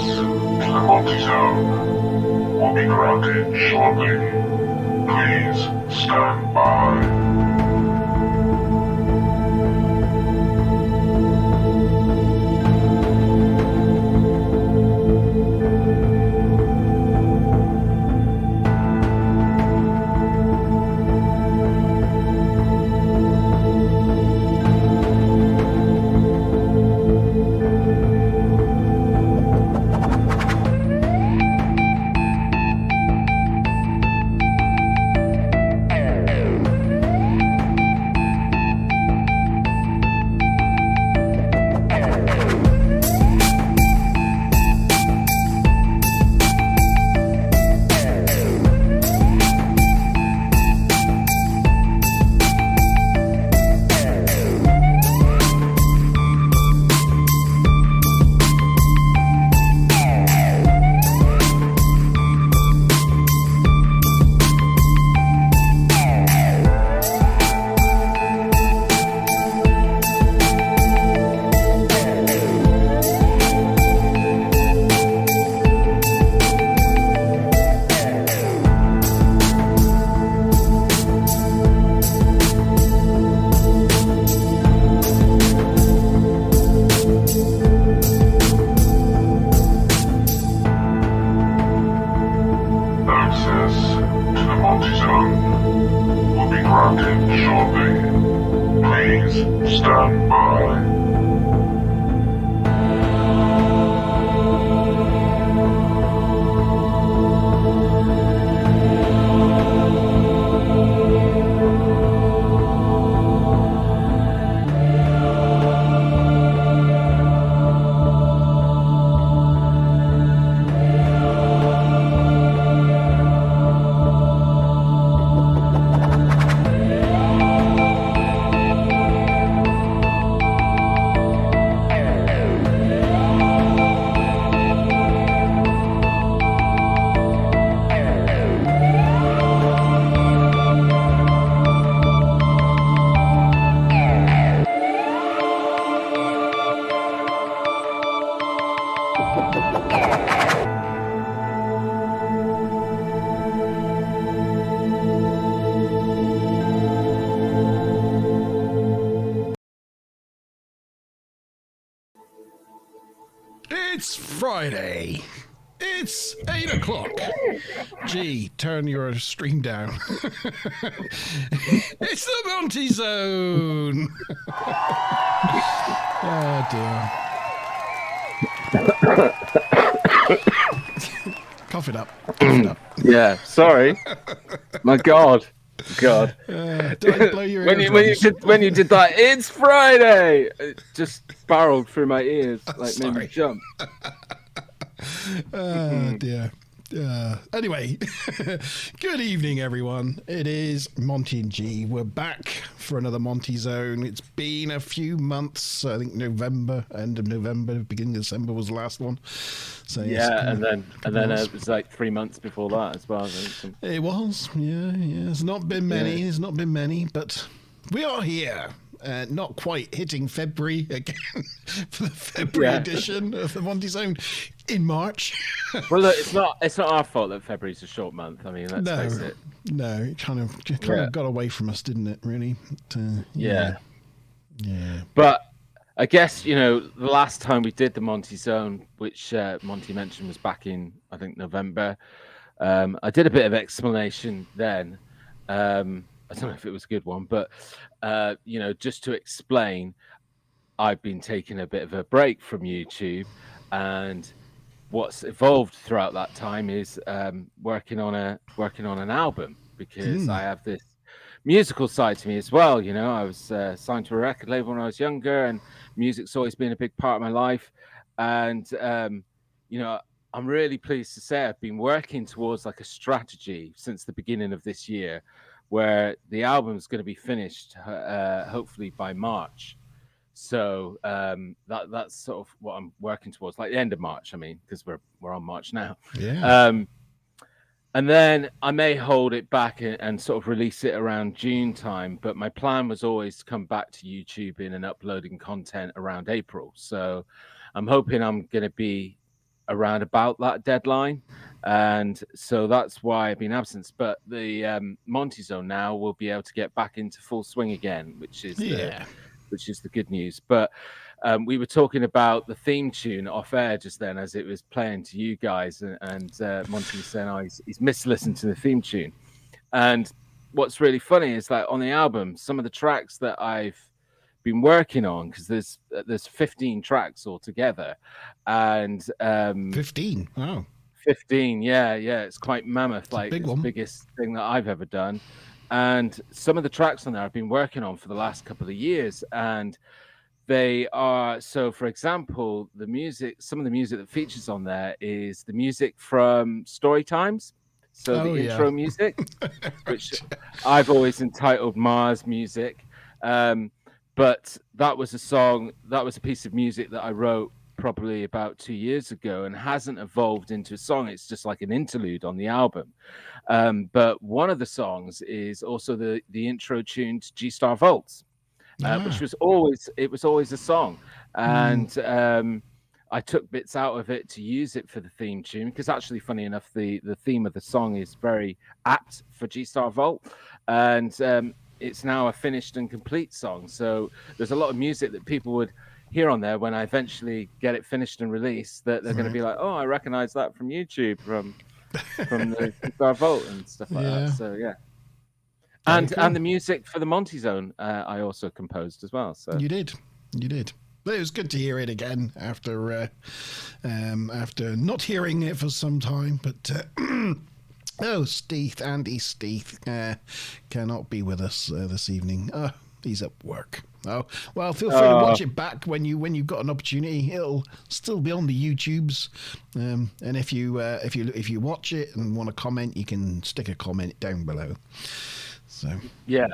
to the Monte Zone will be granted shortly. Please stand by. It's Friday. It's 8 o'clock. Gee, turn your stream down. It's the Monte Zone. Oh, dear. Cough it up. Cough it up. Yeah, sorry. My God. God. Did I blow your when you did that, it's Friday. It just barreled through my ears, like made me jump. Dear. Anyway, good evening, everyone. It is Monty and G. We're back for another Monte Zone. It's been a few months. I think November, end of November, beginning of December was the last one. So yeah, and then it was like 3 months before that as well. It was, yeah. It's not been many. Yeah. It's not been many, but we are here. Not quite hitting February again for the February edition of the Monte Zone in March. Well, look, it's not our fault that February's a short month. I mean, let's face it. No, it kind of got away from us, didn't it? Really. Yeah. But I guess the last time we did the Monte Zone, which Monty mentioned, was back in I think November. I did a bit of explanation then. I don't know if it was a good one, but just to explain, I've been taking a bit of a break from YouTube, and what's evolved throughout that time is working on an album, because I have this musical side to me as well. I was signed to a record label when I was younger, and music's always been a big part of my life. And I'm really pleased to say I've been working towards like a strategy since the beginning of this year, where the album's going to be finished hopefully by March. So that's sort of what I'm working towards, like the end of March. I mean, because we're on March now. Yeah. And then I may hold it back and sort of release it around June time. But my plan was always to come back to YouTube and uploading content around April. So I'm hoping I'm going to be around about that deadline. And so that's why I've been absent. But the Monte Zone now will be able to get back into full swing again, which is the good news. But we were talking about the theme tune off air just then as it was playing to you guys, and Monte was saying, "Oh, he's missed listening to the theme tune." And what's really funny is that on the album, some of the tracks that I've been working on, because there's 15 tracks altogether, and 15. Wow. 15, yeah, it's quite mammoth, like big it's one. the biggest thing that I've ever done. And some of the tracks on there I've been working on for the last couple of years, and they are, so for example, some of the music that features on there is the music from Story Times, so the intro music, which I've always entitled Mars music. But that was a piece of music that I wrote probably about 2 years ago and hasn't evolved into a song. It's just like an interlude on the album. But one of the songs is also the intro tune to G Star Volts, which was always a song. And I took bits out of it to use it for the theme tune, because actually, funny enough, the theme of the song is very apt for G Star Volt. And it's now a finished and complete song. So there's a lot of music that people would hear on there when I eventually get it finished and released, that they're going to be like, "Oh, I recognize that from YouTube, from the Star Volt and stuff like that." So yeah, and the music for the Monte Zone I also composed as well. So you did. But it was good to hear it again after not hearing it for some time. But Andy Steeth cannot be with us this evening. He's at work. Oh well, feel free to watch it back when you've got an opportunity. It'll still be on the YouTubes, and if you watch it and want to comment, you can stick a comment down below. So yeah,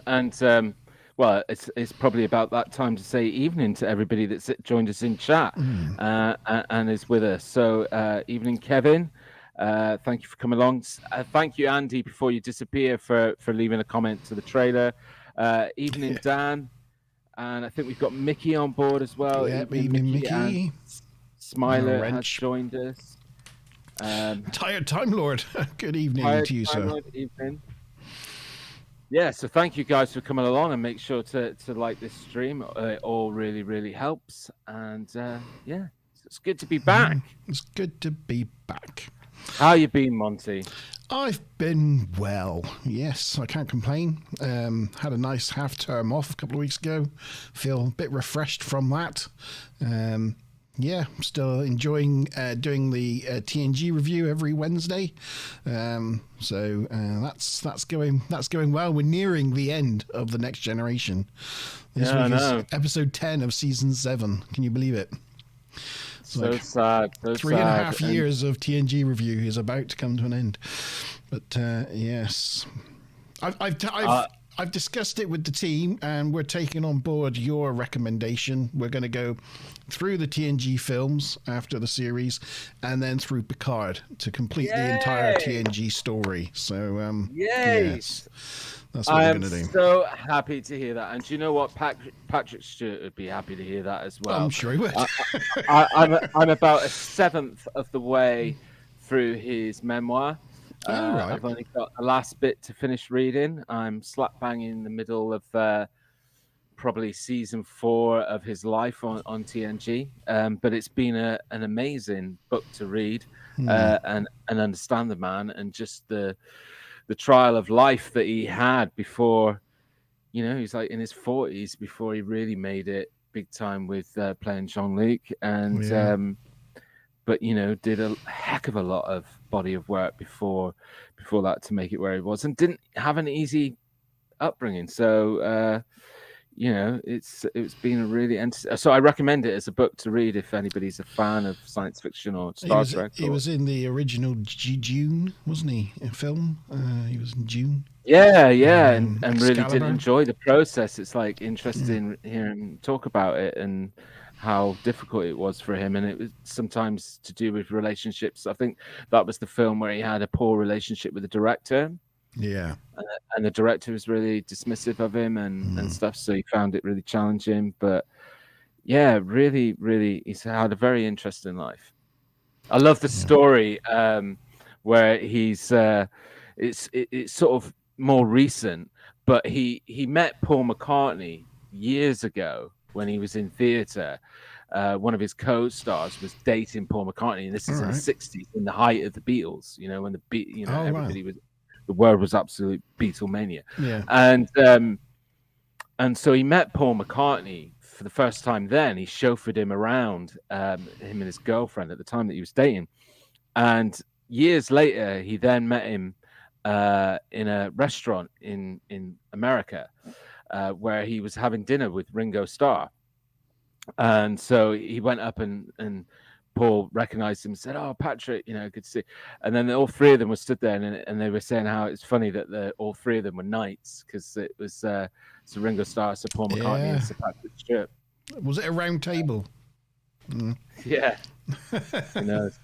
and well, it's probably about that time to say evening to everybody that's joined us in chat and is with us. So evening, Kevin. Thank you for coming along. Thank you, Andy, before you disappear, for leaving a comment to the trailer. Evening, Dan. And I think we've got Mickey on board as well. Yeah, evening, Mickey. And Smiler has joined us. Tired Time Lord. Good evening to you, sir. Lord, evening. Yeah, so thank you guys for coming along, and make sure to like this stream. It all really, really helps. And yeah, it's good to be back. It's good to be back. How you been, Monty? I've been well. Yes, I can't complain. Had a nice half term off a couple of weeks ago. Feel a bit refreshed from that. Yeah, still enjoying doing the TNG review every Wednesday. So that's going well. We're nearing the end of The Next Generation. This week is episode 10 of season 7. Can you believe it? So like sad. 3.5 years of TNG review is about to come to an end. But yes, I've discussed it with the team, and we're taking on board your recommendation. We're going to go through the TNG films after the series, and then through Picard to complete the entire TNG story. So yes, that's what we're going to do. I'm so happy to hear that. And do you know what? Patrick Stewart would be happy to hear that as well. I'm sure he would. I'm about a seventh of the way through his memoir. Right. I've only got the last bit to finish reading. I'm slap bang in the middle of probably season 4 of his life on TNG. But it's been an amazing book to read and understand the man, and just the trial of life that he had before. You know, he's like in his 40s before he really made it big time with playing Jean-Luc, and but you know, did a heck of a lot of body of work before that to make it where he was, and didn't have an easy upbringing. So you know, it's been a really so I recommend it as a book to read if anybody's a fan of science fiction or Star Trek. He was in the original Dune, wasn't he? In film, he was in Dune. Yeah, and really did enjoy the process. It's like interesting hearing him talk about it and how difficult it was for him, and it was sometimes to do with relationships. I think that was the film where he had a poor relationship with the director. Yeah, and the director was really dismissive of him and stuff, so he found it really challenging. But yeah, really, he's had a very interesting life. I love the story where he's it's sort of more recent, but he met Paul McCartney years ago when he was in theatre. One of his co-stars was dating Paul McCartney, and this is in the '60s, in the height of the Beatles. You know, when everybody was, the world was absolute Beatlemania. Yeah. And so he met Paul McCartney for the first time then. He chauffeured him around, him and his girlfriend at the time that he was dating. And years later, he then met him in a restaurant in America where he was having dinner with Ringo Starr. And so he went up and Paul recognized him and said, "Oh, Patrick, good to see." And then all three of them were stood there, and they were saying how it's funny that all three of them were knights, because it was Sir Ringo Starr, Sir Paul McCartney, and Sir Patrick Stewart. Was it a round table? Mm. Yeah. Who knows?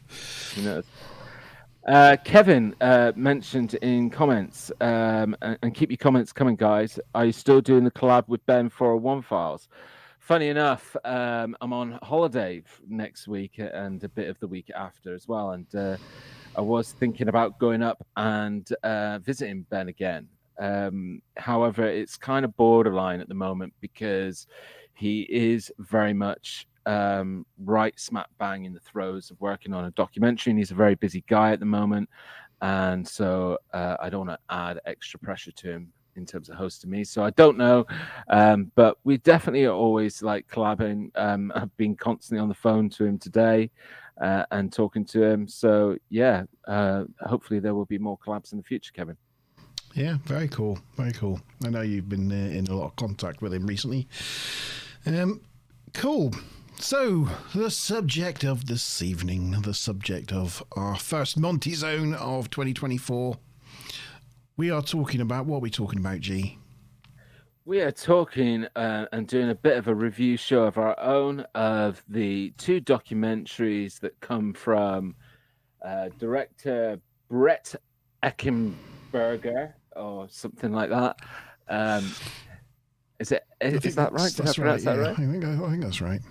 Kevin mentioned in comments, and keep your comments coming, guys. Are you still doing the collab with Ben 401 Files? Funny enough, I'm on holiday next week and a bit of the week after as well. And I was thinking about going up and visiting Ben again. However, it's kind of borderline at the moment because he is very much right smack bang in the throes of working on a documentary, and he's a very busy guy at the moment. And so I don't want to add extra pressure to him in terms of hosting me, so I don't know, but we definitely are always like collabing. I've been constantly on the phone to him today and talking to him, so yeah, hopefully there will be more collabs in the future, Kevin. Yeah, very cool. I know you've been in a lot of contact with him recently. Cool. So, the subject of this evening, the subject of our first Monte Zone of 2024. We are talking about, what are we talking about, G? We are talking and doing a bit of a review show of our own of the two documentaries that come from director Brett Eckenberger or something like that. Is that right? Did I pronounce that right? I think that's right.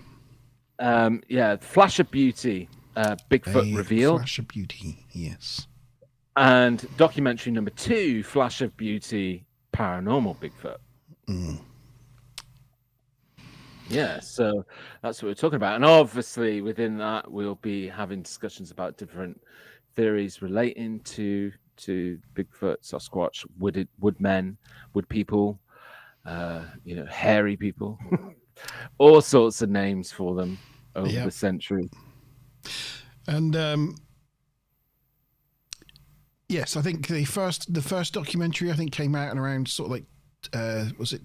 Yeah, Flash of Beauty, Bigfoot Revealed. Flash of Beauty, yes. And documentary number 2, Flash of Beauty, Paranormal Bigfoot. Mm. Yeah, so that's what we're talking about. And obviously within that, we'll be having discussions about different theories relating to Bigfoot, Sasquatch, woodmen, wood people, hairy people, all sorts of names for them over the century. And yes, I think the first documentary came out in around sort of like was it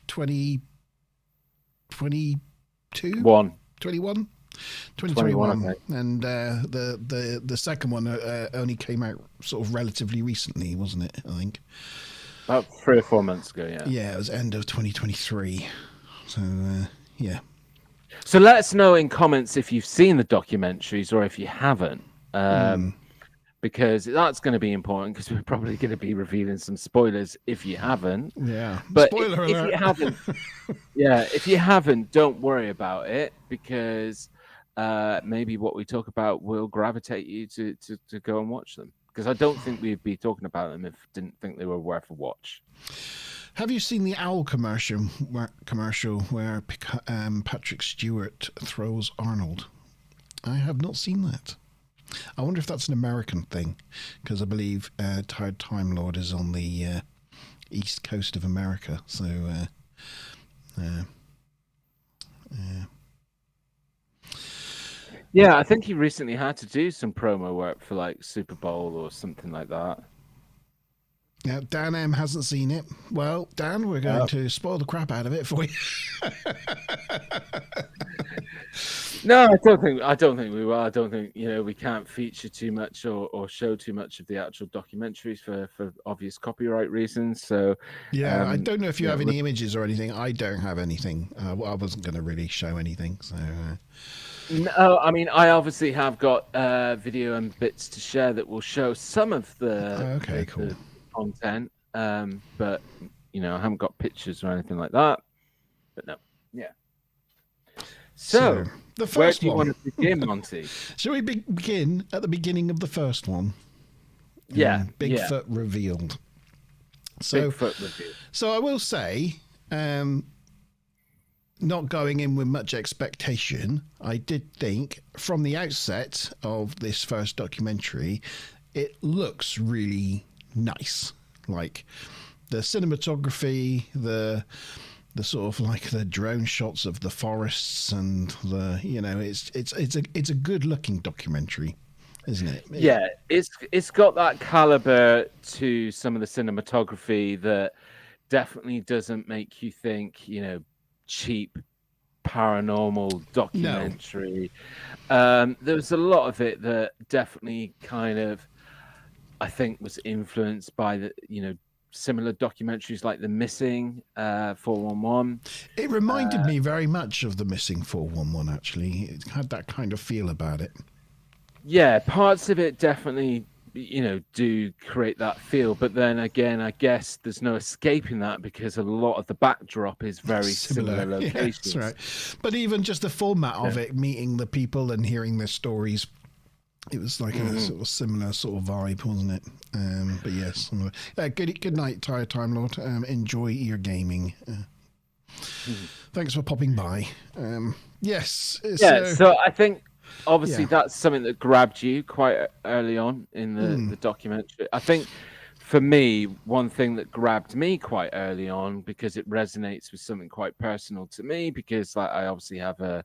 2021? 2021, and the second one only came out sort of relatively recently, wasn't it? I think about 3 or 4 months ago. Yeah, it was end of 2023. So yeah. So let us know in comments if you've seen the documentaries or if you haven't. Because that's going to be important, because we're probably going to be revealing some spoilers if you haven't. Yeah, but spoiler if you haven't, if you haven't, don't worry about it, because maybe what we talk about will gravitate you to go and watch them. Because I don't think we'd be talking about them if we didn't think they were worth a watch. Have you seen the owl commercial where Patrick Stewart throws Arnold? I have not seen that. I wonder if that's an American thing, because I believe Time Lord is on the east coast of America. So, yeah, I think he recently had to do some promo work for like Super Bowl or something like that. Now, Dan M hasn't seen it. Well, Dan, we're going to spoil the crap out of it for you. No, I don't think we will. I don't think we can't feature too much or show too much of the actual documentaries for obvious copyright reasons. So yeah, I don't know if you have any images or anything. I don't have anything. I wasn't going to really show anything. So no, I mean, I obviously have got video and bits to share that will show some of the cool content, but I haven't got pictures or anything like that. But no, yeah. So The Where first do you one. want to begin, Monty? Shall we begin at the beginning of the first one? Yeah, Bigfoot revealed. So, Bigfoot review. So I will say, not going in with much expectation, I did think from the outset of this first documentary, it looks really nice. Like the cinematography, the sort of like the drone shots of the forests, and it's a good looking documentary, isn't it? Yeah, it's got that caliber to some of the cinematography that definitely doesn't make you think, cheap paranormal documentary. There was a lot of it that definitely kind of, I think, was influenced by the, similar documentaries like The Missing 411. It reminded me very much of The Missing 411, actually. It had that kind of feel about it. Yeah, parts of it definitely, do create that feel. But then again, I guess there's no escaping that because a lot of the backdrop is very similar locations. Yeah, that's right. But even just the format of it, meeting the people and hearing their stories, it was like a sort of similar sort of vibe, wasn't it? But yes, good night, Time Lord. Enjoy your gaming. Thanks for popping by. Yes. Yeah, so I think obviously that's something that grabbed you quite early on in the documentary. I think for me, one thing that grabbed me quite early on, because it resonates with something quite personal to me, because I obviously have a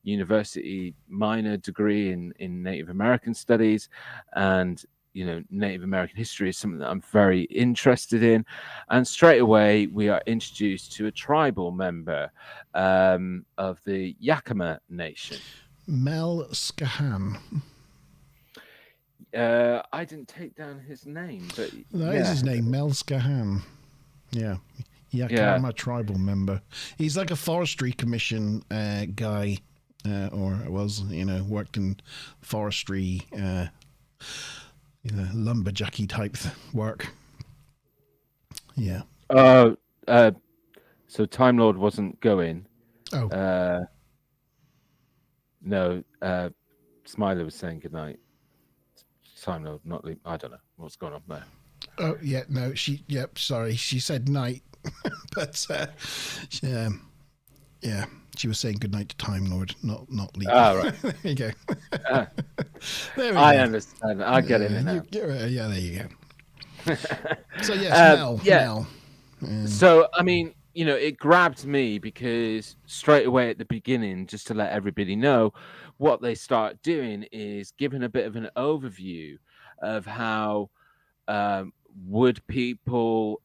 university minor degree in Native American studies, and Native American history is something that I'm very interested in. And straight away we are introduced to a tribal member of the Yakima Nation, Mel Skahan. I didn't take down his name, but that is his name, Mel Skahan. Yeah. Yakima tribal member. He's like a forestry commission guy, or was, worked in forestry, lumberjacky type work. Yeah. So Time Lord wasn't going. Oh. No, Smiler was saying goodnight. Time Lord, not leave. I don't know what's going on there. Oh, yeah, no, sorry. She said night, but she was saying goodnight to Time Lord, not leave. Ah, right. There you go. There we go. Understand. I get it now. Yeah, there you go. So, yes, Mel. So, I mean, it grabbed me because straight away at the beginning, just to let everybody know, what they start doing is giving a bit of an overview of how wood people,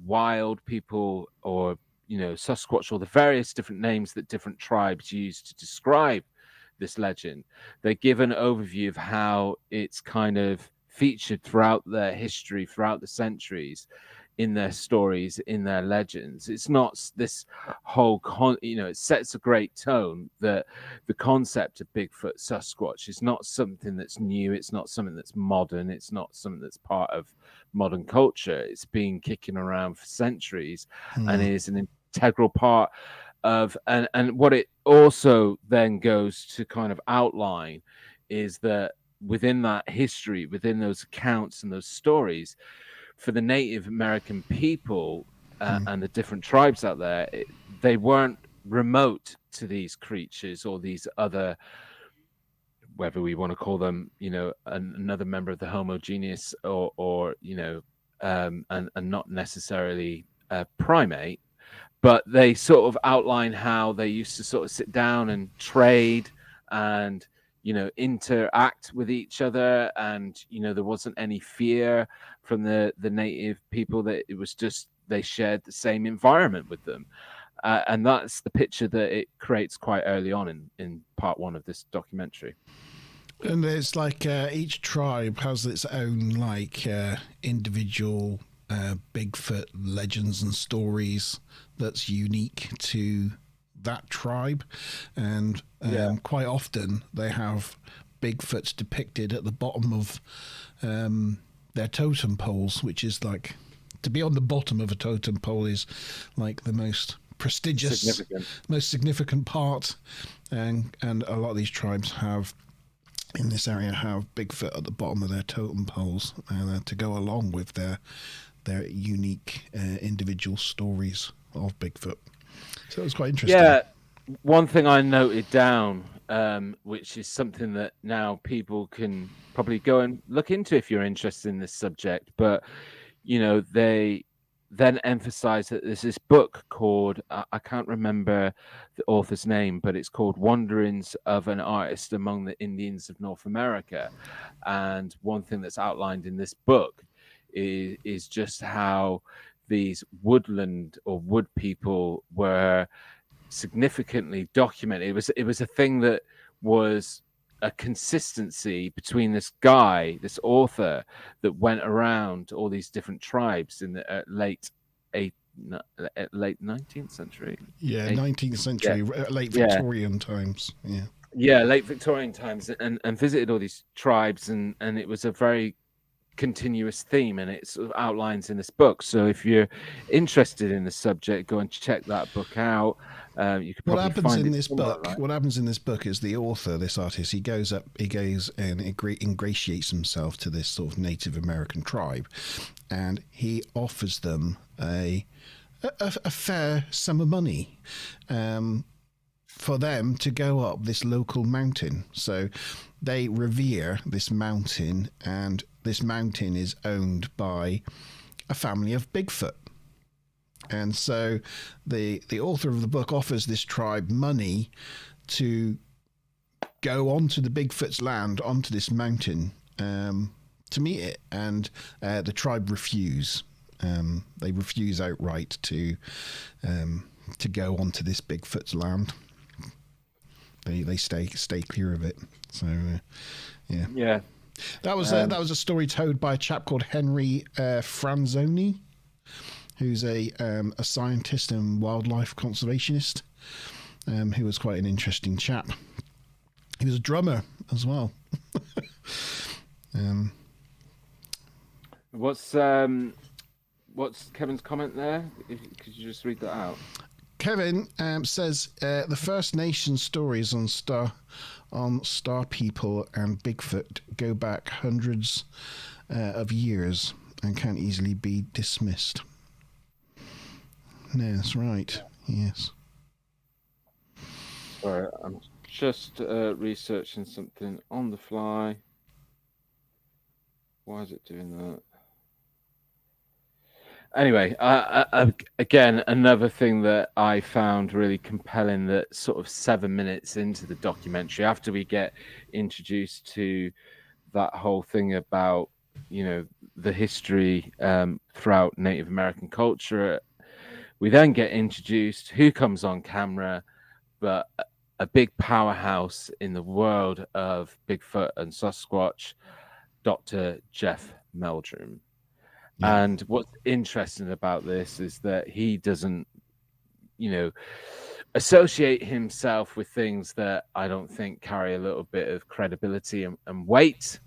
wild people, or Sasquatch, or the various different names that different tribes use to describe this legend. They give an overview of how it's kind of featured throughout their history, throughout the centuries, in their stories, in their legends. It's not this whole it sets a great tone that the concept of Bigfoot, Sasquatch is not something that's new. It's not something that's modern. It's not something that's part of modern culture. It's been kicking around for centuries and is an integral part of, and what it also then goes to kind of outline is that within that history, within those accounts and those stories, for the Native American people and the different tribes out there, they weren't remote to these creatures or these other, whether we want to call them, another member of the Homo genus, or and not necessarily a primate, but they sort of outline how they used to sort of sit down and trade and interact with each other, and there wasn't any fear from the native people, that it was just they shared the same environment with them, and that's the picture that it creates quite early on in part one of this documentary. And there's like each tribe has its own like individual Bigfoot legends and stories that's unique to that tribe, and quite often they have Bigfoots depicted at the bottom of their totem poles, which is like, to be on the bottom of a totem pole is like the most prestigious, significant. most significant part, and a lot of these tribes have in this area have Bigfoot at the bottom of their totem poles, to go along with their unique individual stories of Bigfoot. So it was quite interesting. Yeah, one thing I noted down, which is something that now people can probably go and look into if you're interested in this subject, but they then emphasize that there's this book called, I can't remember the author's name, but it's called Wanderings of an Artist Among the Indians of North America. And one thing that's outlined in this book is just how these woodland or wood people were significantly documented. It was a thing that was a consistency between this guy, this author, that went around all these different tribes in the late 19th century. Yeah, 19th century, late Victorian times. Late Victorian times, and visited all these tribes, and it was a very continuous theme, and it sort of outlines in this book. So if you're interested in the subject, go and check that book out. You could what probably happens find in it this somewhere, book? right? What happens in this book is the author, this artist, he goes and ingratiates himself to this sort of Native American tribe, and he offers them a fair sum of money for them to go up this local mountain. So they revere this mountain, and this mountain is owned by a family of Bigfoot. And so the author of the book offers this tribe money to go onto the Bigfoot's land, onto this mountain, to meet it. And the tribe refuse. They refuse outright to go onto this Bigfoot's land. They stay clear of it. So Yeah. that was a story told by a chap called Henry Franzoni, who's a scientist and wildlife conservationist, who was quite an interesting chap. He was a drummer as well. What's Kevin's comment there? Could you just read that out? Kevin says the First Nation stories on Star People and Bigfoot go back hundreds of years and can't easily be dismissed. No, that's right. Yes. Sorry, I'm just researching something on the fly. Why is it doing that? Anyway, again, another thing that I found really compelling, that sort of 7 minutes into the documentary, after we get introduced to that whole thing about, the history throughout Native American culture, we then get introduced, who comes on camera, but a big powerhouse in the world of Bigfoot and Sasquatch, Dr. Jeff Meldrum. Yeah. And what's interesting about this is that he doesn't, associate himself with things that I don't think carry a little bit of credibility and weight.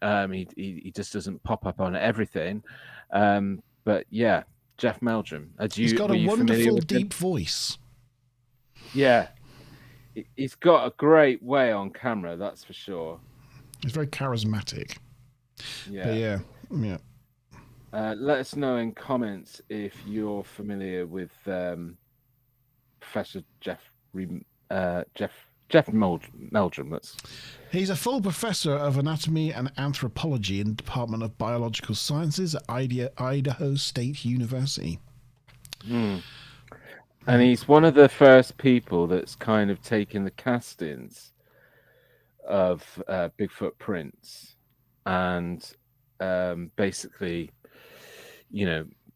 He just doesn't pop up on everything. But yeah, Jeff Meldrum. He's got a wonderful deep voice. Yeah. He's got a great way on camera, that's for sure. He's very charismatic. Yeah. But yeah. Let us know in comments if you're familiar with Professor Jeff Meldrum. He's a full professor of anatomy and anthropology in the Department of Biological Sciences at Idaho State University. And he's one of the first people that's kind of taken the castings of Bigfoot prints and basically,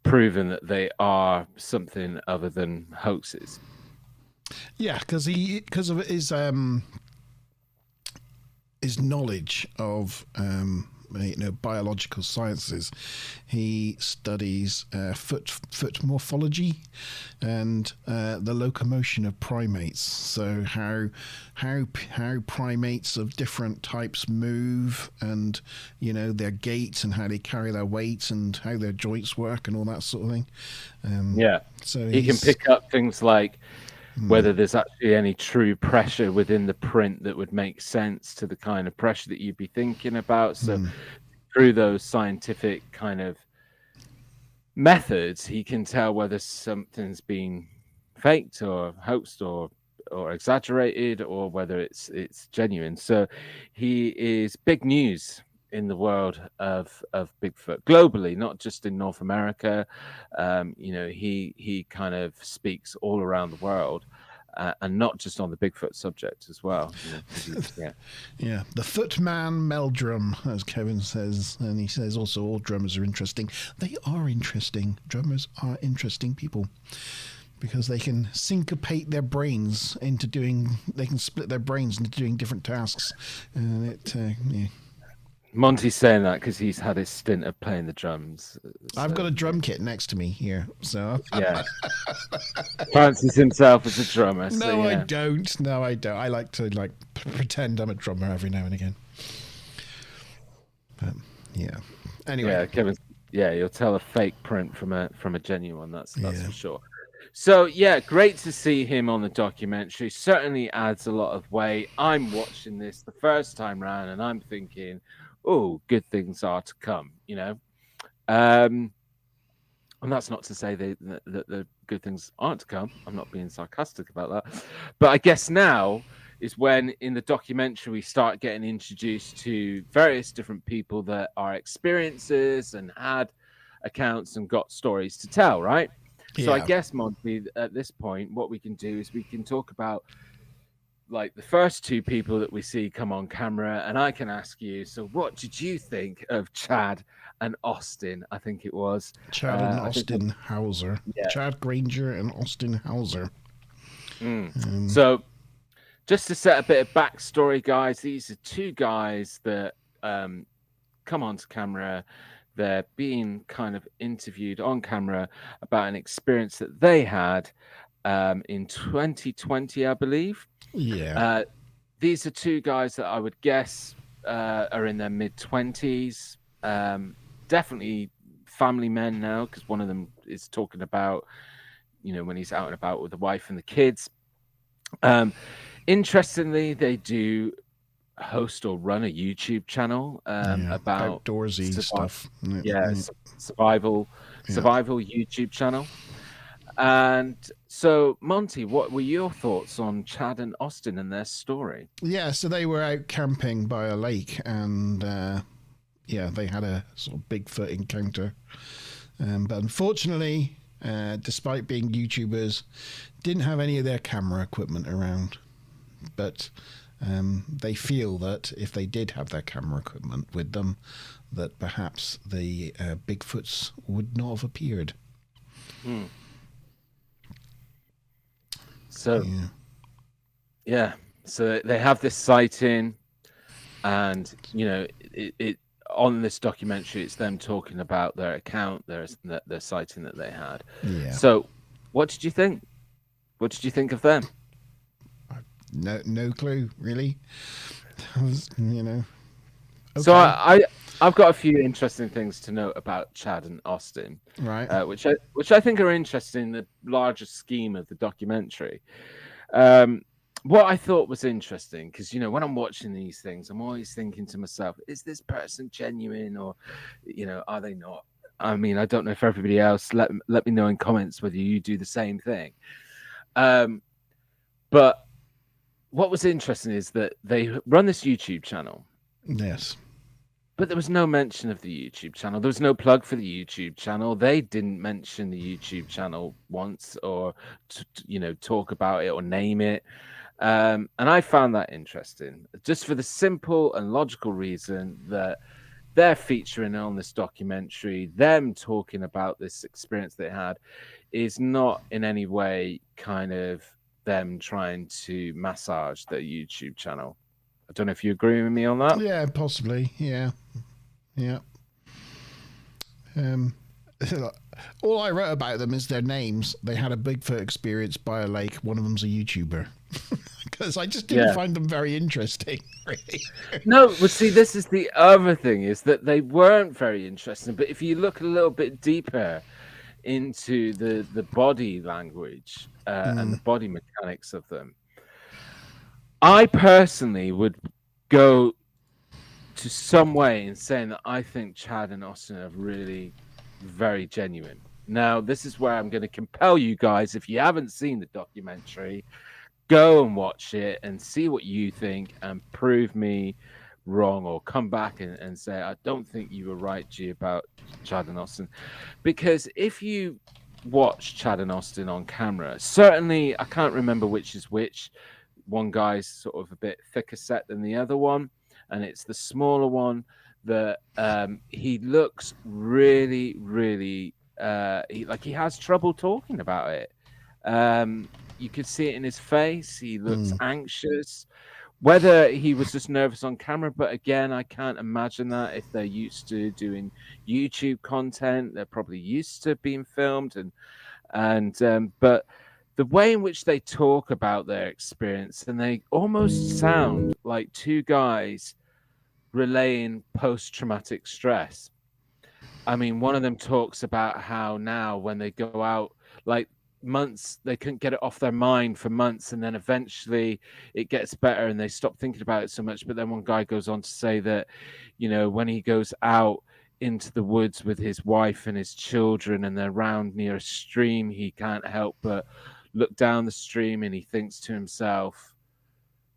proven that they are something other than hoaxes. Yeah, because of his knowledge of biological sciences. He studies foot morphology and the locomotion of primates. So how primates of different types move, and their gait and how they carry their weight and how their joints work and all that sort of thing. So he can pick up things like whether there's actually any true pressure within the print that would make sense to the kind of pressure that you'd be thinking about. So through those scientific kind of methods, he can tell whether something's been faked or hoaxed or exaggerated, or whether it's genuine. So he is big news in the world of Bigfoot globally, not just in North America. He kind of speaks all around the world, and not just on the Bigfoot subject as well. The footman meldrum, as Kevin says, and he says also all drummers are interesting. They are interesting. Drummers are interesting people, because they can syncopate their brains into they can split their brains into doing different tasks, and Monte's saying that because he's had his stint of playing the drums. So. I've got a drum kit next to me here, so fancies himself as a drummer. No, I don't. I like to pretend I'm a drummer every now and again. But anyway, Kevin. You'll tell a fake print from a genuine one. That's for sure. So great to see him on the documentary. Certainly adds a lot of weight. I'm watching this the first time round, and I'm thinking, oh, good things are to come, and that's not to say that the good things aren't to come. I'm not being sarcastic about that, but I guess now is when in the documentary we start getting introduced to various different people that are experiencers and had accounts and got stories to tell, right? So I guess, Monte, at this point, what we can do is we can talk about like the first two people that we see come on camera, and I can ask you, so what did you think of Chad and Austin? I think it was Chad and Austin Hauser. Chad Granger and Austin Hauser. So just to set a bit of backstory, guys, these are two guys that come onto camera. They're being kind of interviewed on camera about an experience that they had in 2020, I believe. These are two guys that I would guess are in their mid-20s. Definitely family men now, because one of them is talking about, when he's out and about with the wife and the kids. Interestingly, they do host or run a YouTube channel about outdoorsy stuff. Survival YouTube channel. And so, Monte, what were your thoughts on Chad and Austin and their story? So they were out camping by a lake, and they had a sort of Bigfoot encounter. But unfortunately, despite being YouTubers, didn't have any of their camera equipment around. But they feel that if they did have their camera equipment with them, that perhaps the Bigfoots would not have appeared. So, so they have this sighting, and it on this documentary, it's them talking about their account, their sighting that they had. So, what did you think? What did you think of them? No clue, really. Okay. So I've got a few interesting things to note about Chad and Austin, right? Which I think are interesting in the larger scheme of the documentary. What I thought was interesting, because when I'm watching these things, I'm always thinking to myself, is this person genuine, or are they not? I mean, I don't know if everybody else. Let me know in comments whether you do the same thing. But what was interesting is that they run this YouTube channel. Yes. But there was no mention of the YouTube channel. There was no plug for the YouTube channel. They didn't mention the YouTube channel once, or talk about it or name it. And I found that interesting, just for the simple and logical reason that they're featuring on this documentary. Them talking about this experience they had is not in any way kind of them trying to massage their YouTube channel. I don't know if you agree with me on that. Yeah, possibly. Yeah. Yeah. All I wrote about them is their names. They had a Bigfoot experience by a lake. One of them's a YouTuber. Because I just didn't find them very interesting, really. No, well, see, this is the other thing, is that they weren't very interesting. But if you look a little bit deeper into the body language and the body mechanics of them, I personally would go to some way in saying that I think Chad and Austin are really very genuine. Now, this is where I'm going to compel you guys, if you haven't seen the documentary, go and watch it and see what you think and prove me wrong, or come back and say, I don't think you were right, G, about Chad and Austin. Because if you watch Chad and Austin on camera, certainly I can't remember which is which. One guy's sort of a bit thicker set than the other one, and it's the smaller one that he looks really, really he has trouble talking about it. You could see it in his face. He looks anxious. Whether he was just nervous on camera, but again, I can't imagine that. If they're used to doing YouTube content, they're probably used to being filmed, but the way in which they talk about their experience, and they almost sound like two guys relaying post-traumatic stress. I mean, one of them talks about how now when they go out, like months, they couldn't get it off their mind for months, and then eventually it gets better and they stop thinking about it so much. But then one guy goes on to say that, you know, when he goes out into the woods with his wife and his children and they're around near a stream, he can't help but look down the stream and he thinks to himself,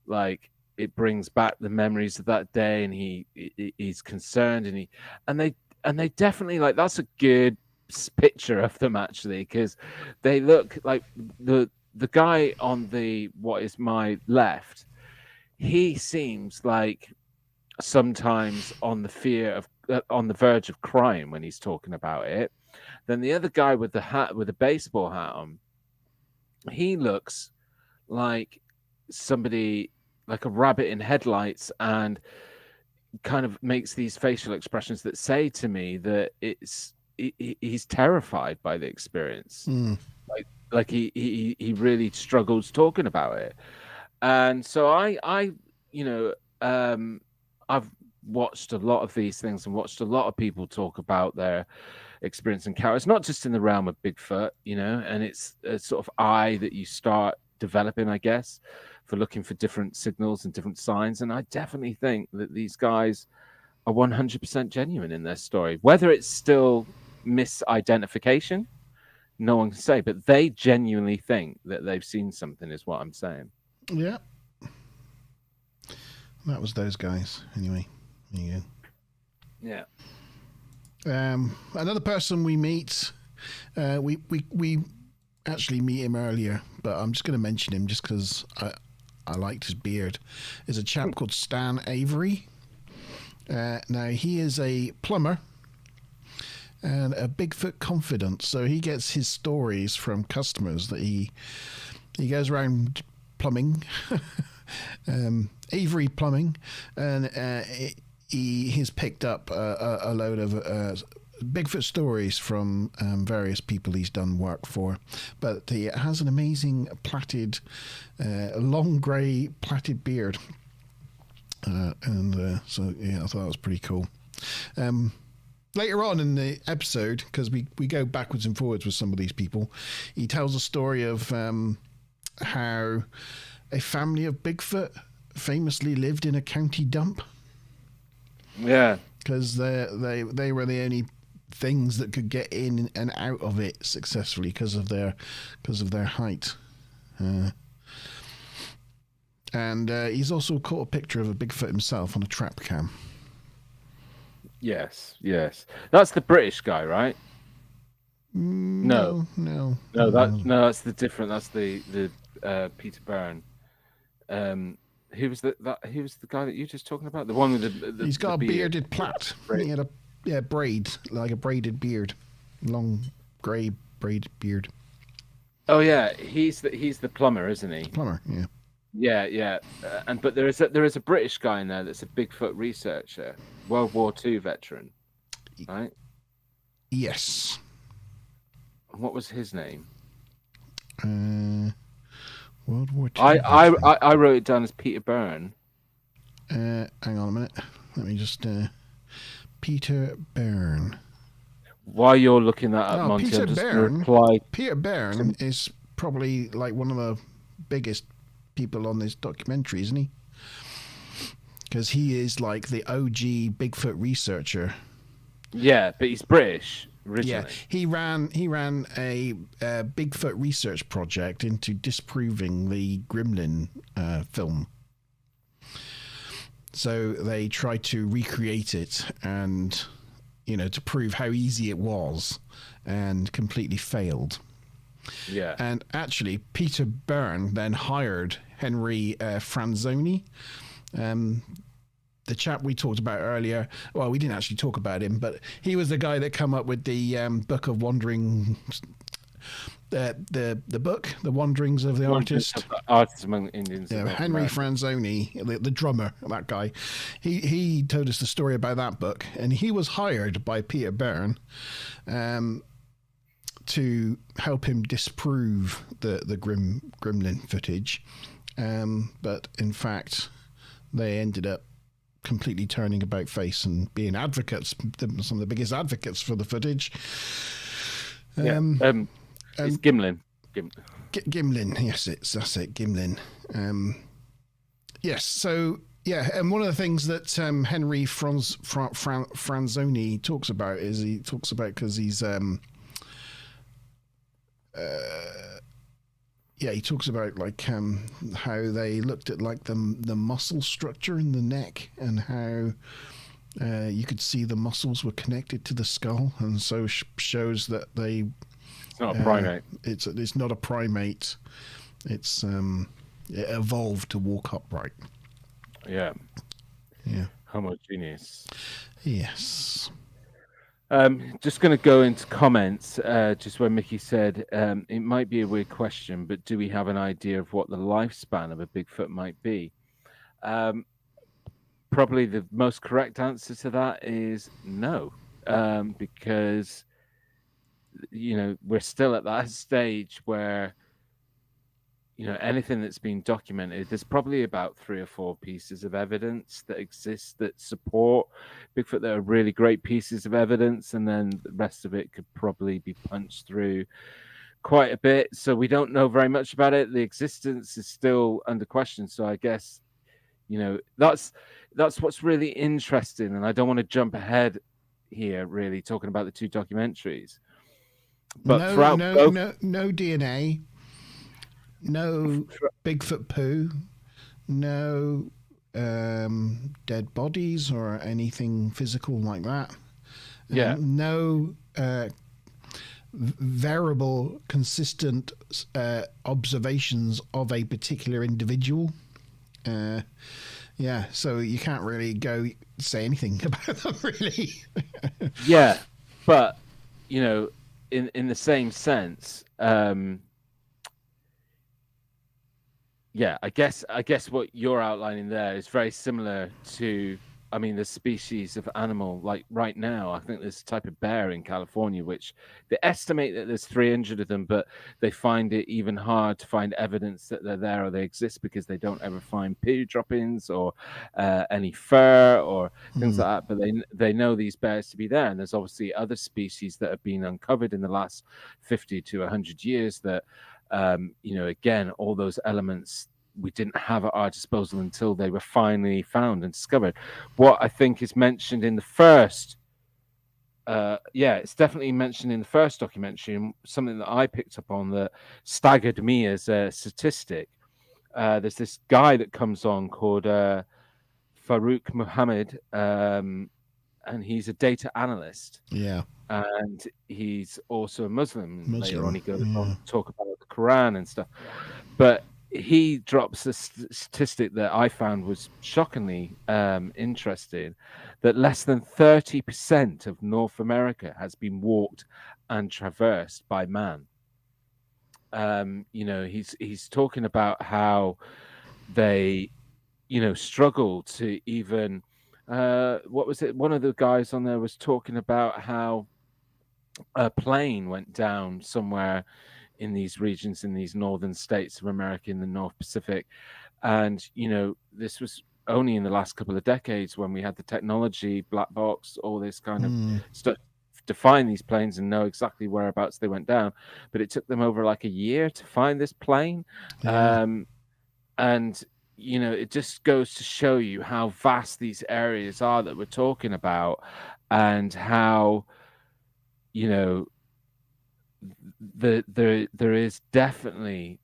like, it brings back the memories of that day, and he's concerned, and they definitely, like, that's a good picture of them, actually, because they look like the guy on the what is my left, he seems like sometimes on the verge of crying when he's talking about it. Then the other guy with the baseball hat on, he looks like somebody, like a rabbit in headlights, and kind of makes these facial expressions that say to me that he's terrified by the experience. Like he really struggles talking about it. And so I I've watched a lot of these things and watched a lot of people talk about their experience and characters, not just in the realm of Bigfoot, you know, and it's a sort of eye that you start developing, I guess, for looking for different signals and different signs. And I definitely think that these guys are 100% genuine in their story. Whether it's still misidentification, no one can say, but they genuinely think that they've seen something, is what I'm saying. Yeah. That was those guys, anyway. There you go. Yeah. Another person we meet, we actually meet him earlier, but I'm just going to mention him just because I liked his beard, is a chap called Stan Avery. Now, he is a plumber and a Bigfoot confidant, so he gets his stories from customers that he goes around plumbing, Avery Plumbing, and he's picked up a load of Bigfoot stories from various people he's done work for. But he has an amazing plaited, long grey plaited beard. So, yeah, I thought that was pretty cool. Later on in the episode, because we go backwards and forwards with some of these people, he tells a story of how a family of Bigfoot famously lived in a county dump. Yeah. Because they were the only things that could get in and out of it successfully because of their height. And he's also caught a picture of a Bigfoot himself on a trap cam. Yes. That's the British guy, right? No. That's the different. That's the Peter Byrne. Who was the guy that you were just talking about? The one with the he's got the a bearded plait. He had a braid, like a braided beard, long grey braided beard. Oh yeah, he's the plumber, isn't he? Plumber, yeah. Yeah. But there is a British guy in there that's a Bigfoot researcher, World War II veteran, right? Yes. What was his name? World War II. I wrote it down as Peter Byrne. Hang on a minute. Let me just. Peter Byrne. While you're looking that up, No, Monty, Peter I'm just going Byrne. to reply. Peter Byrne is probably like one of the biggest people on this documentary, isn't he? Because he is like the OG Bigfoot researcher. Yeah, but he's British originally. Yeah, he ran a Bigfoot research project into disproving the Gremlin film. So they tried to recreate it and, to prove how easy it was, and completely failed. Yeah. And actually, Peter Byrne then hired Henry Franzoni, the chap we talked about earlier. Well, we didn't actually talk about him, but he was the guy that came up with the Book of Wandering, the book, The Wanderings of the Artist. Artists Among Indians. Yeah, Henry Franzoni, the drummer, that guy. He told us the story about that book, and he was hired by Peter Byrne to help him disprove the Gremlin footage. But in fact, they ended up completely turning about face and being advocates, some of the biggest advocates for the footage. It's Gimlin. Gimlin, yes, that's it, Gimlin. Yes, so yeah, and one of the things that Henry Franzoni talks about is because he's he talks about like how they looked at like the muscle structure in the neck, and how you could see the muscles were connected to the skull, and so shows that they. It's not a primate. It's not a primate. It evolved to walk upright. Yeah. Yeah. Homogeneous. Yes. Just going to go into comments, just where Mickey said, it might be a weird question, but do we have an idea of what the lifespan of a Bigfoot might be? Probably the most correct answer to that is no, because, we're still at that stage where, anything that's been documented, there's probably about 3 or 4 pieces of evidence that exist that support Bigfoot that are really great pieces of evidence, and then the rest of it could probably be punched through quite a bit. So we don't know very much about it. The existence is still under question. So I guess, that's what's really interesting. And I don't want to jump ahead here, really talking about the 2 documentaries. But no DNA. No Bigfoot poo, no dead bodies or anything physical like that. Yeah. No variable, consistent observations of a particular individual. So you can't really go say anything about them, really. Yeah, but, in the same sense, yeah, I guess what you're outlining there is very similar to, the species of animal. Like right now, I think there's a type of bear in California, which they estimate that there's 300 of them, but they find it even hard to find evidence that they're there or they exist, because they don't ever find poo droppings or any fur or things like that. But they know these bears to be there. And there's obviously other species that have been uncovered in the last 50 to 100 years that, again, all those elements we didn't have at our disposal until they were finally found and discovered. What I think is mentioned in the first, it's definitely mentioned in the first documentary, and something that I picked up on that staggered me as a statistic. There's this guy that comes on called Farouk Muhammad, and he's a data analyst. Yeah. And he's also a Muslim. Later on, he goes on to talk about the Quran and stuff. But he drops a statistic that I found was shockingly interesting, that less than 30% of North America has been walked and traversed by man. He's talking about how they, struggle to even. What was it? One of the guys on there was talking about how a plane went down somewhere in these regions, in these northern states of America, in the North Pacific. And, this was only in the last couple of decades when we had the technology, black box, all this kind of stuff to find these planes and know exactly whereabouts they went down. But it took them over like a year to find this plane. Yeah. And, it just goes to show you how vast these areas are that we're talking about, and how, there is definitely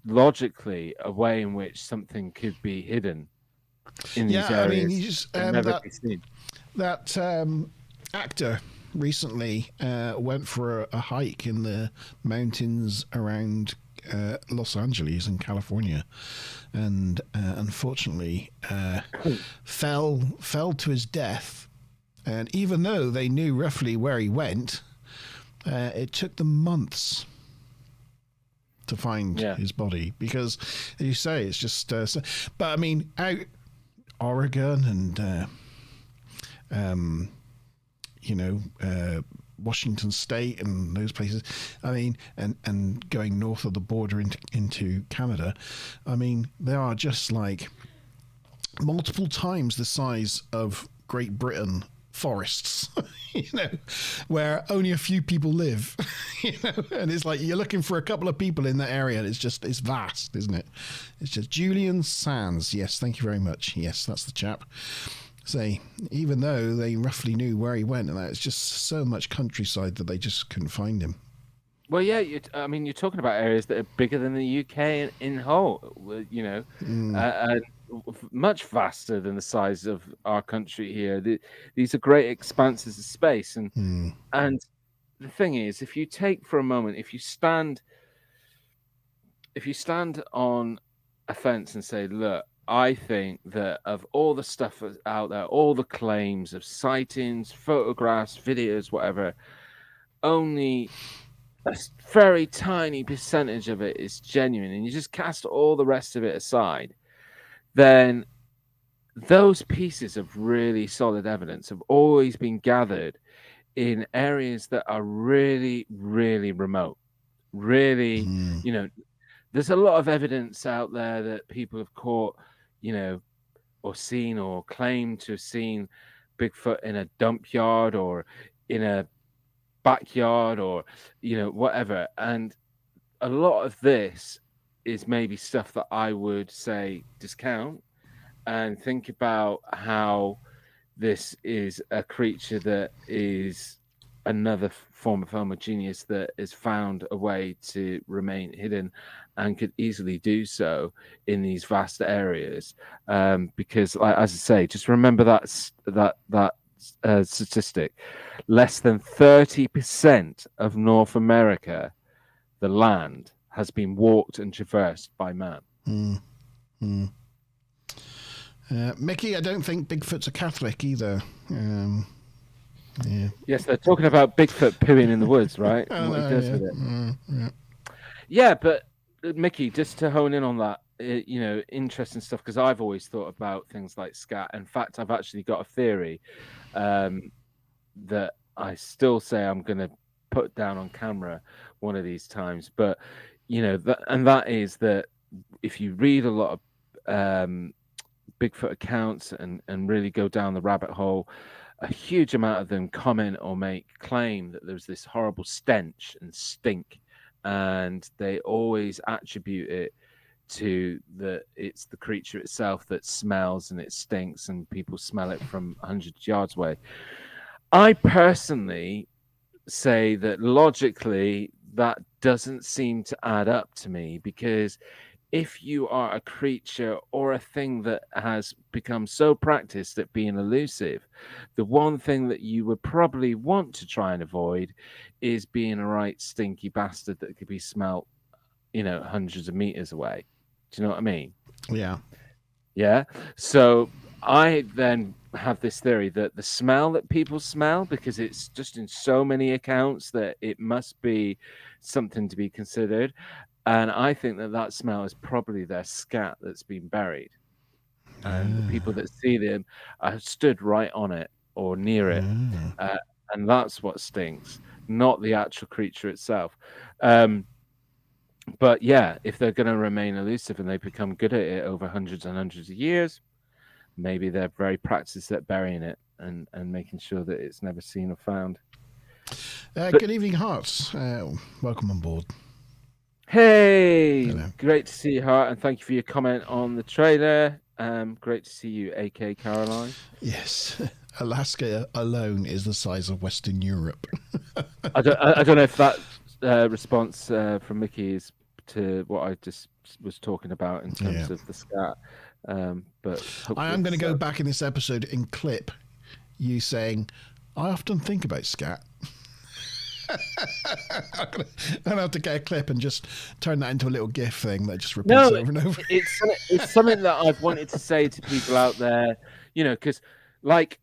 logically a way in which something could be hidden in these areas. I mean, you just never be seen. that actor recently went for a hike in the mountains around Los Angeles in California, and unfortunately fell to his death. And even though they knew roughly where he went, it took them months to find his body, because, as you say, it's just. But I mean, out Oregon and Washington State and those places. I mean, and going north of the border into Canada. I mean, there are just like multiple times the size of Great Britain forests, where only a few people live, and it's like you're looking for a couple of people in that area, and it's vast, isn't it? It's just Julian Sands. Yes, thank you very much. Yes, that's the chap. Say, even though they roughly knew where he went, and that, it's just so much countryside that they just couldn't find him. Well, yeah, you're talking about areas that are bigger than the UK in whole, and much vaster than the size of our country here. These are great expanses of space, and the thing is, if you take for a moment, if you stand on a fence and say, look, I think that of all the stuff out there, all the claims of sightings, photographs, videos, whatever, only a very tiny percentage of it is genuine, and you just cast all the rest of it aside, then those pieces of really solid evidence have always been gathered in areas that are really, really remote. Really, there's a lot of evidence out there that people have caught, or seen or claimed to have seen Bigfoot in a dump yard or in a backyard or, whatever. And a lot of this is maybe stuff that I would say discount, and think about how this is a creature that is another form of Homo genius that has found a way to remain hidden and could easily do so in these vast areas. Because, like, as I say, just remember that statistic: less than 30% of North America, the land, has been walked and traversed by man. Mickey, I don't think Bigfoot's a Catholic either. Yes, they're talking about Bigfoot pooing in the woods, right? And what he does with it. Yeah, but Mickey, just to hone in on that, interesting stuff, because I've always thought about things like scat. In fact, I've actually got a theory that I still say I'm going to put down on camera one of these times. But, that is that if you read a lot of Bigfoot accounts and really go down the rabbit hole, a huge amount of them comment or make claim that there's this horrible stench and stink, and they always attribute it to it's the creature itself that smells and it stinks, and people smell it from 100 yards away. I personally say that logically that doesn't seem to add up to me, because if you are a creature or a thing that has become so practiced at being elusive, the one thing that you would probably want to try and avoid is being a right stinky bastard that could be smelt, hundreds of meters away. Do you know what I mean? Yeah. Yeah. So I then have this theory that the smell that people smell, because it's just in so many accounts that it must be something to be considered. And I think that smell is probably their scat that's been buried. And the people that see them are stood right on it or near it. And that's what stinks, not the actual creature itself. But yeah, if they're going to remain elusive and they become good at it over hundreds and hundreds of years, maybe they're very practiced at burying it and making sure that it's never seen or found. Good evening, Hearts. Welcome on board. Hey, Hello. Great to see you, Hart, and thank you for your comment on the trailer. Great to see you, AK Caroline. Yes, Alaska alone is the size of Western Europe. I don't know if that response from Mickey is to what I just was talking about in terms of the scat. But I am going to go back in this episode and clip you saying, I often think about scat. I'm going to have to get a clip and just turn that into a little GIF thing that just repeats over and over. It's something that I've wanted to say to people out there, because like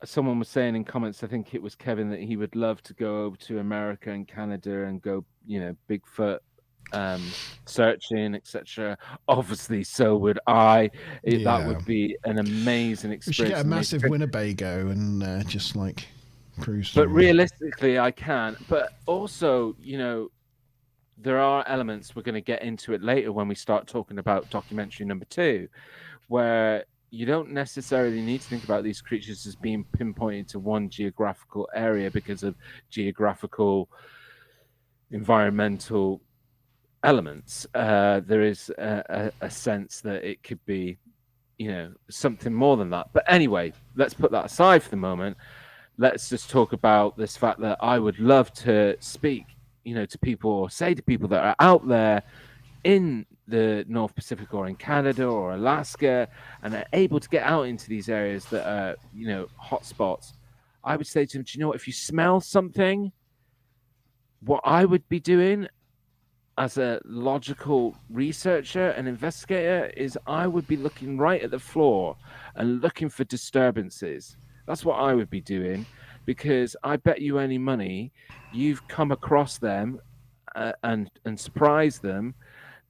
someone was saying in comments, I think it was Kevin, that he would love to go over to America and Canada and go, Bigfoot searching, etc. Obviously, so would I. That would be an amazing experience. We should get a massive Winnebago and just like cruise. But realistically, I can. But also, there are elements, we're going to get into it later when we start talking about documentary number 2, where you don't necessarily need to think about these creatures as being pinpointed to one geographical area because of geographical, environmental elements. There is a sense that it could be, something more than that. But anyway, let's put that aside for the moment. Let's just talk about this fact that I would love to speak, to people, or say to people that are out there in the North Pacific or in Canada or Alaska and are able to get out into these areas that are, hotspots. I would say to them, do you know what? If you smell something, what I would be doing as a logical researcher and investigator is I would be looking right at the floor and looking for disturbances. That's what I would be doing, because I bet you any money you've come across them and surprised them.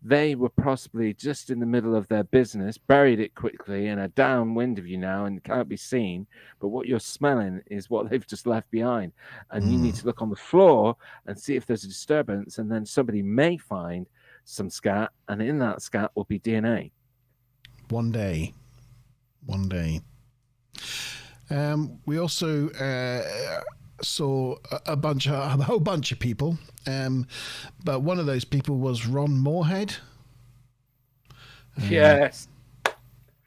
They were possibly just in the middle of their business, buried it quickly, and are downwind of you now and can't be seen. But what you're smelling is what they've just left behind. And you need to look on the floor and see if there's a disturbance. And then somebody may find some scat, and in that scat will be DNA. One day. We also saw a whole bunch of people, but one of those people was Ron Moorhead. Yes,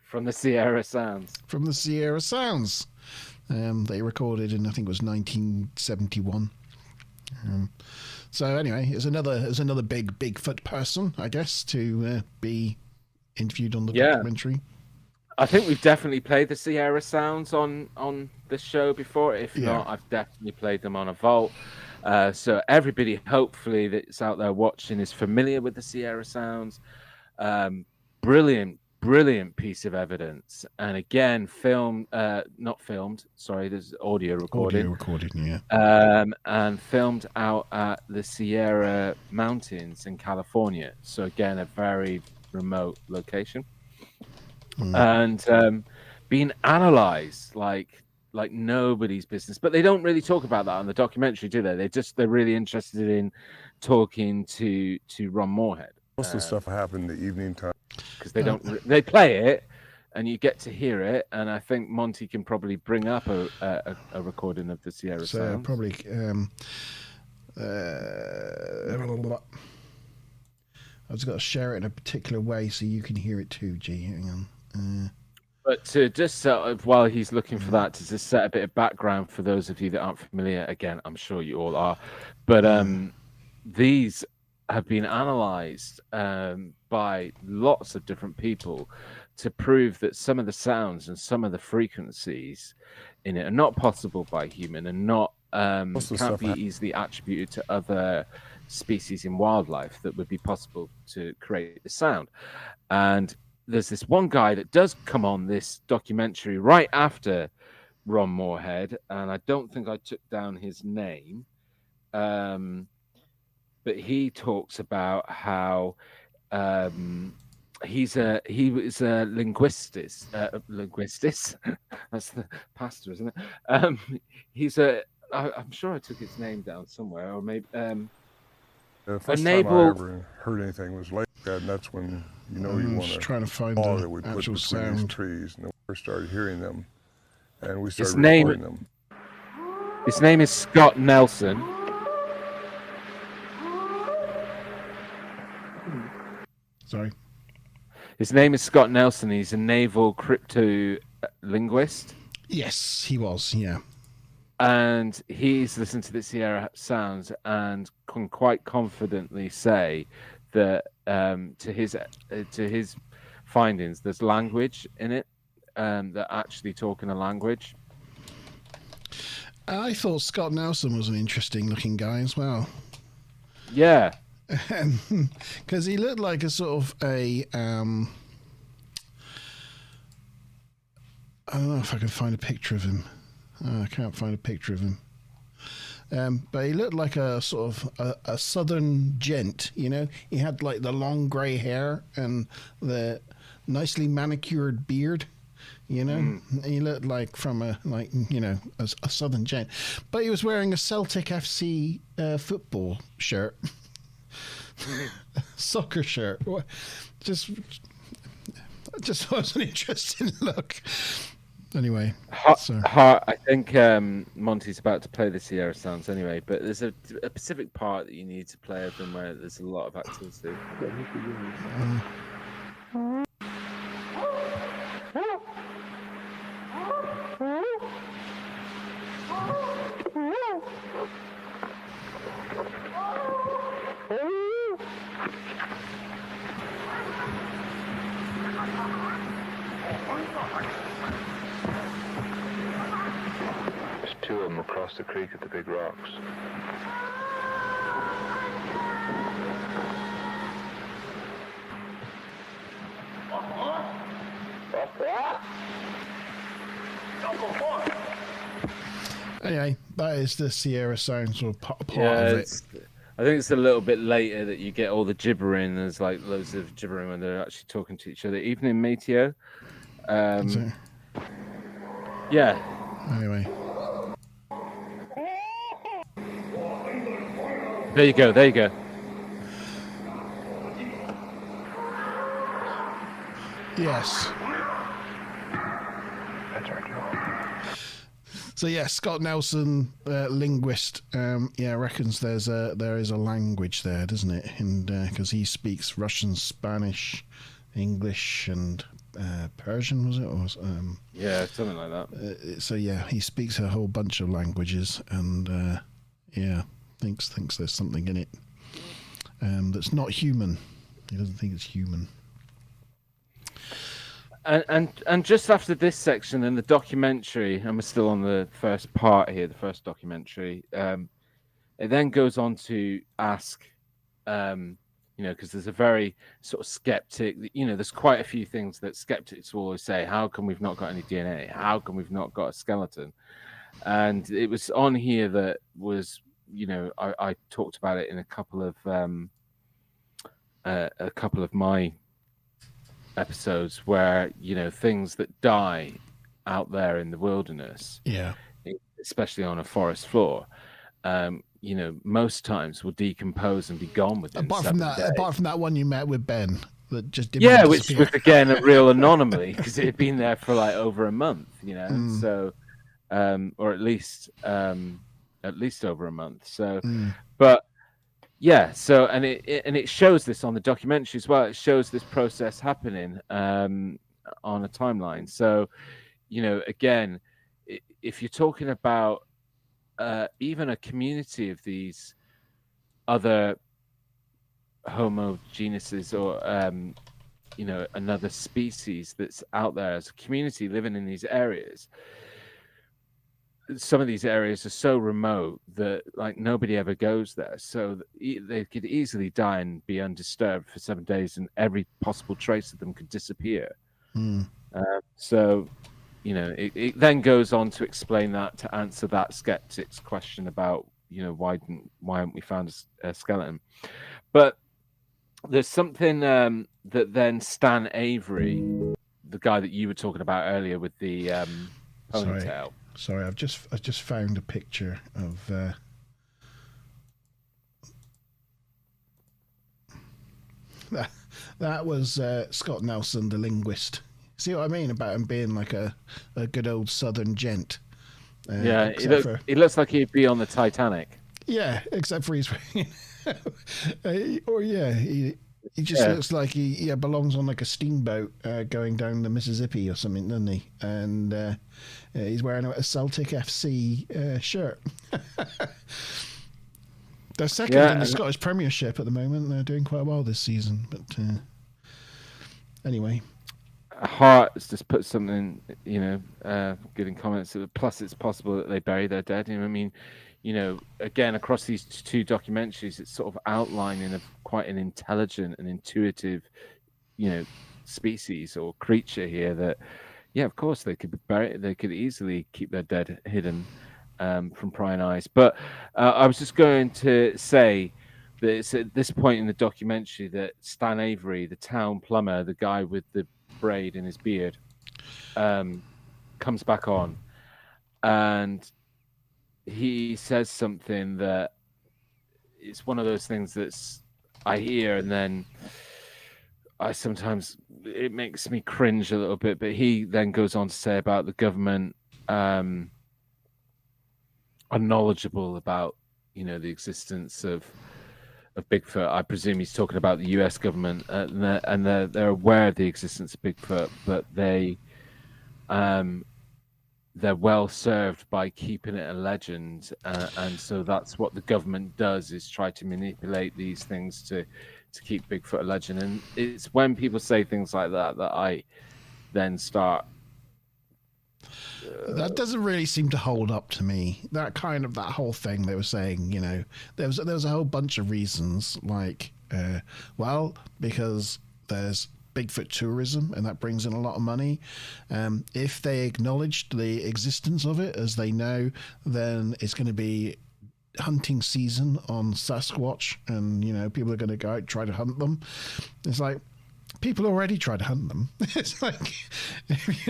from the Sierra Sounds. They recorded in, I think it was 1971. So anyway, it's another big Bigfoot person, I guess, to be interviewed on the documentary. I think we've definitely played the Sierra Sounds on this show before. If not, I've definitely played them on a vault. So everybody, hopefully, that's out there watching is familiar with the Sierra Sounds. Brilliant piece of evidence. And again, not filmed. Sorry, there's audio recording. And filmed out at the Sierra Mountains in California. So again, a very remote location. And being analyzed like nobody's business. But they don't really talk about that on the documentary, do they? They're really interested in talking to Ron Moorhead. Most of the stuff happened in the evening time because they play it and you get to hear it. And I think Monte can probably bring up a recording of the Sierra Sounds. Probably. I've just got to share it in a particular way so you can hear it too, G. Hang on. But to just while he's looking for that, to just set a bit of background for those of you that aren't familiar, again, I'm sure you all are, but these have been analyzed by lots of different people to prove that some of the sounds and some of the frequencies in it are not possible by human and not can't be easily attributed to other species in wildlife that would be possible to create the sound. And there's this one guy that does come on this documentary right after Ron Moorhead, and I don't think I took down his name. but he talks about how he was a linguistis. That's the pastor, isn't it? I'm sure I took his name down somewhere, or maybe The first time I ever heard anything was like that, and that's when you want just to trying to find that the we put actual between sound. these trees, and we first started hearing them, and we started recording them. His name is Scott Nelson. Sorry. His name is Scott Nelson. He's a naval cryptolinguist. Yes, he was. Yeah. And he's listened to the Sierra sounds and can quite confidently say that to his findings, there's language in it. They're actually talking a language. I thought Scott Nelson was an interesting looking guy as well. Yeah. Because he looked like a sort of a I don't know if I can find a picture of him. I can't find a picture of him. But he looked like a sort of a southern gent, you know. He had like the long grey hair and the nicely manicured beard, you know. He looked like from a southern gent. But he was wearing a Celtic FC football shirt. Soccer shirt. Just was an interesting look. Anyway, I think Monte's about to play the Sierra sounds anyway, but there's a specific part that you need to play of them where there's a lot of activity. There's two of them across the creek at the big rocks. Anyway, that is the Sierra sounds or part of it. I think it's a little bit later that you get all the gibbering. There's like loads of gibbering when they're actually talking to each other, even in Meteo. Yeah. Anyway. There you go. Yes. So yeah, Scott Nelson, linguist, reckons there is a language there, doesn't it? And because he speaks Russian, Spanish, English, and Persian, was it? Or yeah, something like that. So yeah, he speaks a whole bunch of languages, and thinks there's something in it that's not human. He doesn't think it's human. And just after this section in the documentary, and we're still on the first part here, the first documentary, it then goes on to ask, because there's a very sort of skeptic, there's quite a few things that skeptics will always say, how come we've not got any DNA? How come we've not got a skeleton? And it was on here that was, I talked about it in a couple of my episodes where things that die out there in the wilderness, especially on a forest floor, most times will decompose and be gone within apart from that one you met with Ben that just didn't which was again a real anomaly because it had been there for like over a month, so or at least over a month, so but yeah, so and it shows this on the documentary as well. It shows this process happening on a timeline. So, again, if you're talking about even a community of these other Homo genuses or another species that's out there as a community living in these areas. Some of these areas are so remote that like nobody ever goes there, so they could easily die and be undisturbed for 7 days, and every possible trace of them could disappear. So, it then goes on to explain that, to answer that skeptic's question about why haven't we found a skeleton? But there's something that then Stan Avery, the guy that you were talking about earlier with the ponytail. Sorry, I've just found a picture of. That was Scott Nelson, the linguist. See what I mean about him being like a good old Southern gent? Yeah, he looks like he'd be on the Titanic. Yeah, except for he's he just looks like he belongs on like a steamboat going down the Mississippi or something, doesn't he? And he's wearing a Celtic FC shirt. They're second in the Scottish Premiership at the moment. They're doing quite well this season. But anyway. Hart has just put something, getting comments. Plus, it's possible that they bury their dead. I mean, again, across these two documentaries, it's sort of outlining of quite an intelligent and intuitive, species or creature here that, of course, they could bury. They could easily keep their dead hidden from prying eyes. But I was just going to say that it's at this point in the documentary that Stan Avery, the town plumber, the guy with the braid in his beard, comes back on, and he says something that it's one of those things that's I hear and then I sometimes it makes me cringe a little bit, but he then goes on to say about the government are knowledgeable about the existence of Bigfoot. I presume he's talking about the U.S. government, and they're aware of the existence of Bigfoot, but they're well served by keeping it a legend, and so that's what the government does, is try to manipulate these things to keep Bigfoot a legend. And it's when people say things like that that I then start. That doesn't really seem to hold up to me. That whole thing they were saying, there was a whole bunch of reasons, like, because there's Bigfoot tourism and that brings in a lot of money. If they acknowledged the existence of it, as they know, then it's going to be hunting season on Sasquatch, and people are going to go out and try to hunt them. It's like, people already try to hunt them. It's like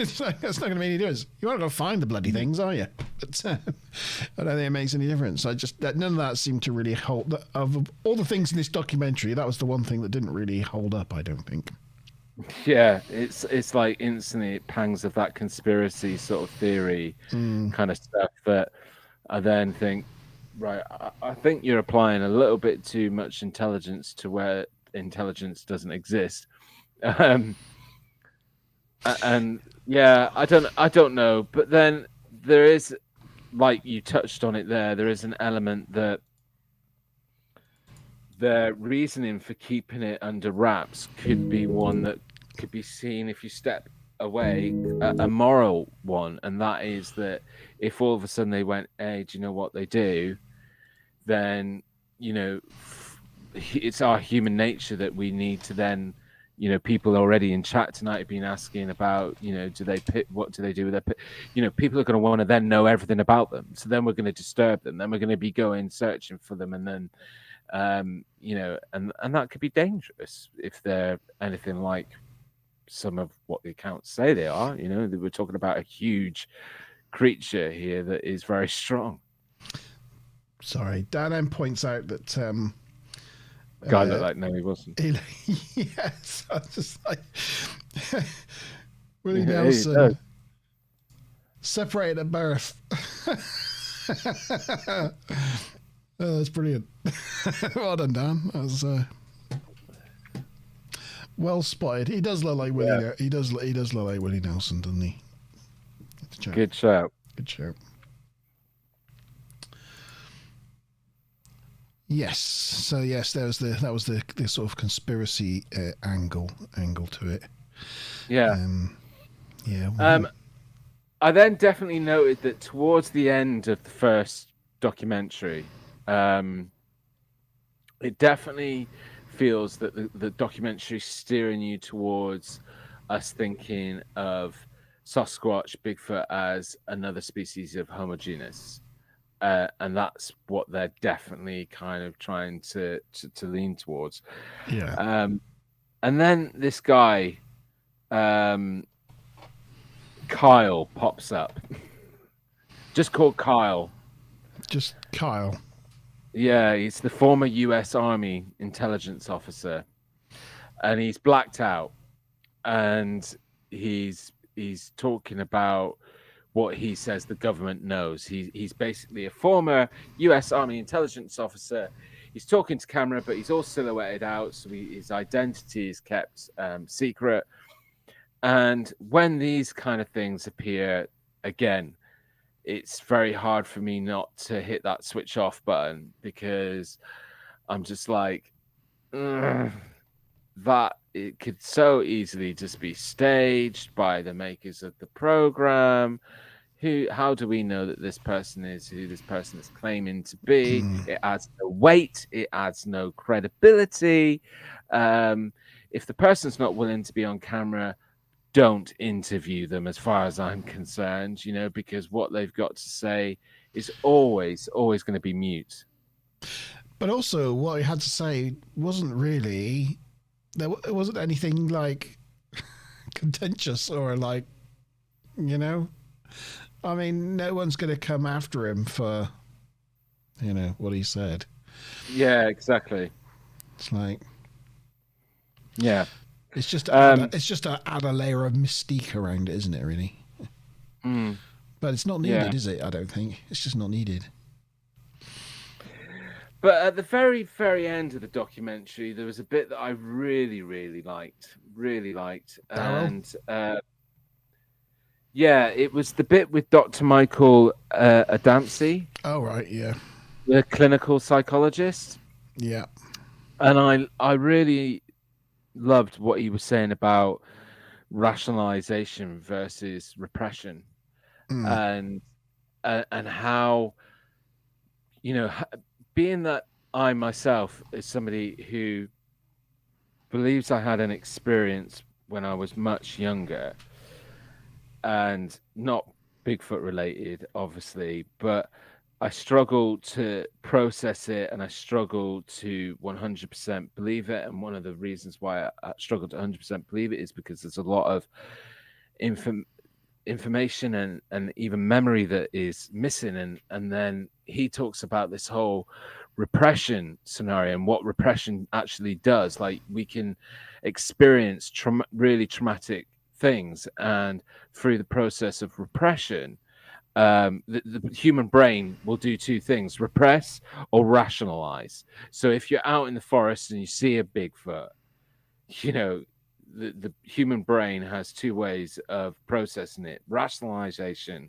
that's not going to make any difference. You want to go find the bloody things, are you? But I don't think it makes any difference. None of that seemed to really hold. Of all the things in this documentary, that was the one thing that didn't really hold up, I don't think. Yeah, it's like instantly it pangs of that conspiracy sort of theory kind of stuff that I then think, right, I think you're applying a little bit too much intelligence to where intelligence doesn't exist. And I don't know, but then there is, like you touched on it there is an element that the reasoning for keeping it under wraps could be one that could be seen, if you step away, a moral one, and that is that if all of a sudden they went, hey, do you know what they do, then it's our human nature that we need to then, people already in chat tonight have been asking about, what do they do with their pit? People are going to want to then know everything about them. So then we're going to disturb them. Then we're going to be going searching for them. And then, and that could be dangerous if they're anything like some of what the accounts say they are. We're talking about a huge creature here that is very strong. Sorry, Dan M points out that guy looked like no, he wasn't. Yes, I was just like Willie Nelson separated at birth. Oh, that's brilliant. Well done, Dan. That was well spotted. He does look like Willie. Yeah. He does look like Willie Nelson, doesn't he? Good shout. Good shout. Yes. So yes, that was the sort of conspiracy angle to it. Yeah. Yeah. I then definitely noted that towards the end of the first documentary, it definitely feels that the documentary is steering you towards us thinking of Sasquatch, Bigfoot as another species of Homo genus. and that's what they're definitely kind of trying to lean towards. Yeah. And then this guy, Kyle, pops up. Just called Kyle. Just Kyle. Yeah, he's the former U.S. Army intelligence officer, and he's blacked out, and he's talking about what he says the government knows. He's basically a former U.S. Army intelligence officer. He's talking to camera, but he's all silhouetted out, so his identity is kept secret. And when these kind of things appear again, it's very hard for me not to hit that switch off button, because I'm just like, that it could so easily just be staged by the makers of the program. How do we know that this person is who this person is claiming to be? It adds no weight. It adds no credibility. If the person's not willing to be on camera, don't interview them, as far as I'm concerned, because what they've got to say is always going to be mute. But also, what he had to say wasn't really, it wasn't anything like contentious or like, I mean, no one's going to come after him for, what he said. Yeah, exactly. It's like, yeah. It's just to add a layer of mystique around it, isn't it? Really, but it's not needed, is it? I don't think it's just not needed. But at the very, very end of the documentary, there was a bit that I really, really liked. And it was the bit with Dr. Michael Adamski. Oh right, yeah, the clinical psychologist. Yeah, and I really loved what he was saying about rationalization versus repression, and how, being that I myself is somebody who believes I had an experience when I was much younger, and not Bigfoot related, obviously, but I struggle to process it, and I struggle to 100% believe it. And one of the reasons why I struggle to 100% believe it is because there's a lot of information and even memory that is missing. And then he talks about this whole repression scenario and what repression actually does. Like, we can experience really traumatic things, and through the process of repression, the human brain will do two things: repress or rationalize. So if you're out in the forest and you see a Bigfoot, the human brain has two ways of processing it: rationalization,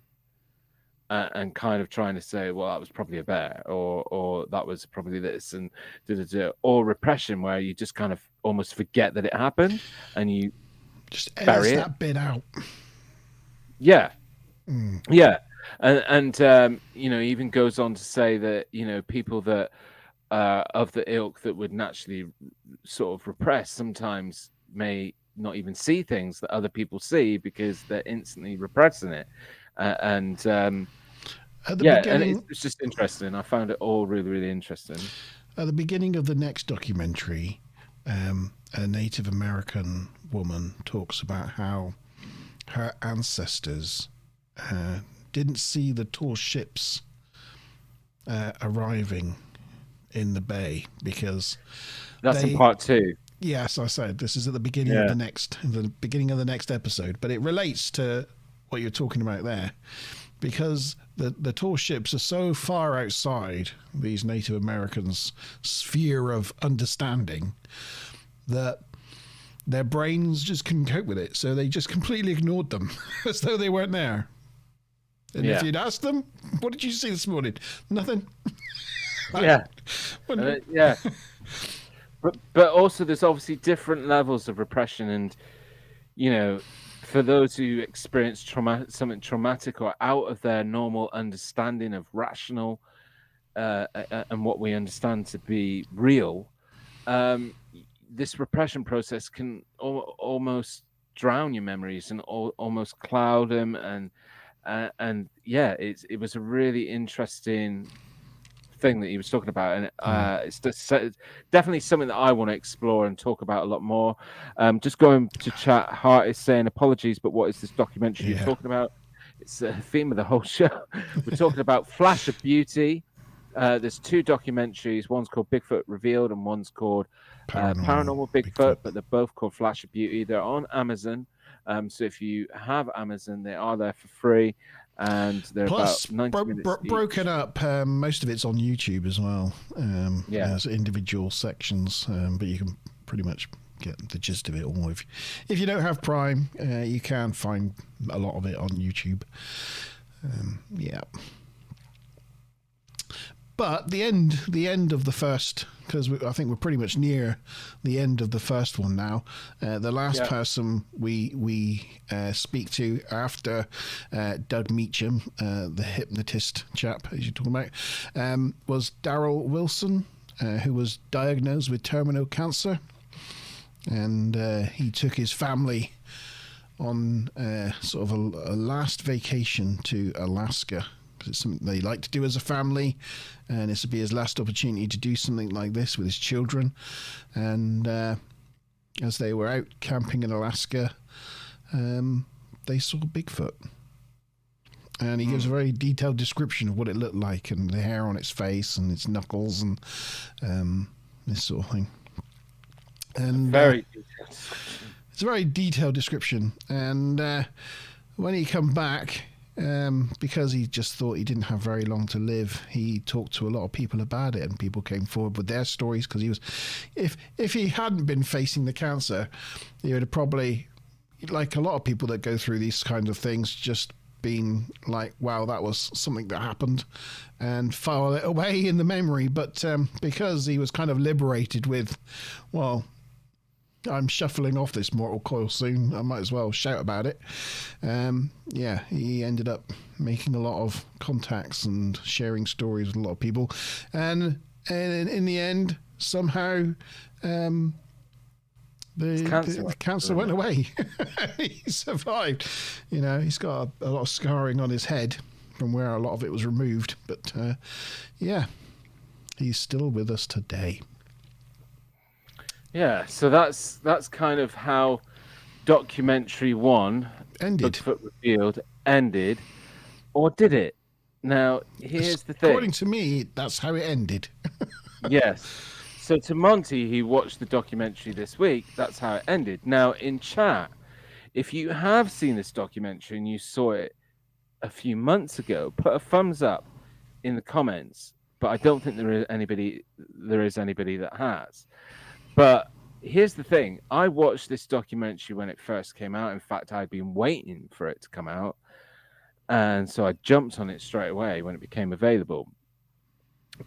and kind of trying to say, well, that was probably a bear, or that was probably this, and or repression, where you just kind of almost forget that it happened and you just bury that bit out. Yeah. And even goes on to say that people that of the ilk that would naturally sort of repress sometimes may not even see things that other people see, because they're instantly repressing it. And it's just interesting. I found it all really, really interesting. At the beginning of the next documentary, a Native American woman talks about how her ancestors didn't see the tall ships arriving in the bay because that's in part 2. Yes, I said this is at the beginning of the next episode, but it relates to what you're talking about there, because the tall ships are so far outside these Native Americans' sphere of understanding that their brains just couldn't cope with it, so they just completely ignored them as though they weren't there. And if you'd asked them, what did you see this morning? Nothing. But also there's obviously different levels of repression, and for those who experience something traumatic or out of their normal understanding of rational and what we understand to be real, this repression process can almost drown your memories and almost cloud them, And yeah, it was a really interesting thing that he was talking about, and it's definitely something that I want to explore and talk about a lot more. Just going to chat, Hart is saying apologies, but what is this documentary you're talking about? It's the theme of the whole show. We're talking about Flash of Beauty. There's 2 documentaries. One's called Bigfoot Revealed and one's called Paranormal Bigfoot, but they're both called Flash of Beauty. They're on Amazon. So if you have Amazon, they are there for free. And they're Plus, about 90 minutes broken up. Most of it's on YouTube as well. As individual sections, but you can pretty much get the gist of it all. If you don't have Prime, you can find a lot of it on YouTube. But the end of the first, because I think we're pretty much near the end of the first one now. The last person we speak to after Doug Meacham, the hypnotist chap, as you're talking about, was Daryl Wilson, who was diagnosed with terminal cancer. And he took his family on sort of a last vacation to Alaska. It's something they like to do as a family, and this would be his last opportunity to do something like this with his children. And as they were out camping in Alaska, they saw Bigfoot. And he gives a very detailed description of what it looked like, and the hair on its face and its knuckles and this sort of thing. And it's a very detailed description. And when he come back, because he just thought he didn't have very long to live, he talked to a lot of people about it, and people came forward with their stories, because he was, if he hadn't been facing the cancer, he would have probably, like a lot of people that go through these kinds of things, just been like, wow, that was something that happened, and file it away in the memory. But because he was kind of liberated with, well, I'm shuffling off this mortal coil soon, I might as well shout about it. He ended up making a lot of contacts and sharing stories with a lot of people. And in the end, somehow the cancer went away. He survived. He's got a lot of scarring on his head from where a lot of it was removed. But he's still with us today. Yeah, so that's kind of how documentary 1 ended. Bigfoot Revealed ended, or did it? Now, here's the thing. According to me, that's how it ended. Yes. So to Monte, he watched the documentary this week. That's how it ended. Now, in chat, if you have seen this documentary and you saw it a few months ago, put a thumbs up in the comments. But I don't think there is anybody that has. But here's the thing. I watched this documentary when it first came out. In fact, I'd been waiting for it to come out. And so I jumped on it straight away when it became available.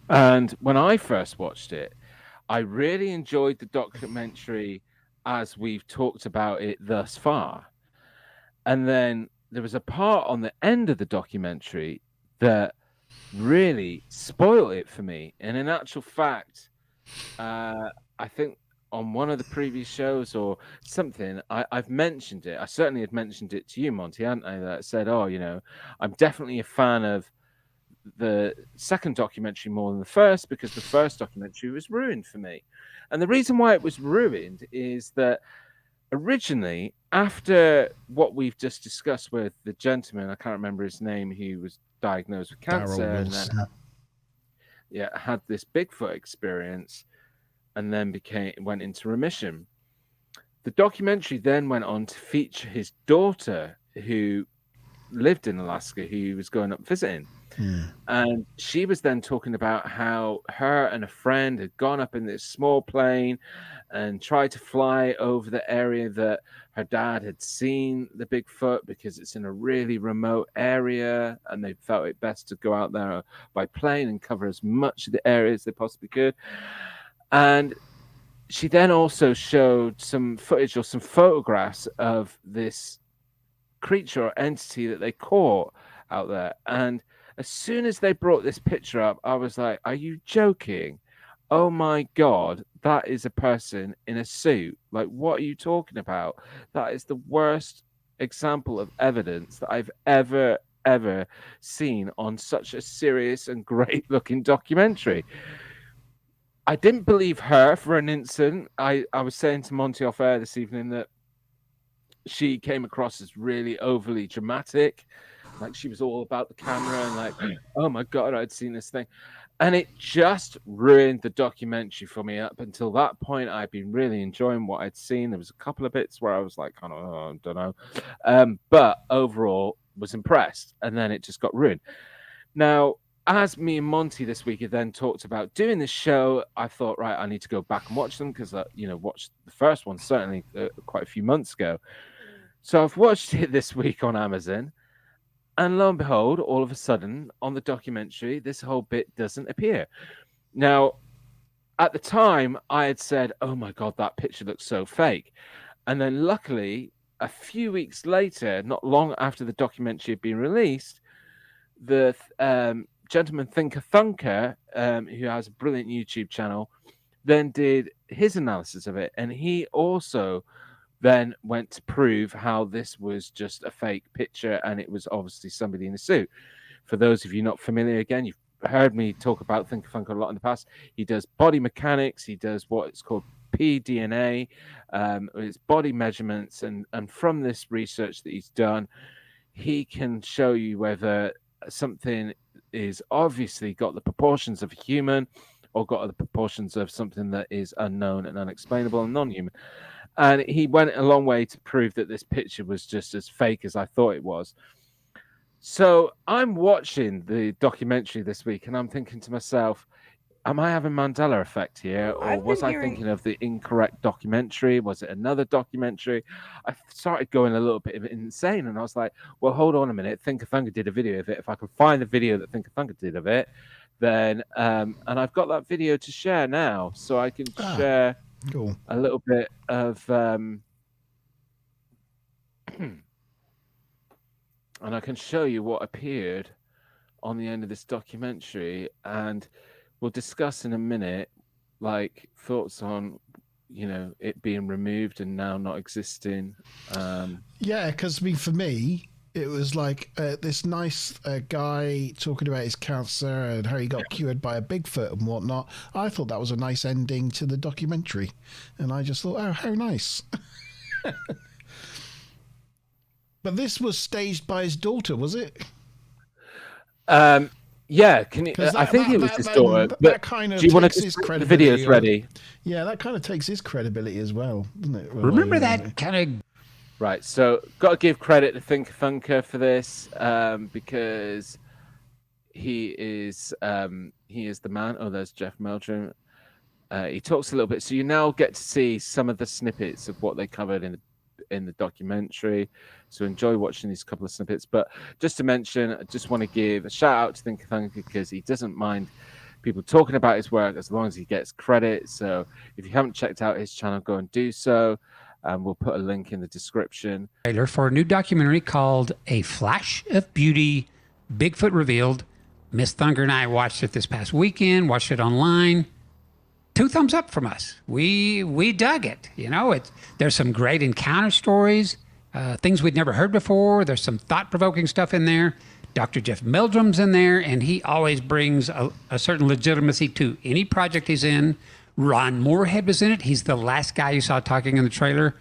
And when I first watched it, I really enjoyed the documentary as we've talked about it thus far. And then there was a part on the end of the documentary that really spoiled it for me. And in actual fact, I think on one of the previous shows or something, I've mentioned it. I certainly had mentioned it to you, Monty, hadn't I? That said, I'm definitely a fan of the second documentary more than the first, because the first documentary was ruined for me. And the reason why it was ruined is that originally, after what we've just discussed with the gentleman, I can't remember his name, who was diagnosed with cancer and then had this Bigfoot experience, and then went into remission. The documentary then went on to feature his daughter, who lived in Alaska, who he was going up visiting. And she was then talking about how her and a friend had gone up in this small plane and tried to fly over the area that her dad had seen the Bigfoot, because it's in a really remote area, and they felt it best to go out there by plane and cover as much of the area as they possibly could. And she then also showed some footage or some photographs of this creature or entity that they caught out there. And as soon as they brought this picture up, I was like, are you joking? Oh my God, that is a person in a suit. Like, what are you talking about? That is the worst example of evidence that I've ever ever seen on such a serious and great looking documentary. I didn't believe her for an instant. I was saying to Monte off air this evening that she came across as really overly dramatic. Like she was all about the camera and like, oh my God, I'd seen this thing. And it just ruined the documentary for me. Up until that point, I'd been really enjoying what I'd seen. There was a couple of bits where I was like, kind of, oh, I don't know. But overall, was impressed. And then it just got ruined. Now, as me and Monty this week had then talked about doing this show, I thought, right, I need to go back and watch them because, watched the first one certainly quite a few months ago. So I've watched it this week on Amazon. And lo and behold, all of a sudden, on the documentary, this whole bit doesn't appear. Now, at the time, I had said, oh my God, that picture looks so fake. And then luckily, a few weeks later, not long after the documentary had been released, the gentleman ThinkerThunker, who has a brilliant YouTube channel, then did his analysis of it. And he also then went to prove how this was just a fake picture and it was obviously somebody in a suit. For those of you not familiar, again, you've heard me talk about ThinkerThunker a lot in the past. He does body mechanics. He does what is called pDNA. It's body measurements. And from this research that he's done, he can show you whether something is obviously got the proportions of a human or got the proportions of something that is unknown and unexplainable and non-human. And he went a long way to prove that this picture was just as fake as I thought it was. So I'm watching the documentary this week and I'm thinking to myself, am I having Mandela effect here? Or was I thinking of the incorrect documentary? Was it another documentary? I started going a little bit insane and I was like, well, hold on a minute. ThinkerThunker did a video of it. If I can find the video that ThinkerThunker did of it, then, and I've got that video to share now. So I can share a little bit of, and I can show you what appeared on the end of this documentary, and we'll discuss in a minute, like thoughts on, it being removed and now not existing. Yeah, because for me, it was like this nice guy talking about his cancer and how he got cured by a Bigfoot and whatnot. I thought that was a nice ending to the documentary, and I just thought, oh, how nice. But this was staged by his daughter, was it? Yeah, can you? I think it was his daughter. But kind of do you want to just the videos ready? Yeah, that kind of takes his credibility as well, doesn't it? Well, remember that kind of. Right, so got to give credit to ThinkerThunker for this because he is the man. Oh, there's Jeff Meldrum. He talks a little bit, so you now get to see some of the snippets of what they covered in the documentary. So enjoy watching these couple of snippets. But just to mention, I just want to give a shout out to ThinkerThunker because he doesn't mind people talking about his work as long as he gets credit. So if you haven't checked out his channel, go and do so. We'll put a link in the description. Trailer for a new documentary called A Flash of Beauty, Bigfoot Revealed. Miss Thunker and I watched it this past weekend, watched it online. 2 thumbs up from us. We dug it. There's some great encounter stories, things we'd never heard before. There's some thought-provoking stuff in there. Dr. Jeff Meldrum's in there, and he always brings a certain legitimacy to any project he's in. Ron Moorhead was in it. He's the last guy you saw talking in the trailer.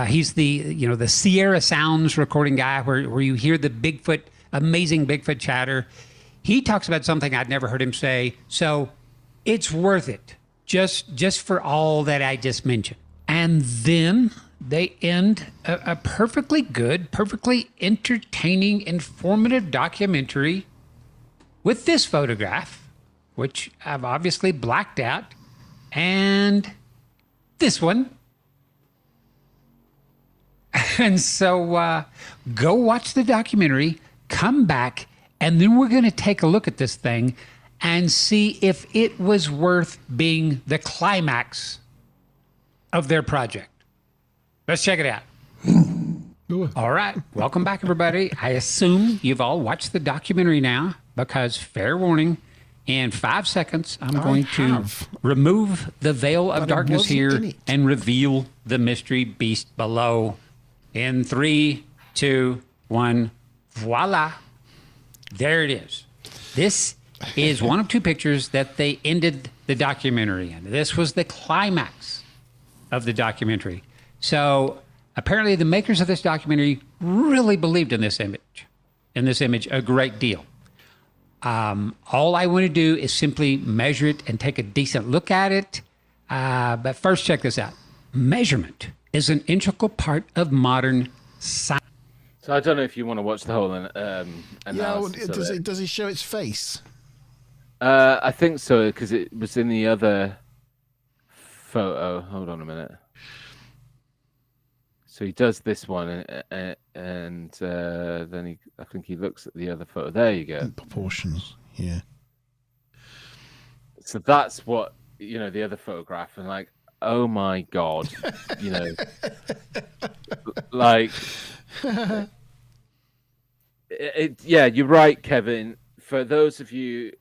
He's the Sierra Sounds recording guy where you hear the amazing Bigfoot chatter. He talks about something I'd never heard him say. So it's worth it just for all that I just mentioned. And then they end a perfectly good, perfectly entertaining, informative documentary with this photograph, which I've obviously blacked out. And this one. And so go watch the documentary, come back, and then we're going to take a look at this thing and see if it was worth being the climax of their project. Let's check it out. All right. Welcome back, everybody. I assume you've all watched the documentary now because, fair warning, in 5 seconds, I'm going to remove the veil of darkness here and reveal the mystery beast below. In 3, 2, 1, voila. There it is. This is one of two pictures that they ended the documentary in. This was the climax of the documentary. So apparently the makers of this documentary really believed in this image a great deal. All I want to do is simply measure it and take a decent look at it. But first, check this out. Measurement is an integral part of modern science. So I don't know if you want to watch the whole analysis. Yeah, does he show its face? I think so, because it was in the other photo. Hold on a minute. So he does this one, and then I think he looks at the other photo. There you go. In proportions, yeah. So that's what, the other photograph, and like, oh my God, like, yeah, you're right, Kevin. For those of you,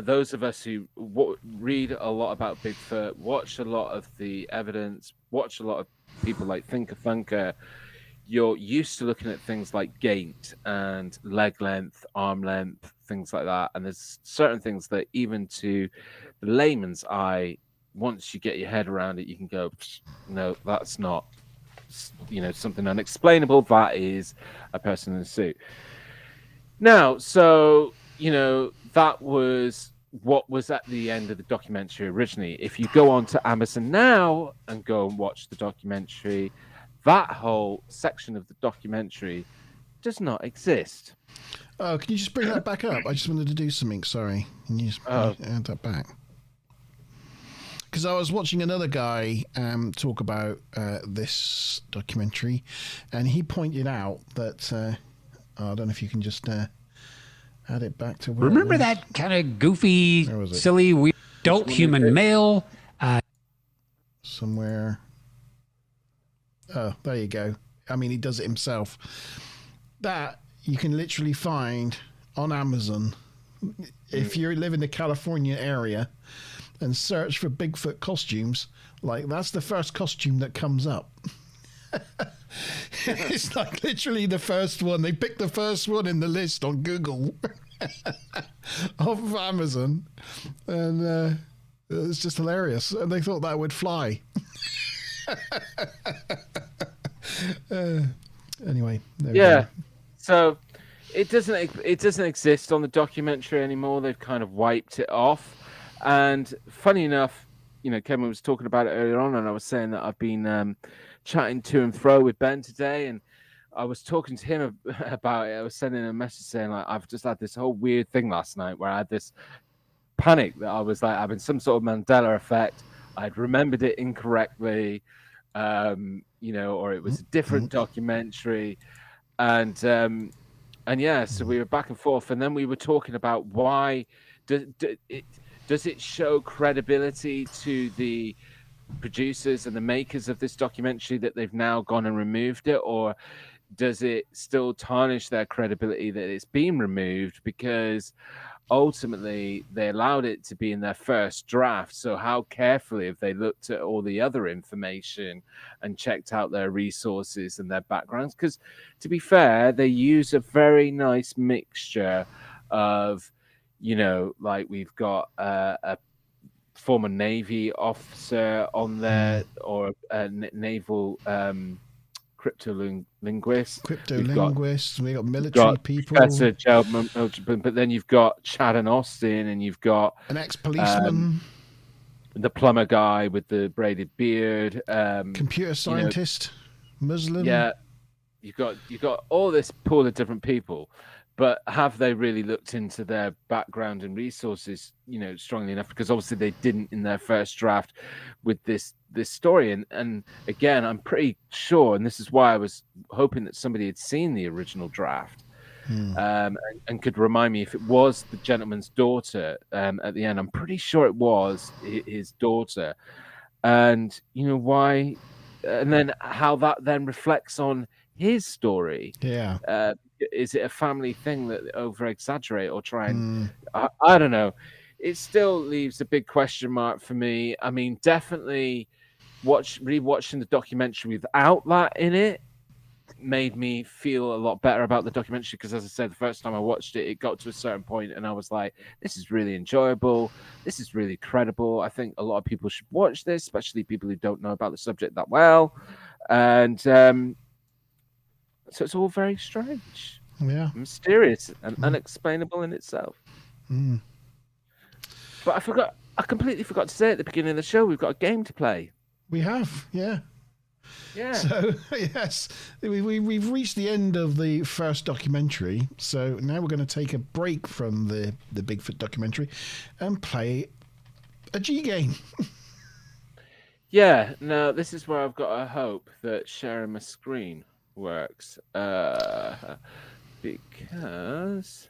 those of us who read a lot about Bigfoot, watch a lot of the evidence, watch a lot of people like ThinkerThunker, you're used to looking at things like gait and leg length, arm length, things like that. And there's certain things that even to the layman's eye, once you get your head around it, you can go, no, that's not, something unexplainable. That is a person in a suit. Now, so, that was what was at the end of the documentary originally. If you go on to Amazon now and go and watch the documentary, that whole section of the documentary does not exist. Oh, can you just bring that back up? I just wanted to do something. Sorry. Can you just add that back? Because I was watching another guy talk about this documentary, and he pointed out that I don't know if you can just add it back to where Remember that kind of goofy, silly, weird adult human male? Somewhere. Oh, there you go. I mean, he does it himself. That you can literally find on Amazon if you live in the California area and search for Bigfoot costumes. Like, that's the first costume that comes up. It's like literally the first one. They picked the first one in the list on Google of Amazon, and it's just hilarious. And they thought that would fly. Anyway, there we go. So it doesn't exist on the documentary anymore. They've kind of wiped it off. And funny enough, Kevin was talking about it earlier on, and I was saying that I've been chatting to and fro with Ben today, and I was talking to him about it. I was sending him a message saying, like, I've just had this whole weird thing last night where I had this panic that I was like having some sort of Mandela effect. I'd remembered it incorrectly, or it was a different documentary, and yeah, so we were back and forth, and then we were talking about why does it show credibility to the producers and the makers of this documentary that they've now gone and removed it, or does it still tarnish their credibility that it's been removed because ultimately they allowed it to be in their first draft? So how carefully have they looked at all the other information and checked out their resources and their backgrounds? Because to be fair, they use a very nice mixture of, like we've got a former Navy officer on there, or a naval cryptolinguist. We got military people. But then you've got Chad and Austin, and you've got an ex-policeman, the plumber guy with the braided beard, computer scientist, Muslim. Yeah, you've got all this pool of different people. But have they really looked into their background and resources, strongly enough? Because obviously they didn't in their first draft with this story. And again, I'm pretty sure, and this is why I was hoping that somebody had seen the original draft and could remind me if it was the gentleman's daughter at the end. I'm pretty sure it was his daughter. And why? And then how that then reflects on his story. Yeah. Is it a family thing that they over exaggerate or try and I don't know. It still leaves a big question mark for me. I mean, definitely rewatching the documentary without that in it, made me feel a lot better about the documentary because, as I said, the first time I watched it, it got to a certain point and I was like, this is really enjoyable. This is really credible. I think a lot of people should watch this, especially people who don't know about the subject that well. And so it's all very strange, mysterious, and unexplainable in itself. But I completely forgot to say at the beginning of the show, we've got a game to play. We have, yeah. Yeah. So, yes, we've reached the end of the first documentary. So now we're going to take a break from the Bigfoot documentary and play a G game. Yeah, now this is where I've got a hope that sharing my screen works. Because...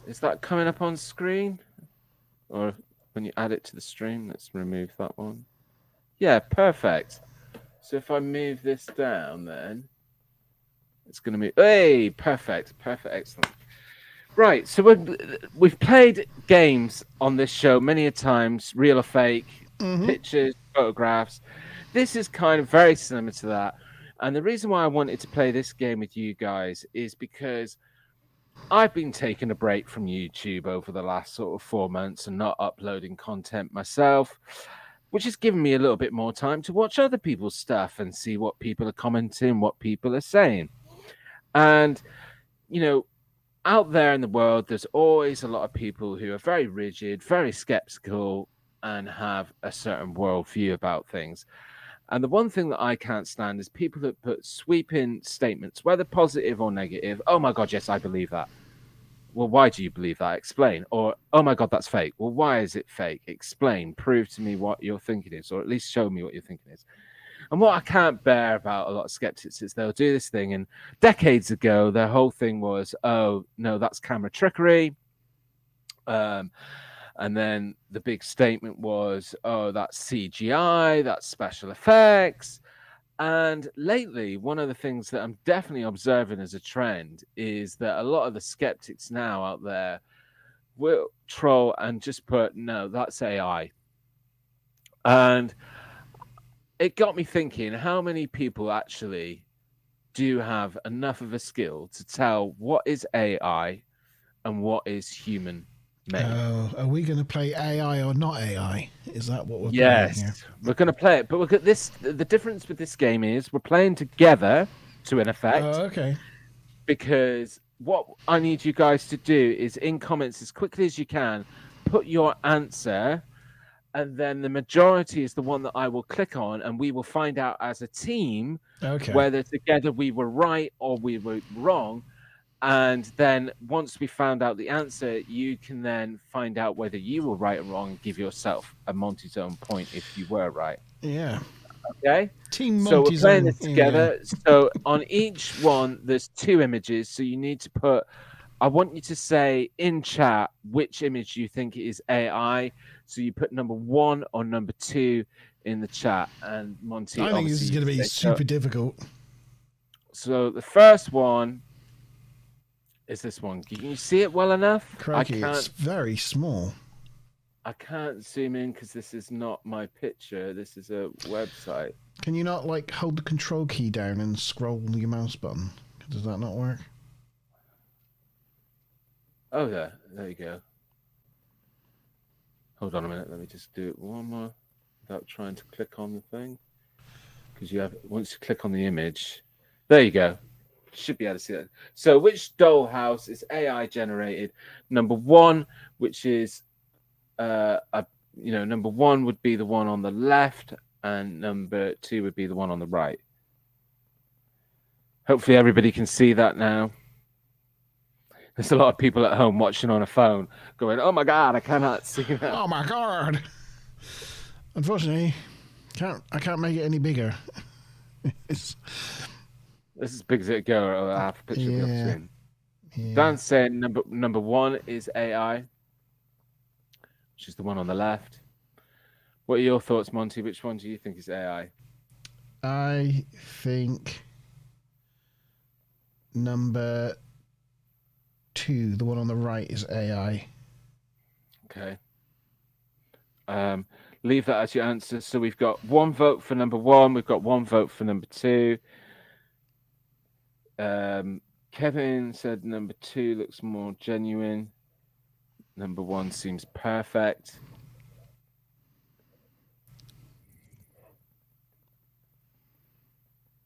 Is that coming up on screen? Or when you add it to the stream, let's remove that one. Yeah, perfect. So if I move this down, then it's going to move. Hey, perfect, excellent. Right, so we've played games on this show many a times, real or fake, pictures, photographs. This is kind of very similar to that. And the reason why I wanted to play this game with you guys is because I've been taking a break from YouTube over the last sort of 4 months and not uploading content myself, which has given me a little bit more time to watch other people's stuff and see what people are commenting, what people are saying. And, you know, out there in the world, there's always a lot of people who are very rigid, very skeptical, and have a certain worldview about things. And the one thing that I can't stand is people that put sweeping statements, whether positive or negative. Oh my God, yes, I believe that. Well, why do you believe that? Explain. Or, oh my God, that's fake. Well, why is it fake? Explain. Prove to me what your thinking is, or at least show me what your thinking is. And what I can't bear about a lot of skeptics is they'll do this thing. And decades ago, their whole thing was, oh, no, that's camera trickery. And then the big statement was, oh, that's CGI, that's special effects. And lately, one of the things that I'm definitely observing as a trend is that a lot of the skeptics now out there will troll and just put, no, that's AI. And it got me thinking, how many people actually do have enough of a skill to tell what is AI and what is human made? Oh, are we going to play AI or not AI? Is that what we're playing here? We're going to play it. But look at this. The difference with this game is we're playing together to an effect. Oh, okay. Because what I need you guys to do is in comments as quickly as you can, put your answer, and then the majority is the one that I will click on, and we will find out as a team whether together we were right or we were wrong. And then once we found out the answer, you can then find out whether you were right or wrong and give yourself a Monte's own point if you were right. Yeah. Okay. Team Monte's so we're playing this own, together. Yeah. So on each one, there's 2 images. So you need to put, I want you to say in chat which image you think is AI. So you put number 1 or number 2 in the chat. And Monte, I think this is going to be super difficult. So the first one is this one. Can you see it well enough? Crikey, it's very small. I can't zoom in because this is not my picture. This is a website. Can you not like hold the control key down and scroll your mouse button? Does that not work? Oh, there you go. Hold on a minute. Let me just do it one more without trying to click on the thing. Because you have, once you click on the image, there you go. Should be able to see that. So which dollhouse is AI generated? Number 1, which is number 1 would be the one on the left, and number 2 would be the one on the right. Hopefully everybody can see that now. There's a lot of people at home watching on a phone going, oh my God, I cannot see that. Oh my God. Unfortunately, I can't make it any bigger. This is as big as it go. Or I have a picture of the screen. Yeah. Dan's saying number 1 is AI, which is the one on the left. What are your thoughts, Monty? Which one do you think is AI? I think number 2, the one on the right, is AI. Okay. leave that as your answer. So we've got 1 vote for number 1. We've got 1 vote for number 2. Kevin said number 2 looks more genuine. Number 1 seems perfect.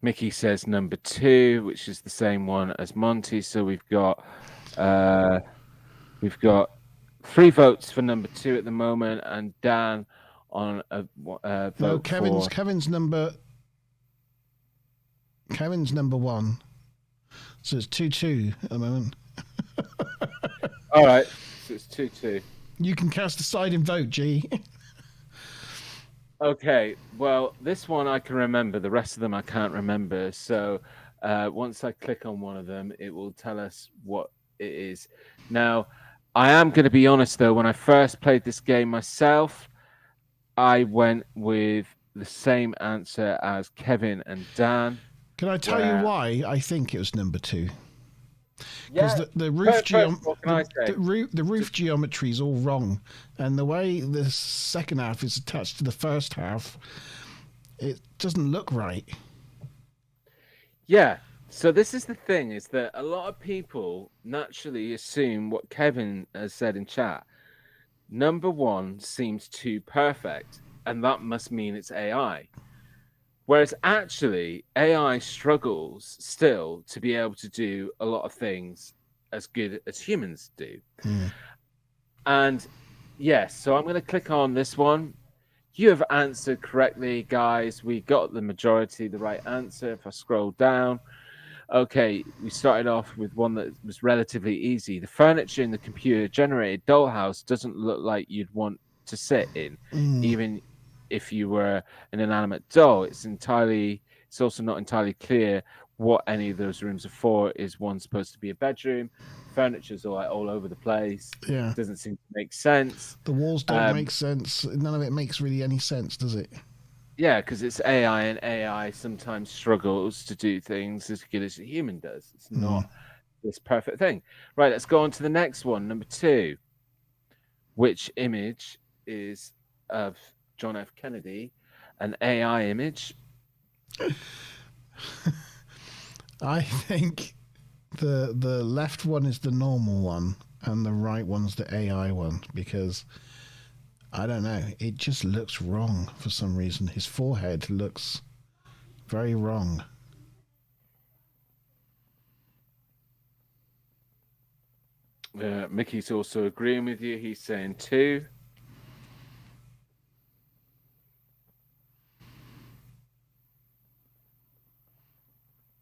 Mickey says number 2, which is the same one as Monte. So we've got 3 votes for number 2 at the moment, and Dan on a vote. No, Kevin's number 1. So it's 2-2 at the moment. All right, so it's 2-2. You can cast a deciding vote, G. Okay, well, this one I can remember. The rest of them I can't remember. So once I click on one of them, it will tell us what it is. Now, I am going to be honest, though. When I first played this game myself, I went with the same answer as Kevin and Dan. Can I tell you why I think it was number 2? Yeah. Because the roof geometry is all wrong, and the way the second half is attached to the first half, it doesn't look right. Yeah. So this is the thing: is that a lot of people naturally assume what Kevin has said in chat. Number 1 seems too perfect, and that must mean it's AI. Whereas actually, AI struggles still to be able to do a lot of things as good as humans do. And yes, so I'm going to click on this one. You have answered correctly, guys. We got the majority, the right answer. If I scroll down, okay, we started off with one that was relatively easy. The furniture in the computer-generated dollhouse doesn't look like you'd want to sit in, even if you were an inanimate doll. It's also not entirely clear what any of those rooms are for. Is one supposed to be a bedroom? Furniture's all over the place. Yeah. It doesn't seem to make sense. The walls don't make sense. None of it makes really any sense, does it? Yeah, because it's AI, and AI sometimes struggles to do things as good as a human does. It's not this perfect thing. Right, let's go on to the next one, number 2. Which image is of John F. Kennedy, an AI image? I think the left one is the normal one and the right one's the AI one, because I don't know, it just looks wrong for some reason. His forehead looks very wrong. Mickey's also agreeing with you. He's saying 2.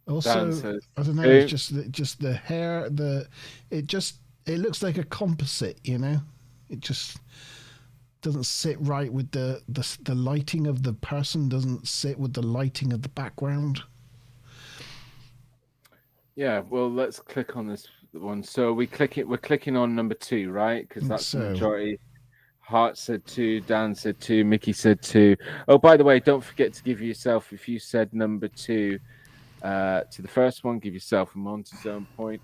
Also, I don't know. It's just the hair. It looks like a composite. You know, it just doesn't sit right with the lighting of the person. Doesn't sit with the lighting of the background. Yeah. Well, let's click on this one. So we're clicking on number 2, right? Because that's the majority. Hart said 2. Dan said 2. Mickey said 2. Oh, by the way, don't forget to give yourself, if you said number 2. To the first one, give yourself a Montes zone point.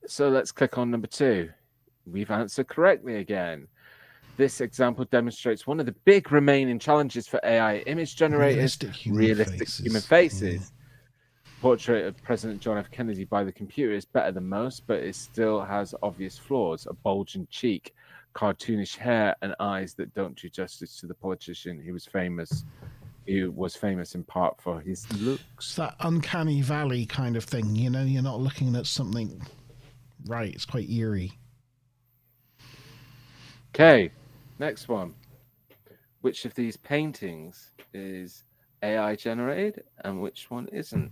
So let's click on number 2. We've answered correctly again. This example demonstrates one of the big remaining challenges for AI image generators: realistic human faces. Yeah. Portrait of President John F. Kennedy by the computer is better than most, but it still has obvious flaws: a bulging cheek, cartoonish hair, and eyes that don't do justice to the politician who was famous in part for his looks. It's that uncanny valley kind of thing, you know. You're not looking at something right. It's quite eerie. Okay, next one. Which of these paintings is AI generated and which one isn't?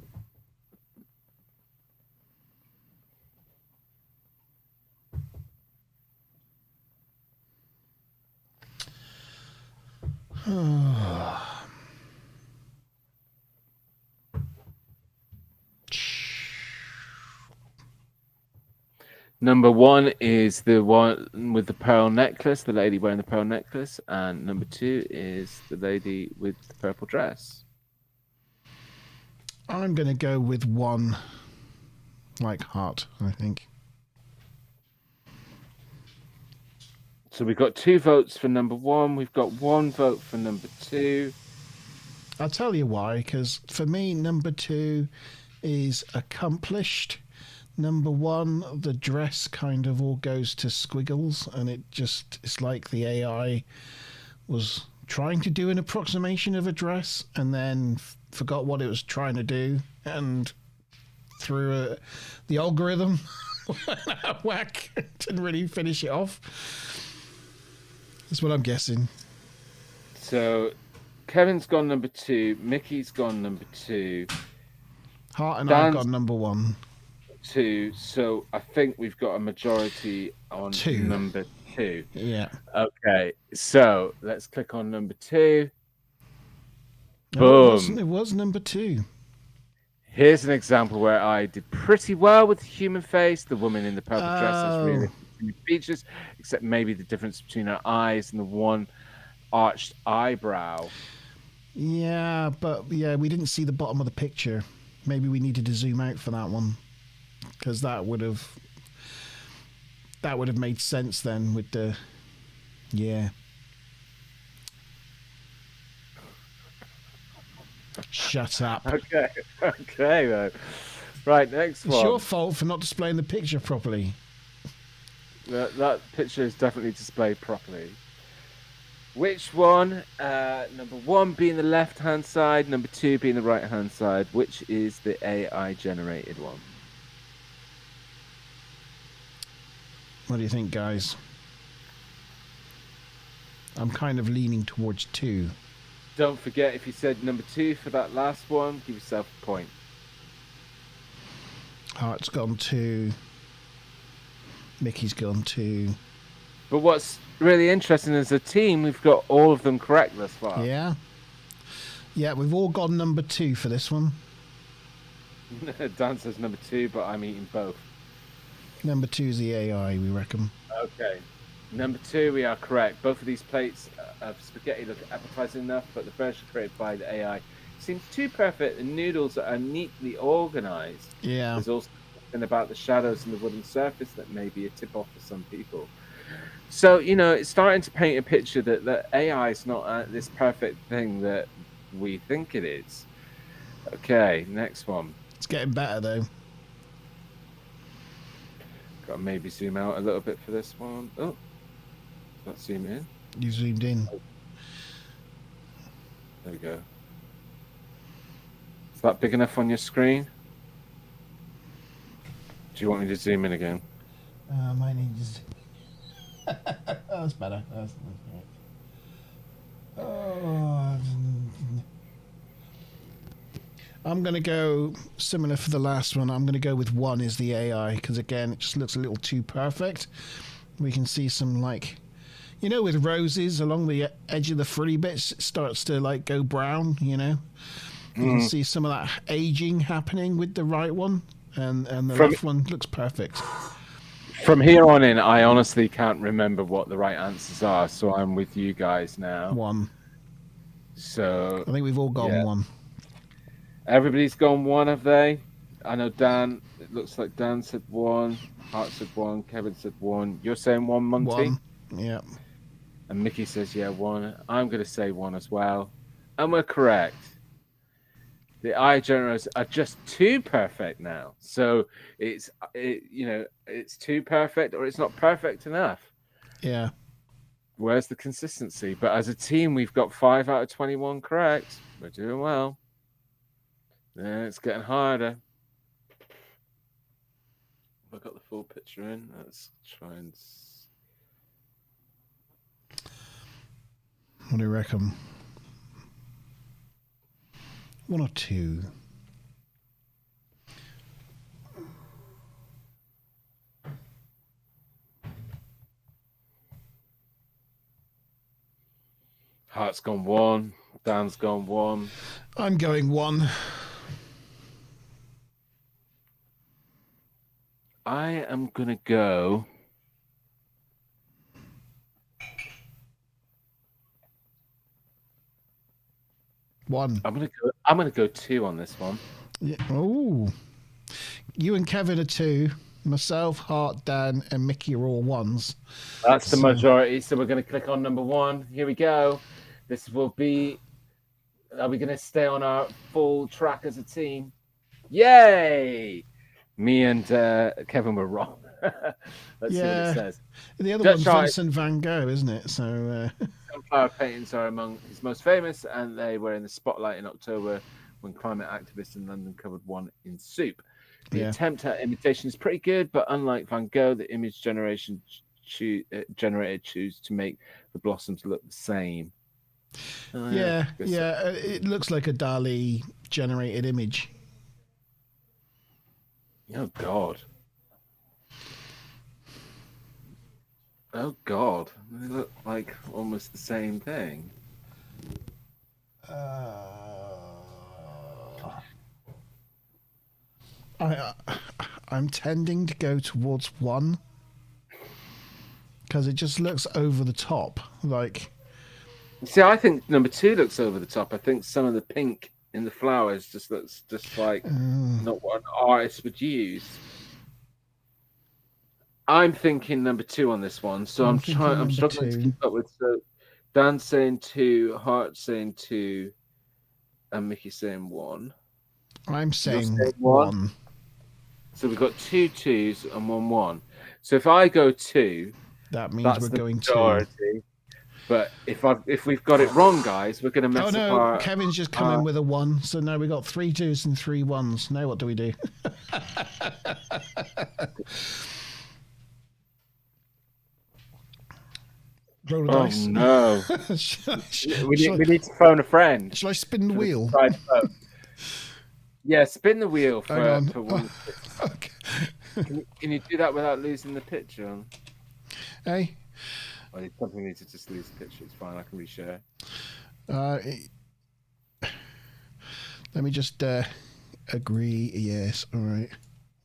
Number 1 is the one with the pearl necklace, the lady wearing the pearl necklace, and number 2 is the lady with the purple dress. I'm going to go with 1, like Hart, I think. So we've got 2 votes for number 1. We've got 1 vote for number 2. I'll tell you why, because for me, number 2 is accomplished. Number 1, the dress kind of all goes to squiggles, and it's like the AI was trying to do an approximation of a dress and then forgot what it was trying to do and threw the algorithm whack, didn't really finish it off. That's what I'm guessing. So Kevin's gone number 2, Mickey's gone number 2, Hart and I got number 1. 2. So I think we've got a majority on 2. number 2. Yeah. Okay, so let's click on number 2. No, Boom. it was number 2. Here's an example where I did pretty well with the human face. The woman in the purple dress has really few features, except maybe the difference between her eyes and the one arched eyebrow. Yeah, but we didn't see the bottom of the picture. Maybe we needed to zoom out for that one, because that would have made sense then with the Shut up. Okay, though. Right, next one. It's your fault for not displaying the picture properly. That picture is definitely displayed properly. Which one? Number 1 being the left-hand side, number 2 being the right-hand side. Which is the AI-generated one? What do you think, guys? I'm kind of leaning towards 2. Don't forget, if you said number 2 for that last one, give yourself a point. Hart's gone 2. Mickey's gone 2. But what's really interesting as a team, we've got all of them correct thus far. Yeah. Yeah, we've all got number 2 for this one. Dan says number 2, but I'm eating both. Number 2 is the AI, we reckon. Okay. Number 2, we are correct. Both of these plates of spaghetti look appetizing enough, but the version created by the AI seems too perfect. The noodles are neatly organized. Yeah. There's also something about the shadows and the wooden surface that may be a tip-off for some people. So, it's starting to paint a picture that AI is not this perfect thing that we think it is. Okay, next one. It's getting better, though. Got to maybe zoom out a little bit for this one. Oh, let's zoom in. You zoomed in. There we go. Is that big enough on your screen? Do you want me to zoom in again? My name is... That's better. That's oh, I'm going to go similar for the last one. I'm going to go with 1 is the AI, because again, it just looks a little too perfect. We can see some, with roses along the edge of the frilly bits, it starts to go brown, You can see some of that aging happening with the right one, and the left one looks perfect. From here on in, I honestly can't remember what the right answers are, so I'm with you guys now. 1. So I think we've all gone 1. Everybody's gone 1, have they? I know Dan. It looks like Dan said 1. Hart said 1. Kevin said 1. You're saying 1, Monte? 1. Yeah. And Mickey says 1. I'm going to say 1 as well, and we're correct. The AI generators are just too perfect now. So it's too perfect, or it's not perfect enough. Yeah. Where's the consistency? But as a team, we've got 5 out of 21 correct. We're doing well. Yeah, it's getting harder. Have I got the full picture in? Let's try and... What do you reckon? 1 or 2? Hart's gone 1. Dan's gone 1. I'm going 1. I am gonna go. One. I'm gonna go 2 on this one. Yeah. Oh, you and Kevin are 2. Myself, Hart, Dan, and Mickey are all ones. That's the majority. So we're going to click on number 1. Here we go. This will be. Are we going to stay on our full track as a team? Yay! Me and Kevin were wrong. Let's see what it says. The other one's Vincent van Gogh, isn't it? So sunflower paintings are among his most famous, and they were in the spotlight in October when climate activists in London covered one in Soup. The attempt at imitation is pretty good, but unlike Van Gogh, the image generator choose to make the blossoms look the same. It looks like a Dali generated image. Oh God! Oh God! They look like almost the same thing. I'm tending to go towards 1 because it just looks over the top. Like, see, I think number 2 looks over the top. I think some of the pink in the flowers just looks just like not what an artist would use. I'm thinking number 2 on this one, so I'm struggling to keep up with. So Dan saying 2, Hart saying 2, and Mickey saying 1. I'm saying 1. So we've got 2 2s and 1 1. So if I go 2, that means we're going 2. But if we've got it wrong, guys, we're going to mess up our... Kevin's just come in with a 1. So now we got 3 2s and 3 1s. Now what do we do? Roll a dice. No. we need to phone a friend. Shall I spin the wheel? Yeah, spin the wheel for 1. Okay. Can you do that without losing the picture? Hey? Well, you probably need to just lose the picture. It's fine. I can reshare. Let me just agree. Yes. All right.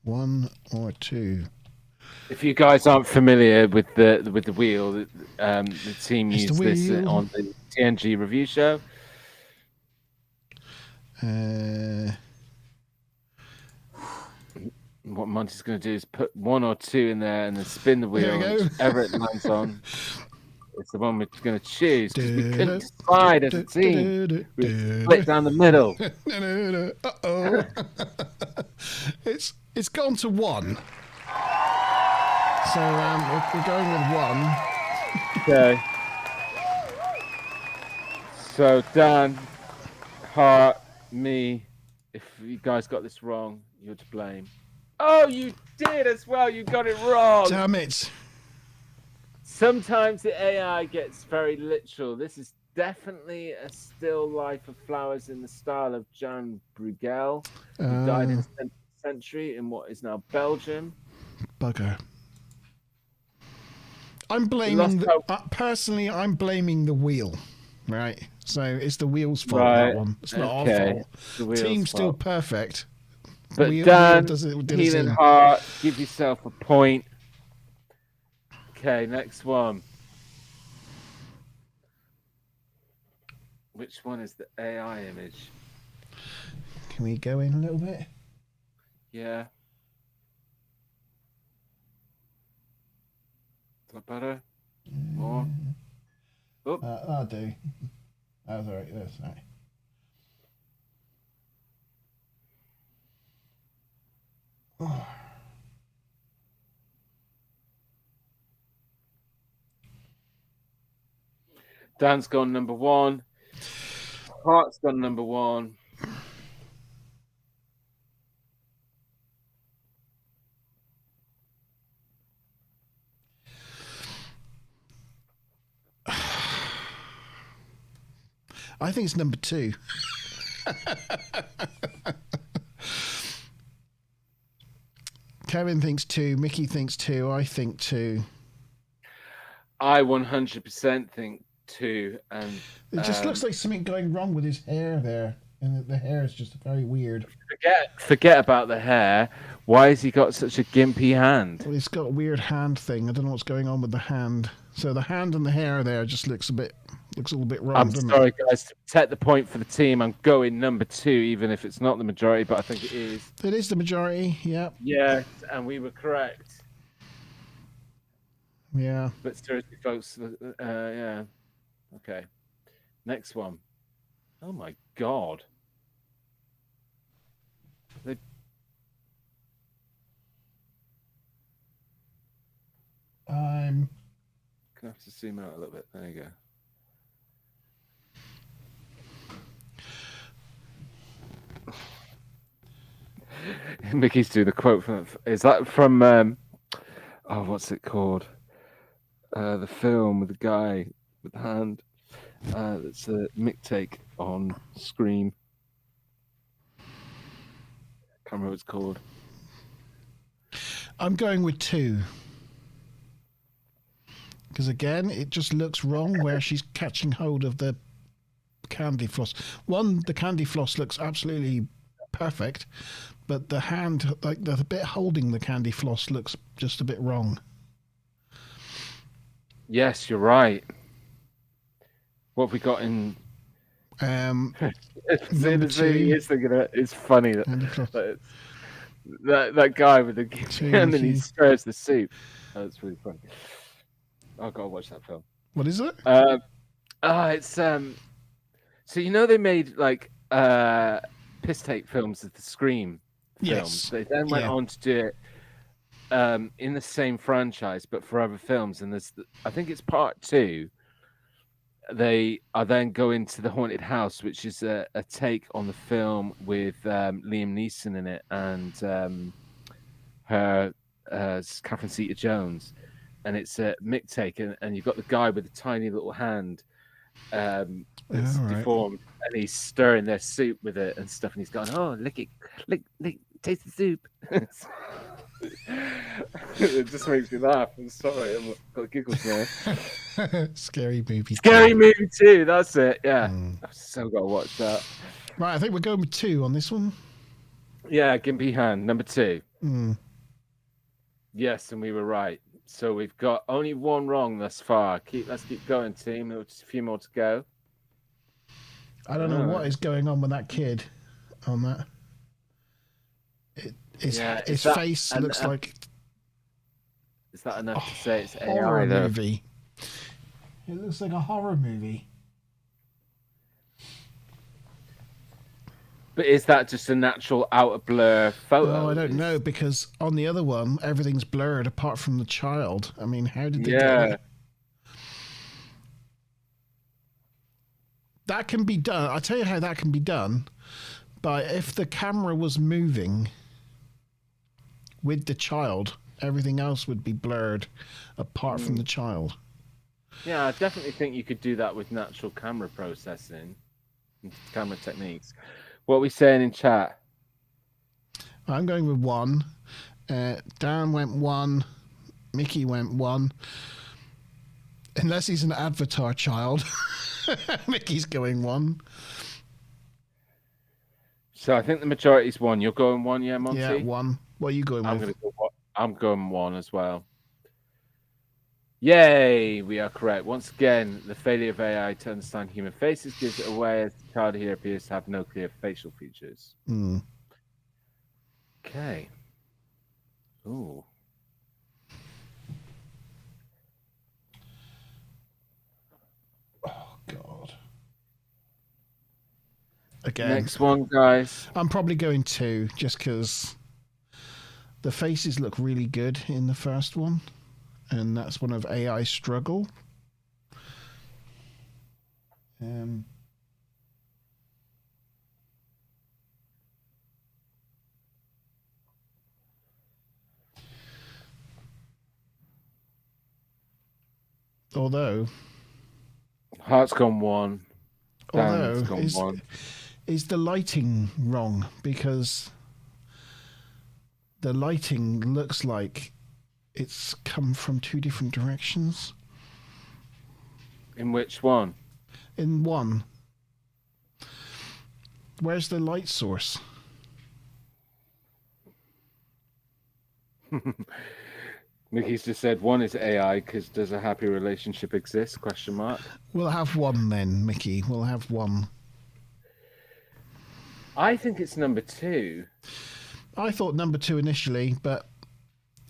1 or 2. If you guys aren't familiar with the wheel, the team used this on the TNG review show. What Monte's going to do is put 1 or 2 in there and then spin the wheel. Whichever it lands on, it's the one we're going to choose because we couldn't decide as a team. We split down the middle. Uh-oh. It's gone to 1. So we're going with 1. Okay. So Dan, Hart, me. If you guys got this wrong, you're to blame. Oh, you did as well. You got it wrong. Damn it. Sometimes the AI gets very literal. This is definitely a still life of flowers in the style of Jan Bruegel, who died in the 10th century in what is now Belgium. Bugger. I'm blaming personally. I'm blaming the wheel, right? So it's the wheel's fault. That one. It's not our fault. The team's still perfect. But Dan, Healing Heart, give yourself a point. Okay, next one. Which one is the AI image? Can we go in a little bit? Yeah. Is that better? More? Oh. I'll do. That was all right. That's all right. Oh. Dan's gone number 1. Hart's gone number 1. I think it's number 2. Kevin thinks 2. Mickey thinks 2. I think 2. I 100% think 2. And it just looks like something going wrong with his hair there. And the hair is just very weird. Forget about the hair. Why has he got such a gimpy hand? Well, he's got a weird hand thing. I don't know what's going on with the hand. So the hand and the hair there just looks a bit Looks a little bit wrong, I'm doesn't sorry, it? guys. To protect the point for the team, I'm going number 2, even if it's not the majority, but I think it is. It is the majority, yeah. Yes, and we were correct. Yeah. But seriously, folks, yeah. Okay. Next one. Oh my God. I'm Gonna have to zoom out a little bit. There you go. Mickey's doing the quote from. Is that from? Oh, what's it called? The film with the guy with the hand. That's a Mick take on Scream. Can't remember what it's called. I'm going with 2. Because again, it just looks wrong where she's catching hold of the candy floss. One, the candy floss looks absolutely perfect, but the hand, like the bit holding the candy floss, looks just a bit wrong. Yes, you're right. What have we got in? Number 2. It's funny that that guy with the and then he stirs the soup. Oh, that's really funny. I've got to watch that film. What is it? It's so you know they made like piss take films of the Scream films. Yes. They then went on to do it in the same franchise but for other films, and I think it's part 2. They are then going to the haunted house, which is a take on the film with Liam Neeson in it and her Catherine Zeta-Jones. And it's a Mick take, and you've got the guy with the tiny little hand that's deformed, and he's stirring their soup with it and stuff, and he's going, "Oh, lick it, lick, taste the soup." It just makes me laugh. I'm sorry, I've got giggles now. Scary movie. Scary movie too. That's it. Yeah, I've so got to watch that. Right, I think we're going with 2 on this one. Yeah, Gimpy Hand, number 2. Mm. Yes, and we were right. So we've got only one wrong thus far. Let's keep going, team. There's just a few more to go. I don't know what is going on with that kid on that. His face looks like... Is that enough to say it's AI? Horror movie. It looks like a horror movie. But is that just a natural outer blur photo? Oh, I don't know, because on the other one, everything's blurred apart from the child. I mean, how did they get it? That can be done. I'll tell you how that can be done. But if the camera was moving with the child, everything else would be blurred apart from the child. Yeah, I definitely think you could do that with natural camera processing, camera techniques. What are we saying in chat? I'm going with 1. Dan went 1. Mickey went 1. Unless he's an Avatar child. Mickey's going 1. So I think the majority's 1. You're going 1, yeah, Monte? Yeah, 1. What are you going with? I'm going 1 as well. Yay, we are correct. Once again, the failure of AI to understand human faces gives it away as the child here appears to have no clear facial features. Okay. Ooh. Oh, God. Again. Next one, guys. I'm probably going 2, just because the faces look really good in the first one. And that's one of AI's struggle. Although... Heart's gone 1. Dan's gone 1. Is the lighting wrong? Because the lighting looks like it's come from 2 different directions. In which one? In 1. Where's the light source? Mickey's just said one is AI because does a happy relationship exist? ? We'll have one then, Mickey. We'll have one. I think it's number 2. I thought number 2 initially, but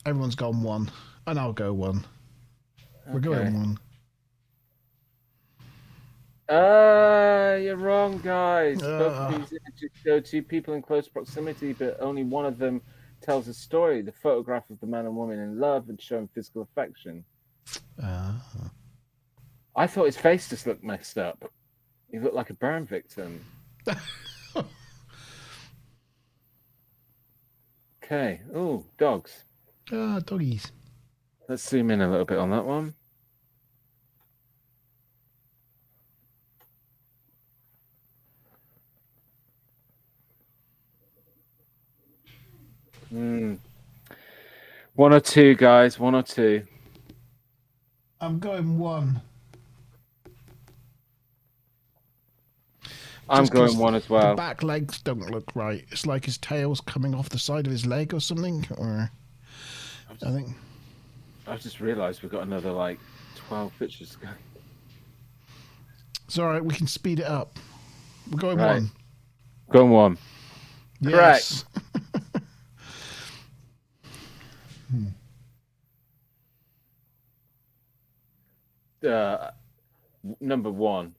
everyone's gone 1. And I'll go 1. We're going 1. You're wrong, guys. Both of these images show 2 people in close proximity, but only one of them tells a story. The photograph of the man and woman in love and showing physical affection. I thought his face just looked messed up. He looked like a burn victim. Okay. Oh, dogs. Doggies. Let's zoom in a little bit on that one. One or two, guys. 1 or 2. I'm going 1. I'm going 1 as well. The back legs don't look right. It's like his tail's coming off the side of his leg or something. Or I think. I've just realised we've got another 12 pictures to go. It's all right. We can speed it up. We're going Right. 1. Going 1. Yes. Number 1.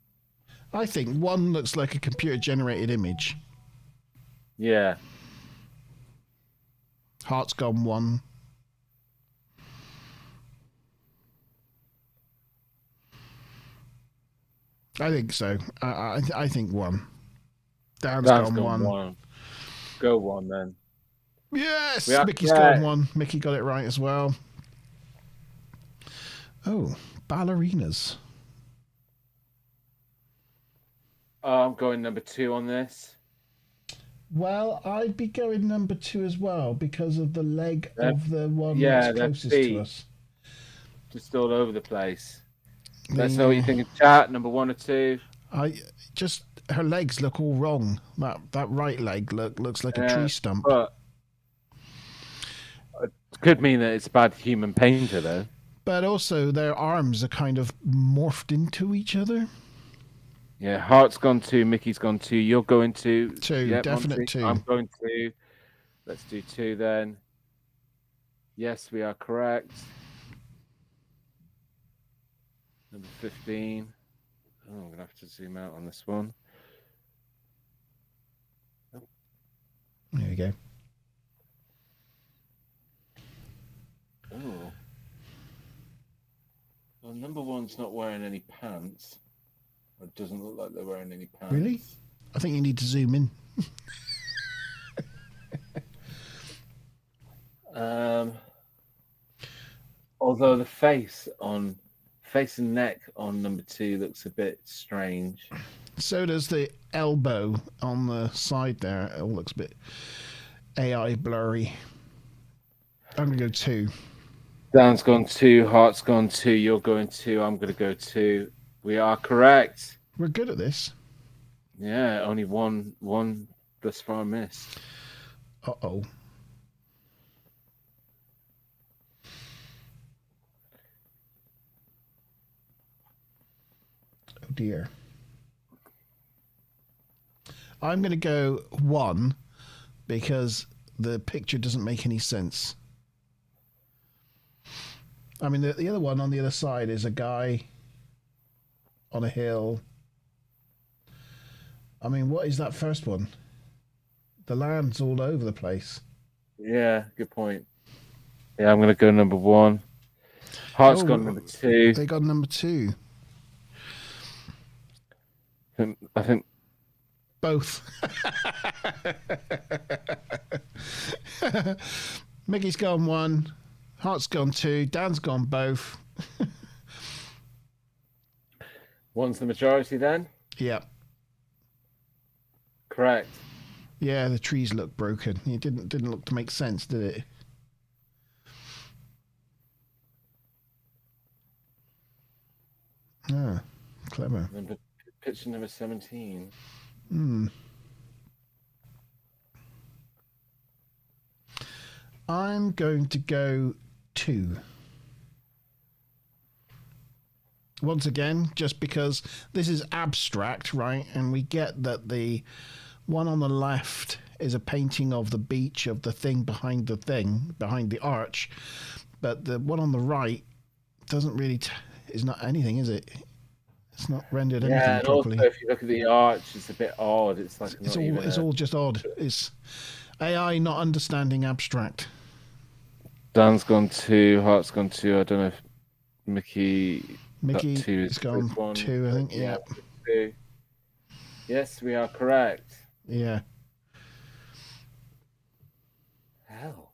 I think 1 looks like a computer-generated image. Yeah. Heart's gone 1. I think so. I think 1. Dan's gone 1. Go 1 then. Yes, We are Mickey's correct. gone 1. Mickey got it right as well. Oh, ballerinas. I'm going number 2 on this. Well, I'd be going number 2 as well because of the leg of the one yeah, that's their closest feet. to us. Just all over the place. Let's know what you think in chat. Number 1 or 2. Her legs look all wrong. That right leg looks like a tree stump. But it could mean that it's a bad human painter, though. But also, their arms are kind of morphed into each other. Yeah, Heart's gone 2, Mickey's gone 2. You're going 2. 2, Yep, definite Monte. 2. I'm going 2. Let's do 2 then. Yes, we are correct. Number 15. Oh, I'm going to have to zoom out on this one. There you go. Oh. Well, number 1's not wearing any pants. Or it doesn't look like they're wearing any pants. Really? I think you need to zoom in. Although the face and neck on number 2 looks a bit strange. So does the elbow on the side there. It all looks a bit AI blurry. I'm going to go 2. Dan's gone 2, Heart's gone 2, you're going 2, I'm going to go 2. We are correct. We're good at this. Yeah, only one thus far missed. Uh-oh. Oh, dear. I'm going to go 1 because the picture doesn't make any sense. I mean, the other one on the other side is a guy on a hill. I mean, what is that first one? The land's all over the place. Yeah, good point. Yeah, I'm going to go number 1. Heart's gone number 2. They got number 2. I think Both. Mickey's gone 1. Heart's gone 2. Dan's gone both. 1's the majority then? Yeah. Correct. Yeah, the trees look broken. It didn't look to make sense, did it? Ah, clever. Picture number 17. I'm going to go 2. Once again, just because this is abstract, right? And we get that the one on the left is a painting of the beach of the thing, behind the arch. But the one on the right doesn't really, is not anything, is it? It's not rendered anything and properly. also if you look at the arch, it's a bit odd. It's like It's all just odd. It's AI not understanding abstract. Dan's gone 2, Hart's gone 2. I don't know if Mickey has gone 2, I think. Yeah. 2. Yes, we are correct. Yeah. Hell.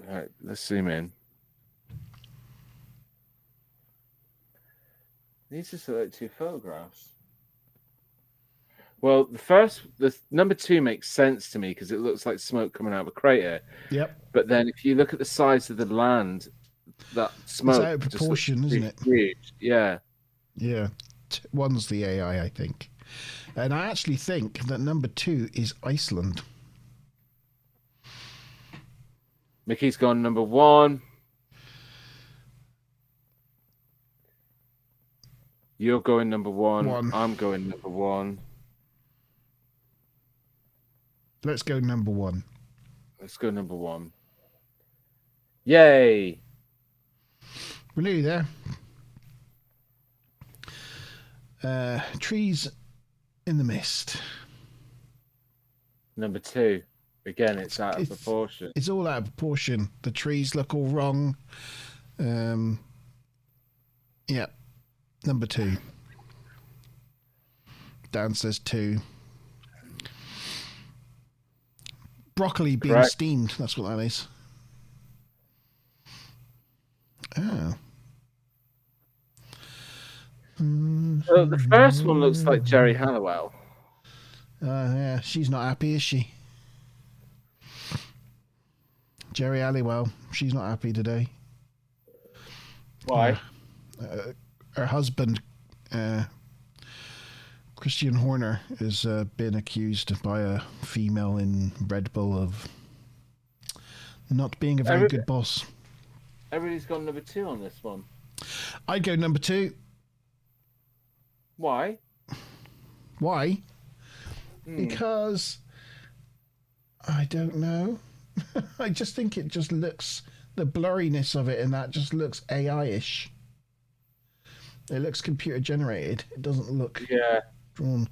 Right, let's zoom in. These are select 2 photographs. Well, the number 2 makes sense to me because it looks like smoke coming out of a crater. Yep. But then if you look at the size of the land, that smoke it's out of proportion, isn't it? Huge. Yeah. Yeah. One's the AI, I think. And I actually think that number 2 is Iceland. Mickey's gone number 1. You're going number 1. I'm going number 1. Let's go number 1. Let's go number 1. Yay! We're nearly there. Trees in the mist. Number 2. Again, it's out of proportion. It's all out of proportion. The trees look all wrong. Yeah. Number 2. Dan says 2. Broccoli being steamed. That's what that is. Oh. Well, the first one looks like Jerry Halliwell. Yeah, she's not happy, is she? Jerry Halliwell, she's not happy today. Why? Her husband, Christian Horner, has been accused by a female in Red Bull of not being a very good boss. Everybody's gone number 2 on this one. I'd go number 2. Why? Why? Because I don't know. I just think it just looks, the blurriness of it and that just looks AI-ish. It looks computer generated. It doesn't look drawn.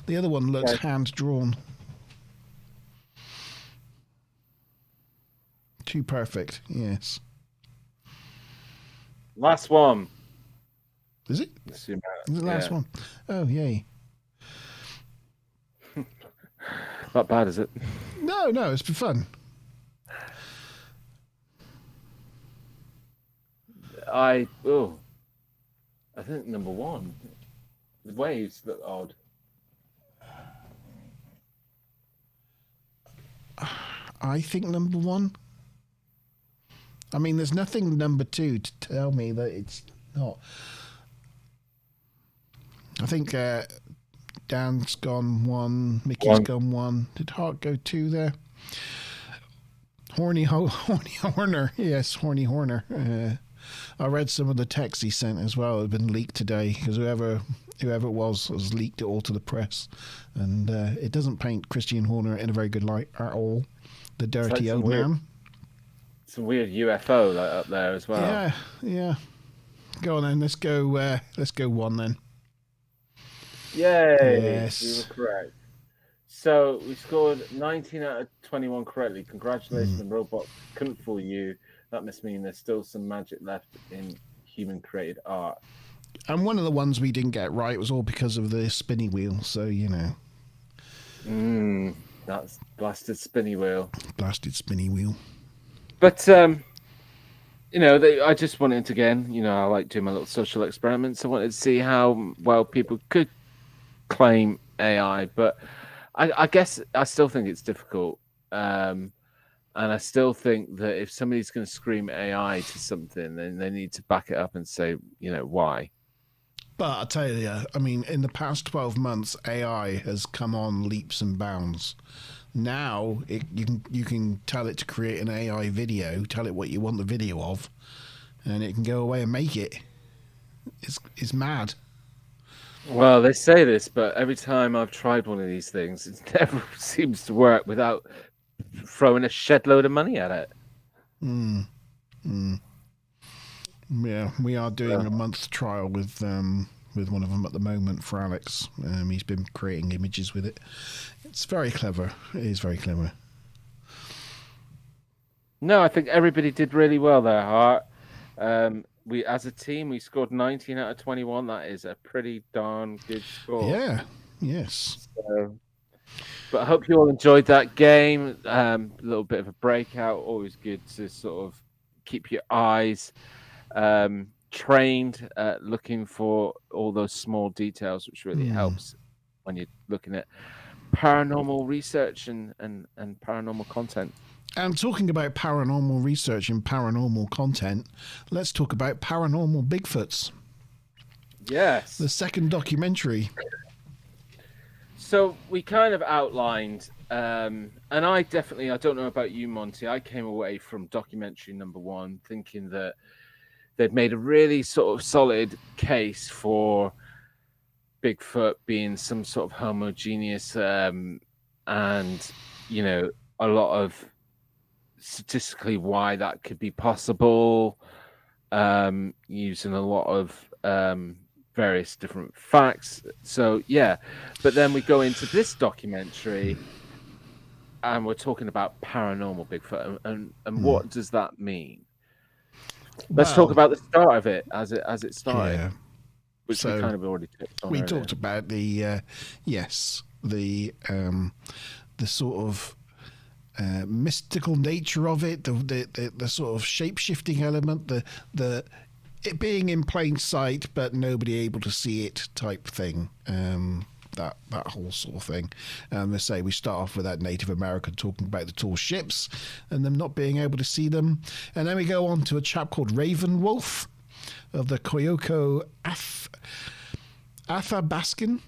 The other one looks hand drawn. Too perfect. Yes. Last one. Is it? Is it the last one? Oh, yay. Not bad, is it? No, it's been fun. I think number 1. The waves look odd. I think number 1. I mean, there's nothing number 2 to tell me that it's not. I think Dan's gone 1, Mickey's gone 1. Did Hart go 2 there? Horny Horner. Yes, Horny Horner. I read some of the texts he sent as well. It had been leaked today because whoever it was has leaked it all to the press. And it doesn't paint Christian Horner in a very good light at all. The dirty old man. Some weird UFO up there as well. Yeah. Go on then. Let's go 1 then. Yay! Yes. We were correct. So we scored 19 out of 21 correctly. Congratulations, the robot couldn't fool you. That must mean there's still some magic left in human-created art. And one of the ones we didn't get right was all because of the spinny wheel, so, you know. That's blasted spinny wheel. Blasted spinny wheel. But, I just wanted to, again, I like doing my little social experiments. I wanted to see how well people could claim AI, but I guess I still think it's difficult. And I still think that if somebody's going to scream AI to something, then they need to back it up and say, why. But I'll tell you, I mean, in the past 12 months, AI has come on leaps and bounds. Now you can tell it to create an AI video, tell it what you want the video of, and it can go away and make it. It's mad. Well, they say this, but every time I've tried one of these things, it never seems to work without throwing a shed load of money at it. Yeah, we are doing a month trial with one of them at the moment for Alex. He's been creating images with it. It's very clever. It is very clever. No, I think everybody did really well there, Hart. We, as a team, we scored 19 out of 21. That is a pretty darn good score. Yeah. Yes. So, but I hope you all enjoyed that game. A little bit of a breakout. Always good to sort of keep your eyes trained, looking for all those small details, which really helps when you're looking at paranormal research and paranormal content. And talking about paranormal research and paranormal content, let's talk about Paranormal Bigfoots. Yes. The second documentary. So we kind of outlined, and I don't know about you, Monty, I came away from documentary number 1 thinking that they've made a really sort of solid case for Bigfoot being some sort of homogeneous and, you know, a lot of statistically why that could be possible, using a lot of various different facts. So yeah, but then we go into this documentary and we're talking about paranormal Bigfoot and what does that mean? Let's talk about the start of it as it started, which we kind of already touched on. We earlier. talked about the sort of mystical nature of it, the sort of shape-shifting element, the it being in plain sight but nobody able to see it type thing, that whole sort of thing. And they say we start off with that Native American talking about the tall ships and them not being able to see them, and then we go on to a chap called Raven Wolf of the Koyoko Athabaskan.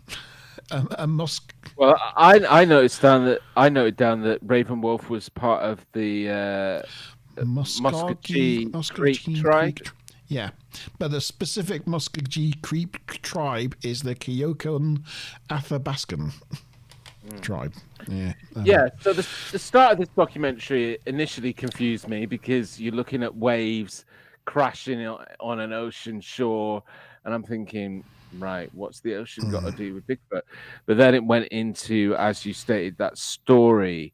Well, I noted down that Raven Wolf was part of the Muskogee Creek tribe. Yeah, but the specific Muskogee Creek tribe is the Koyoko Athabaskan tribe. Yeah. Yeah. So the start of this documentary initially confused me because you're looking at waves crashing on an ocean shore, and I'm thinking, right, what's the ocean got to do with Bigfoot? But then it went into, as you stated, that story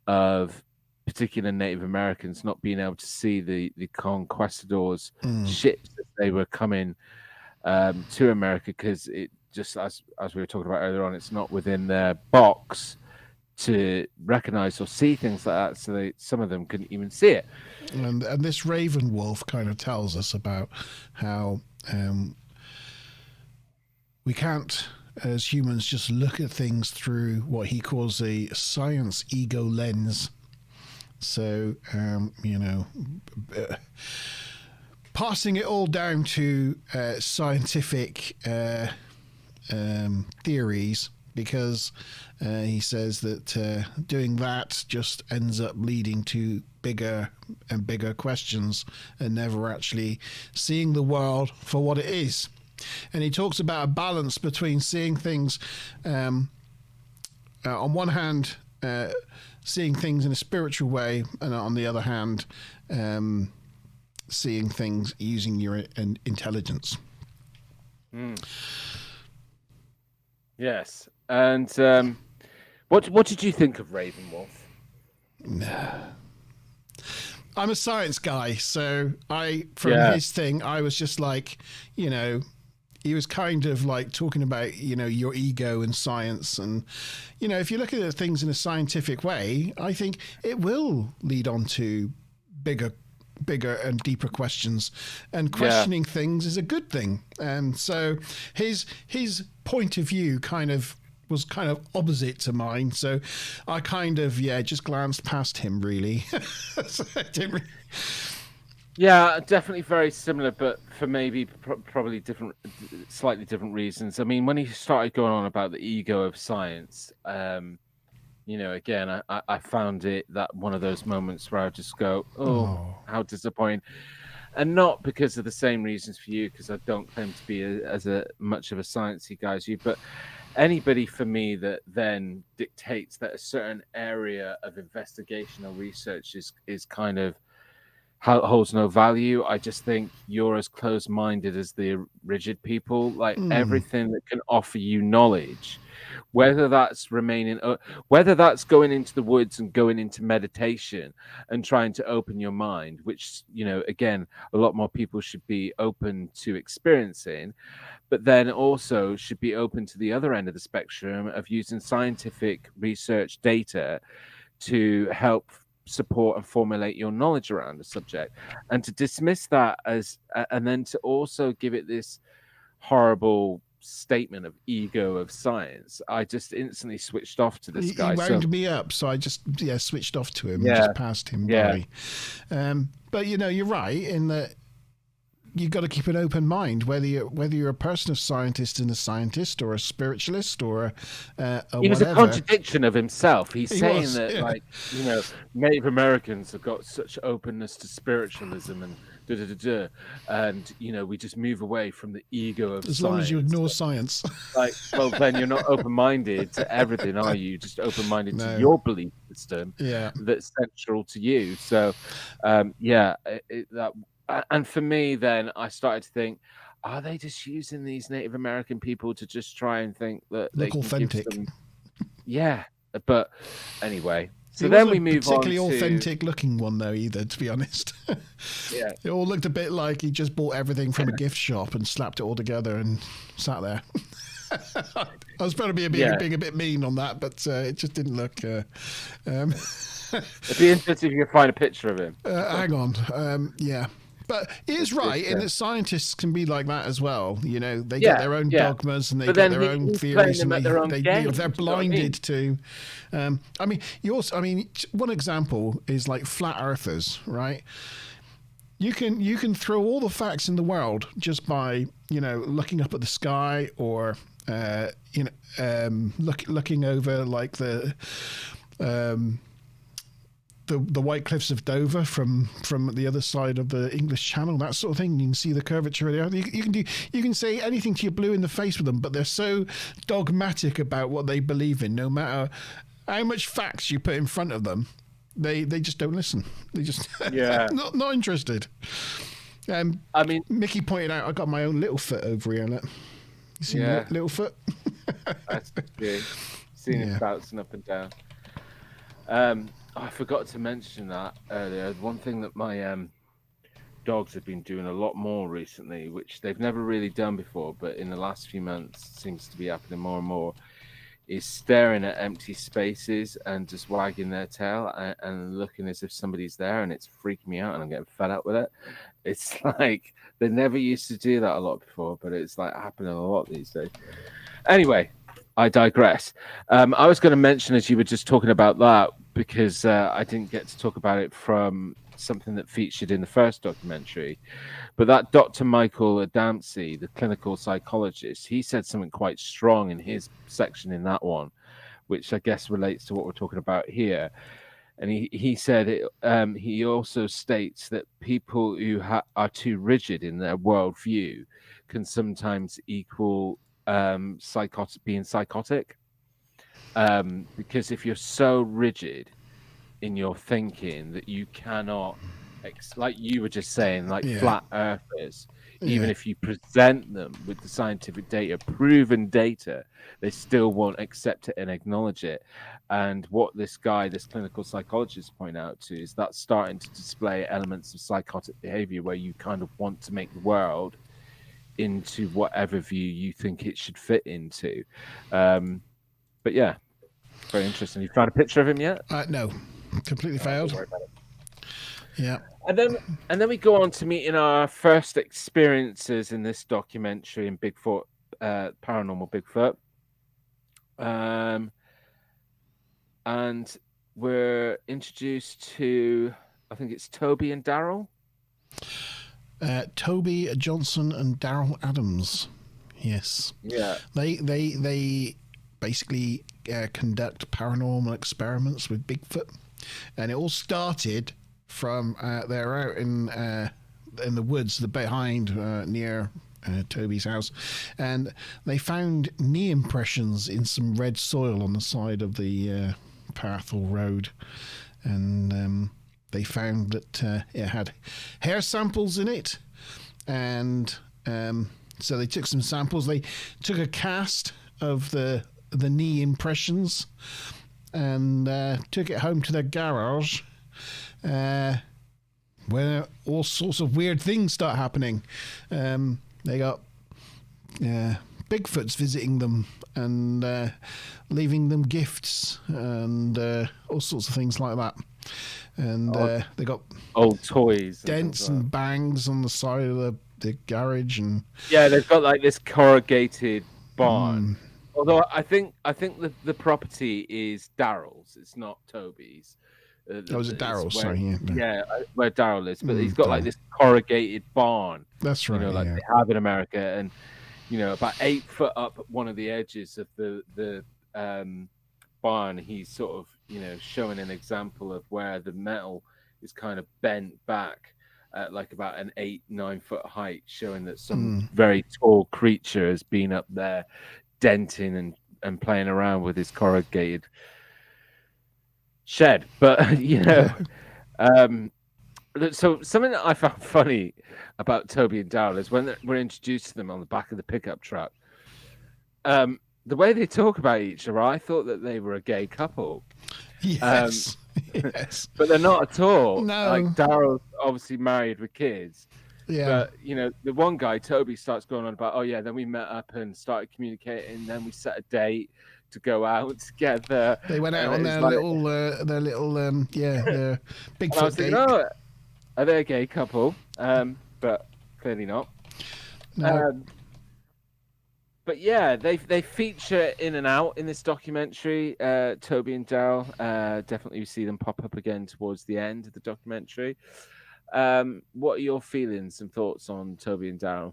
of particular Native Americans not being able to see the conquistadors' ships as they were coming to America, because it just, as we were talking about earlier on, it's not within their box to recognize or see things like that, so some of them couldn't even see it. And this Raven Wolf kind of tells us about how we can't, as humans, just look at things through what he calls a science ego lens. So, passing it all down to scientific theories, because he says that doing that just ends up leading to bigger and bigger questions and never actually seeing the world for what it is. And he talks about a balance between seeing things, on one hand, seeing things in a spiritual way, and on the other hand, seeing things using your intelligence. Yes. And what did you think of Raven Wolf? I'm a science guy, so his thing, I was just like, he was kind of like talking about, your ego and science. And, if you look at things in a scientific way, I think it will lead on to bigger and deeper questions. And questioning things is a good thing. And so his point of view was kind of opposite to mine. So I kind of, just glanced past him, really. So I didn't really... Yeah, definitely very similar, but for maybe probably slightly different reasons. I mean, when he started going on about the ego of science, again, I found it that one of those moments where I just go, oh, how disappointing. And not because of the same reasons for you, because I don't claim to be as much of a sciencey guy as you, but anybody for me that then dictates that a certain area of investigation or research is kind of holds no value. I just think you're as close-minded as the rigid people. Like everything that can offer you knowledge, whether that's whether that's going into the woods and going into meditation and trying to open your mind, which, again, a lot more people should be open to experiencing, but then also should be open to the other end of the spectrum of using scientific research data to help support and formulate your knowledge around the subject. And to dismiss that and then to also give it this horrible statement of ego of science, I just instantly switched off to this guy. He wound me up, so I just switched off to him and just passed him by. But you're right in that you've got to keep an open mind, whether you're a personal scientist and a scientist, or a spiritualist, or he was whatever. A contradiction of himself. He's saying that Native Americans have got such openness to spiritualism and and we just move away from the ego of as science. long as you ignore science. Like, well, then you're not open-minded to everything, are you? Just open-minded to your belief system that's central to you. So and for me, then I started to think, are they just using these Native American people to just try and think that they can authentic? Give them... But anyway. So it then wasn't we move on to... particularly authentic looking one, though, either, to be honest. It all looked a bit like he just bought everything from a gift shop and slapped it all together and sat there. I was probably being a bit mean on that, but it just didn't look... It'd be interesting if you could find a picture of him. Hang on. But he is right in that scientists can be like that as well. They get their own dogmas and they get their own theories, and they're blinded to. One example is like flat earthers, right? You can throw all the facts in the world just by looking up at the sky, or looking over like the White Cliffs of Dover from the other side of the English Channel, that sort of thing. You can see the curvature of the earth. You can say anything to your blue in the face with them, but they're so dogmatic about what they believe in. No matter how much facts you put in front of them, they just don't listen. They just not interested. Mickey pointed out I got my own Littlefoot over here. Look. You see Littlefoot? That's good. Seen him bouncing up and down. I forgot to mention that earlier. One thing that my dogs have been doing a lot more recently, which they've never really done before, but in the last few months seems to be happening more and more, is staring at empty spaces and just wagging their tail and looking as if somebody's there, and it's freaking me out and I'm getting fed up with it. It's like they never used to do that a lot before, but it's like happening a lot these days. Anyway, I digress. I was going to mention, as you were just talking about that, because I didn't get to talk about it from something that featured in the first documentary, but that Dr. Michael Adamski, the clinical psychologist, he said something quite strong in his section in that one, which I guess relates to what we're talking about here. And he said he also states that people who are too rigid in their worldview can sometimes equal being psychotic, because if you're so rigid in your thinking that you cannot, like you were just saying, like flat earthers, even if you present them with the scientific data, proven data, they still won't accept it and acknowledge it. And what this clinical psychologist point out to is that's starting to display elements of psychotic behavior, where you kind of want to make the world into whatever view you think it should fit into. But yeah, very interesting. You found a picture of him yet? No, completely failed. Yeah. And then we go on to meeting our first experiences in this documentary in Bigfoot, paranormal Bigfoot. And we're introduced to, I think it's Toby and Daryl. Toby Johnson and Daryl Adams. Yes. Yeah. They basically conduct paranormal experiments with Bigfoot, and it all started from they're out in the woods, behind near Toby's house, and they found knee impressions in some red soil on the side of the path or road, and they found that it had hair samples in it, and so they took some samples. They took a cast of the knee impressions and took it home to their garage, where all sorts of weird things start happening. They got Bigfoots visiting them and leaving them gifts and all sorts of things like that. And they got old toys, dents and bangs on the side of the garage, and they've got like this corrugated barn. Although I think the property is Daryl's, it's not Toby's. Was it Daryl's? Sorry, where Daryl is, but he's got like this corrugated barn. That's right. Like they have in America, and about 8 foot up one of the edges of the barn, he's sort of showing an example of where the metal is kind of bent back at like about an 8-9 foot height, showing that some very tall creature has been up there denting and playing around with his corrugated shed. But so something that I found funny about Toby and Daryl is when we're introduced to them on the back of the pickup truck, the way they talk about each other, I thought that they were a gay couple. Yes. Yes. But they're not at all. No. Like Daryl's obviously married with kids. Yeah. But the one guy, Toby, starts going on about, then we met up and started communicating, then we set a date to go out together. They went out on their little Bigfoot date. Thinking, are they a gay couple? But clearly not. No. But yeah, they feature in and out in this documentary, Toby and Daryl. Definitely you see them pop up again towards the end of the documentary. What are your feelings and thoughts on Toby and Daryl?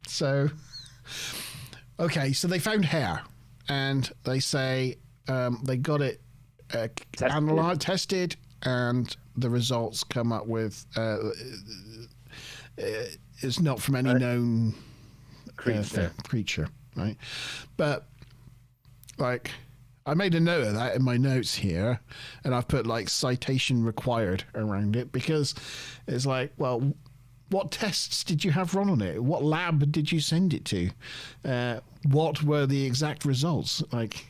So they found hair, and they say they got it analyzed, tested, and the results come up with it's not from any known creature, right? But like, I made a note of that in my notes here, and I've put like citation required around it, because it's like, well, what tests did you have run on it? What lab did you send it to? What were the exact results? Like,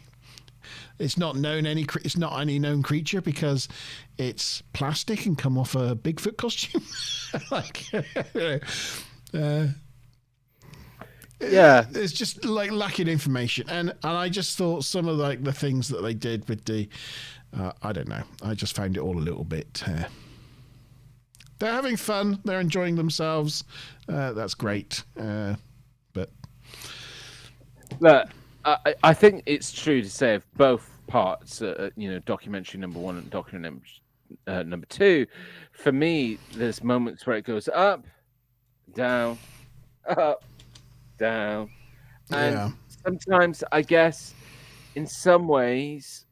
it's not any known creature because it's plastic and come off a Bigfoot costume. It's just like lacking information, and I just thought some of like the things that they did with the I don't know, I just found it all a little bit they're having fun, they're enjoying themselves, that's great, but look, I think it's true to say of both parts, documentary number 1 and documentary number 2, for me there's moments where it goes up, down, and sometimes I guess in some ways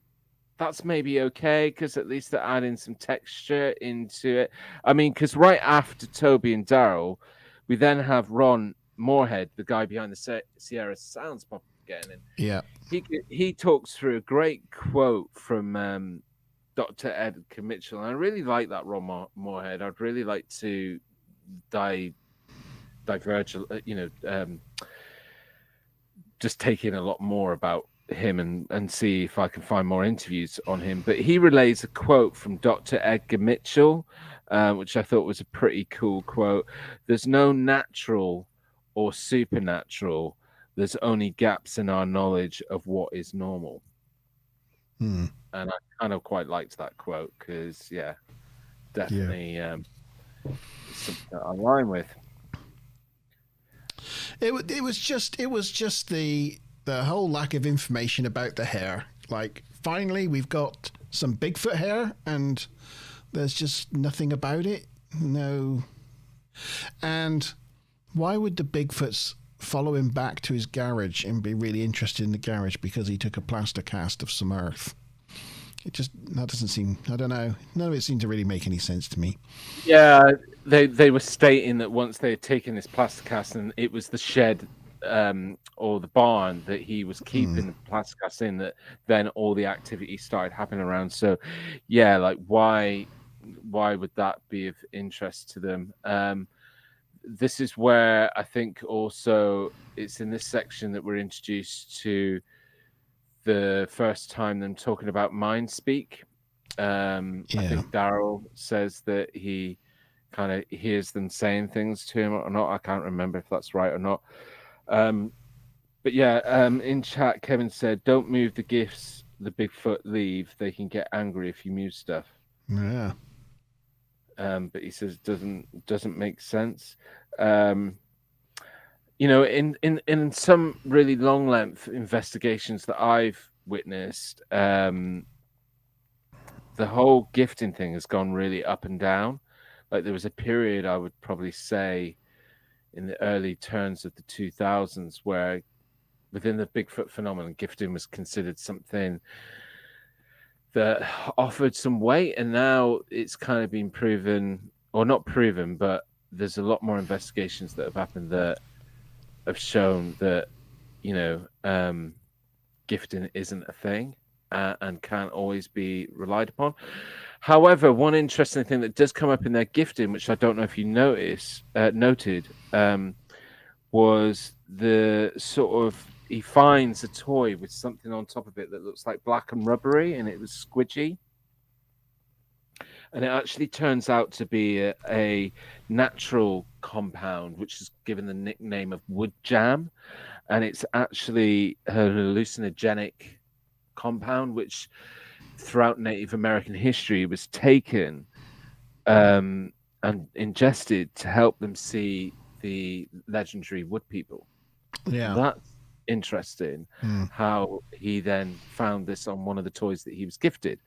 that's maybe okay, because at least they're adding some texture into it. I mean, because right after Toby and Daryl, we then have Ron Moorhead, the guy behind the Sierra Sounds pop again, and he talks through a great quote from Dr. Edgar Mitchell, and I really like that Ron Moorhead. I'd really like to diverge, just take in a lot more about him and see if I can find more interviews on him. But he relays a quote from Dr. Edgar Mitchell, which I thought was a pretty cool quote. There's no natural or supernatural. There's only gaps in our knowledge of what is normal. And I kind of quite liked that quote because, definitely something that I'm aligned with. It was just the whole lack of information about the hair. Like, finally we've got some Bigfoot hair, and there's just nothing about it. No. And Why would the Bigfoots follow him back to his garage and be really interested in the garage because he took a plaster cast of some earth? That doesn't seem, I don't know. None of it seemed to really make any sense to me. Yeah, they were stating that once they had taken this plaster cast and it was the shed or the barn that he was keeping the plaster cast in, that then all the activity started happening around. So, yeah, like why would that be of interest to them? This is where I think also it's in this section that we're introduced to the first time them talking about mind speak. I think Daryl says that he kind of hears them saying things to him or not. I can't remember if that's right or not. But yeah, in chat, Kevin said, "Don't move the gifts the Bigfoot leave. They can get angry if you move stuff." Yeah. But he says doesn't make sense. You know, in some really long length investigations that I've witnessed, the whole gifting thing has gone really up and down. Like there was a period, I would probably say, in the early turns of the 2000s, where within the Bigfoot phenomenon, gifting was considered something that offered some weight, and now it's kind of been proven, or not proven, but there's a lot more investigations that have happened that have shown that, you know, gifting isn't a thing and can't always be relied upon. However, one interesting thing that does come up in their gifting, which I don't know if you noted, was the sort of, he finds a toy with something on top of it that looks like black and rubbery, and it was squidgy. And it actually turns out to be a natural compound, which is given the nickname of wood jam. And it's actually a hallucinogenic compound, which throughout Native American history was taken and ingested to help them see the legendary wood people. Yeah. That's interesting how he then found this on one of the toys that he was gifted.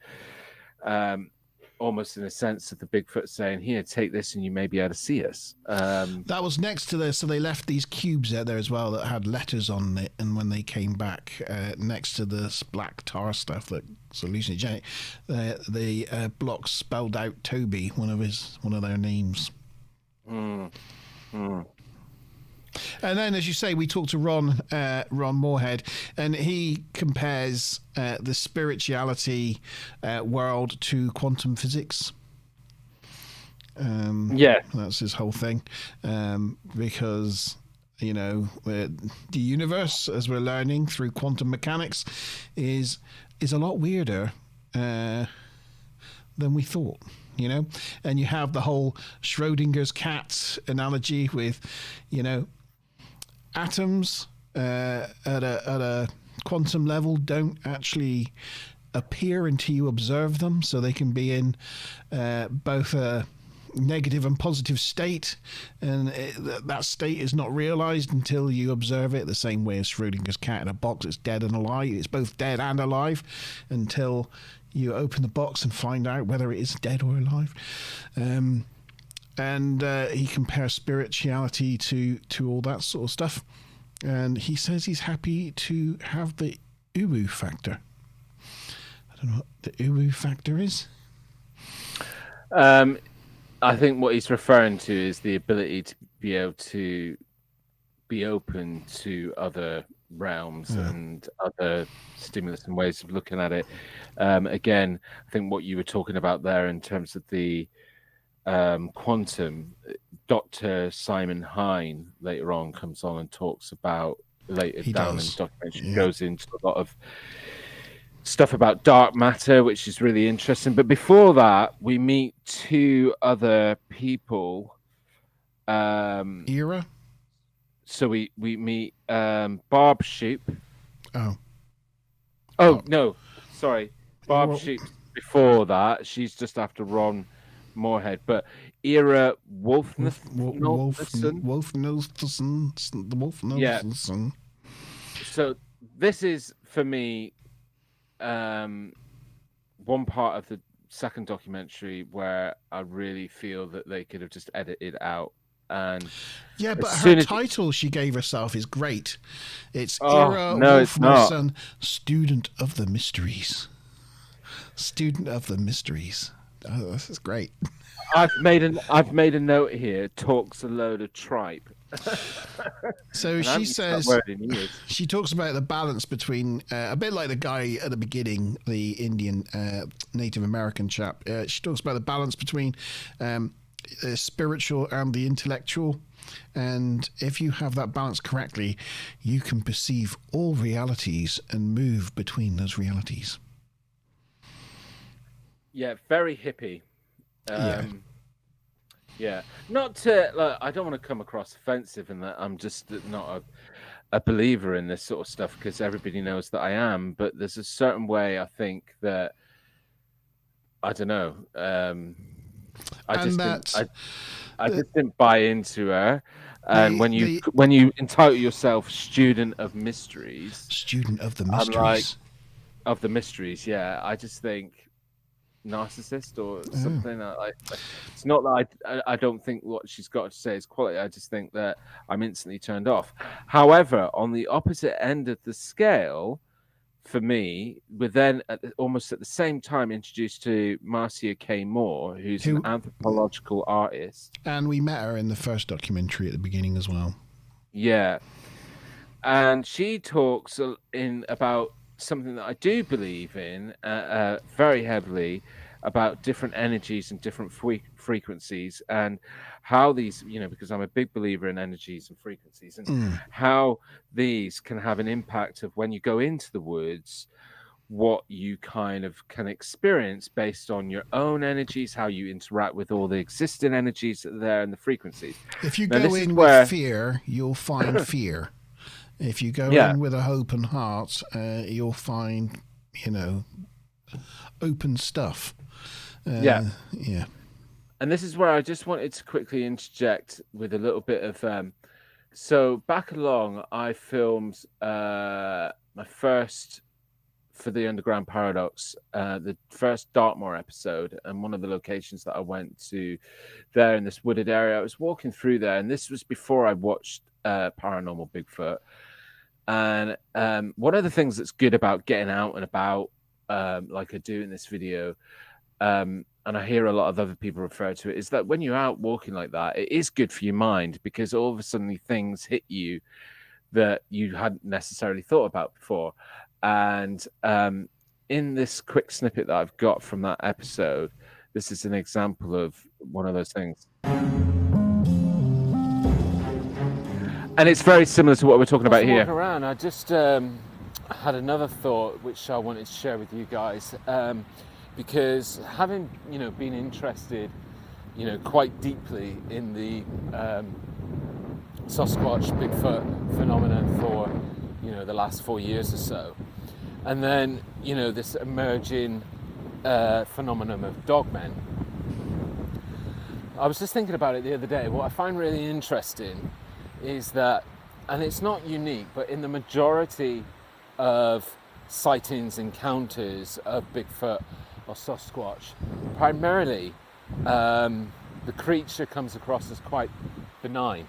Almost in a sense of the Bigfoot saying, "Here, take this, and you may be able to see us." That was next to this, so they left these cubes out there as well that had letters on it. And when they came back, next to this black tar stuff that's hallucinogenic, the blocks spelled out Toby, one of their names. And then, as you say, we talked to Ron Moorhead, and he compares the spirituality world to quantum physics. That's his whole thing, because you know the universe, as we're learning through quantum mechanics, is a lot weirder than we thought. You know, and you have the whole Schrodinger's cat analogy with, you know, atoms at a quantum level don't actually appear until you observe them, so they can be in both a negative and positive state, and that state is not realized until you observe it. The same way as Schrodinger's cat in a box, it's dead and alive. It's both dead and alive until you open the box and find out whether it is dead or alive. And he compares spirituality to all that sort of stuff. And he says he's happy to have the uwu factor. I don't know what the uwu factor is. I think what he's referring to is the ability to be able to be open to other realms and other stimulus and ways of looking at it. Again, I think what you were talking about there in terms of the quantum, Dr. Simon Hine later on comes on and talks about in the documentary, goes into a lot of stuff about dark matter, which is really interesting. But before that, we meet two other people. Era? So we meet Barb Shoop. Oh, no, sorry. Barb Shoop before that. She's just after Ron Moorhead. But Era Wolfnelson. Yeah. So this is, for me, one part of the second documentary where I really feel that they could have just edited out And yeah, but as her soon as title she gave herself is great. It's Oh, Ira no, it's not. Wolfmerson, Student of the Mysteries. Student of the Mysteries. Oh, this is great. I've made a note here. Talks a load of tripe. So And I haven't she used that says word in years. she talks about the balance between a bit like the guy at the beginning, the Indian Native American chap. She talks about the balance between the spiritual and the intellectual, and if you have that balance correctly, you can perceive all realities and move between those realities. Yeah, very hippie. Yeah. Yeah, not to. Like, I don't want to come across offensive in that I'm just not a believer in this sort of stuff, because everybody knows that I am. But there's a certain way I think that I don't know. I And just that's didn't. I just didn't buy into her. And the when you entitle yourself student of mysteries, student of the I'm mysteries. like of the mysteries. Yeah, I just think narcissist or something. It's not that I don't think what she's got to say is quality. I just think that I'm instantly turned off. However, on the opposite end of the scale, for me, we're then almost at the same time introduced to Marcia K. Moore, who's an anthropological artist. And we met her in the first documentary at the beginning as well. Yeah. And she talks in about something that I do believe in very heavily, about different energies and different frequencies, and how these, because I'm a big believer in energies and frequencies, and how these can have an impact of when you go into the woods, what you kind of can experience based on your own energies, how you interact with all the existing energies that are there and the frequencies. If you Now, go in with fear, you'll find fear. If you go in with a open heart, you'll find, open stuff. Yeah. And this is where I just wanted to quickly interject with a little bit of. So back along, I filmed my first for the Underground Paradox, the first Dartmoor episode, and one of the locations that I went to there in this wooded area. I was walking through there, and this was before I watched Paranormal Bigfoot. And one of the things that's good about getting out and about, like I do in this video, and I hear a lot of other people refer to it, is that when you're out walking like that, it is good for your mind, because all of a sudden things hit you that you hadn't necessarily thought about before. And in this quick snippet that I've got from that episode, this is an example of one of those things. And it's very similar to what we're talking about here. Around, I just had another thought which I wanted to share with you guys, because having been interested quite deeply in the Sasquatch Bigfoot phenomenon for the last 4 years or so, and then this emerging phenomenon of dogmen, I was just thinking about it the other day. What I find really interesting is that, and it's not unique, but in the majority of sightings, encounters of Bigfoot or Sasquatch, primarily the creature comes across as quite benign.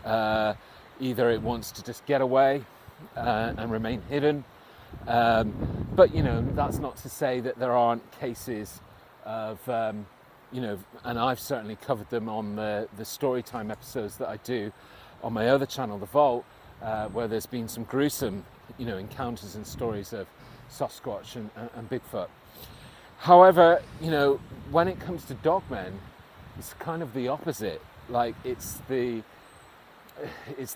Either it wants to just get away and remain hidden, but that's not to say that there aren't cases of and I've certainly covered them on the Storytime episodes that I do on my other channel, The Vault, where there's been some gruesome encounters and stories of Sasquatch and Bigfoot. However, when it comes to dogmen, it's kind of the opposite. Like, it's the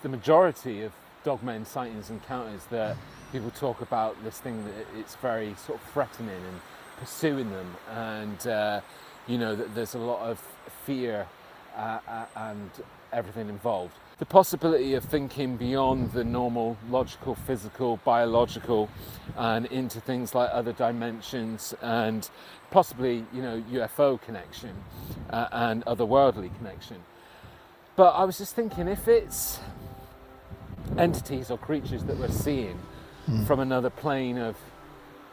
majority of dogmen sightings and encounters that people talk about this thing that it's very sort of threatening and pursuing them, and that there's a lot of fear and everything involved. The possibility of thinking beyond the normal logical, physical, biological, and into things like other dimensions and possibly UFO connection and otherworldly connection. But I was just thinking, if it's entities or creatures that we're seeing from another plane of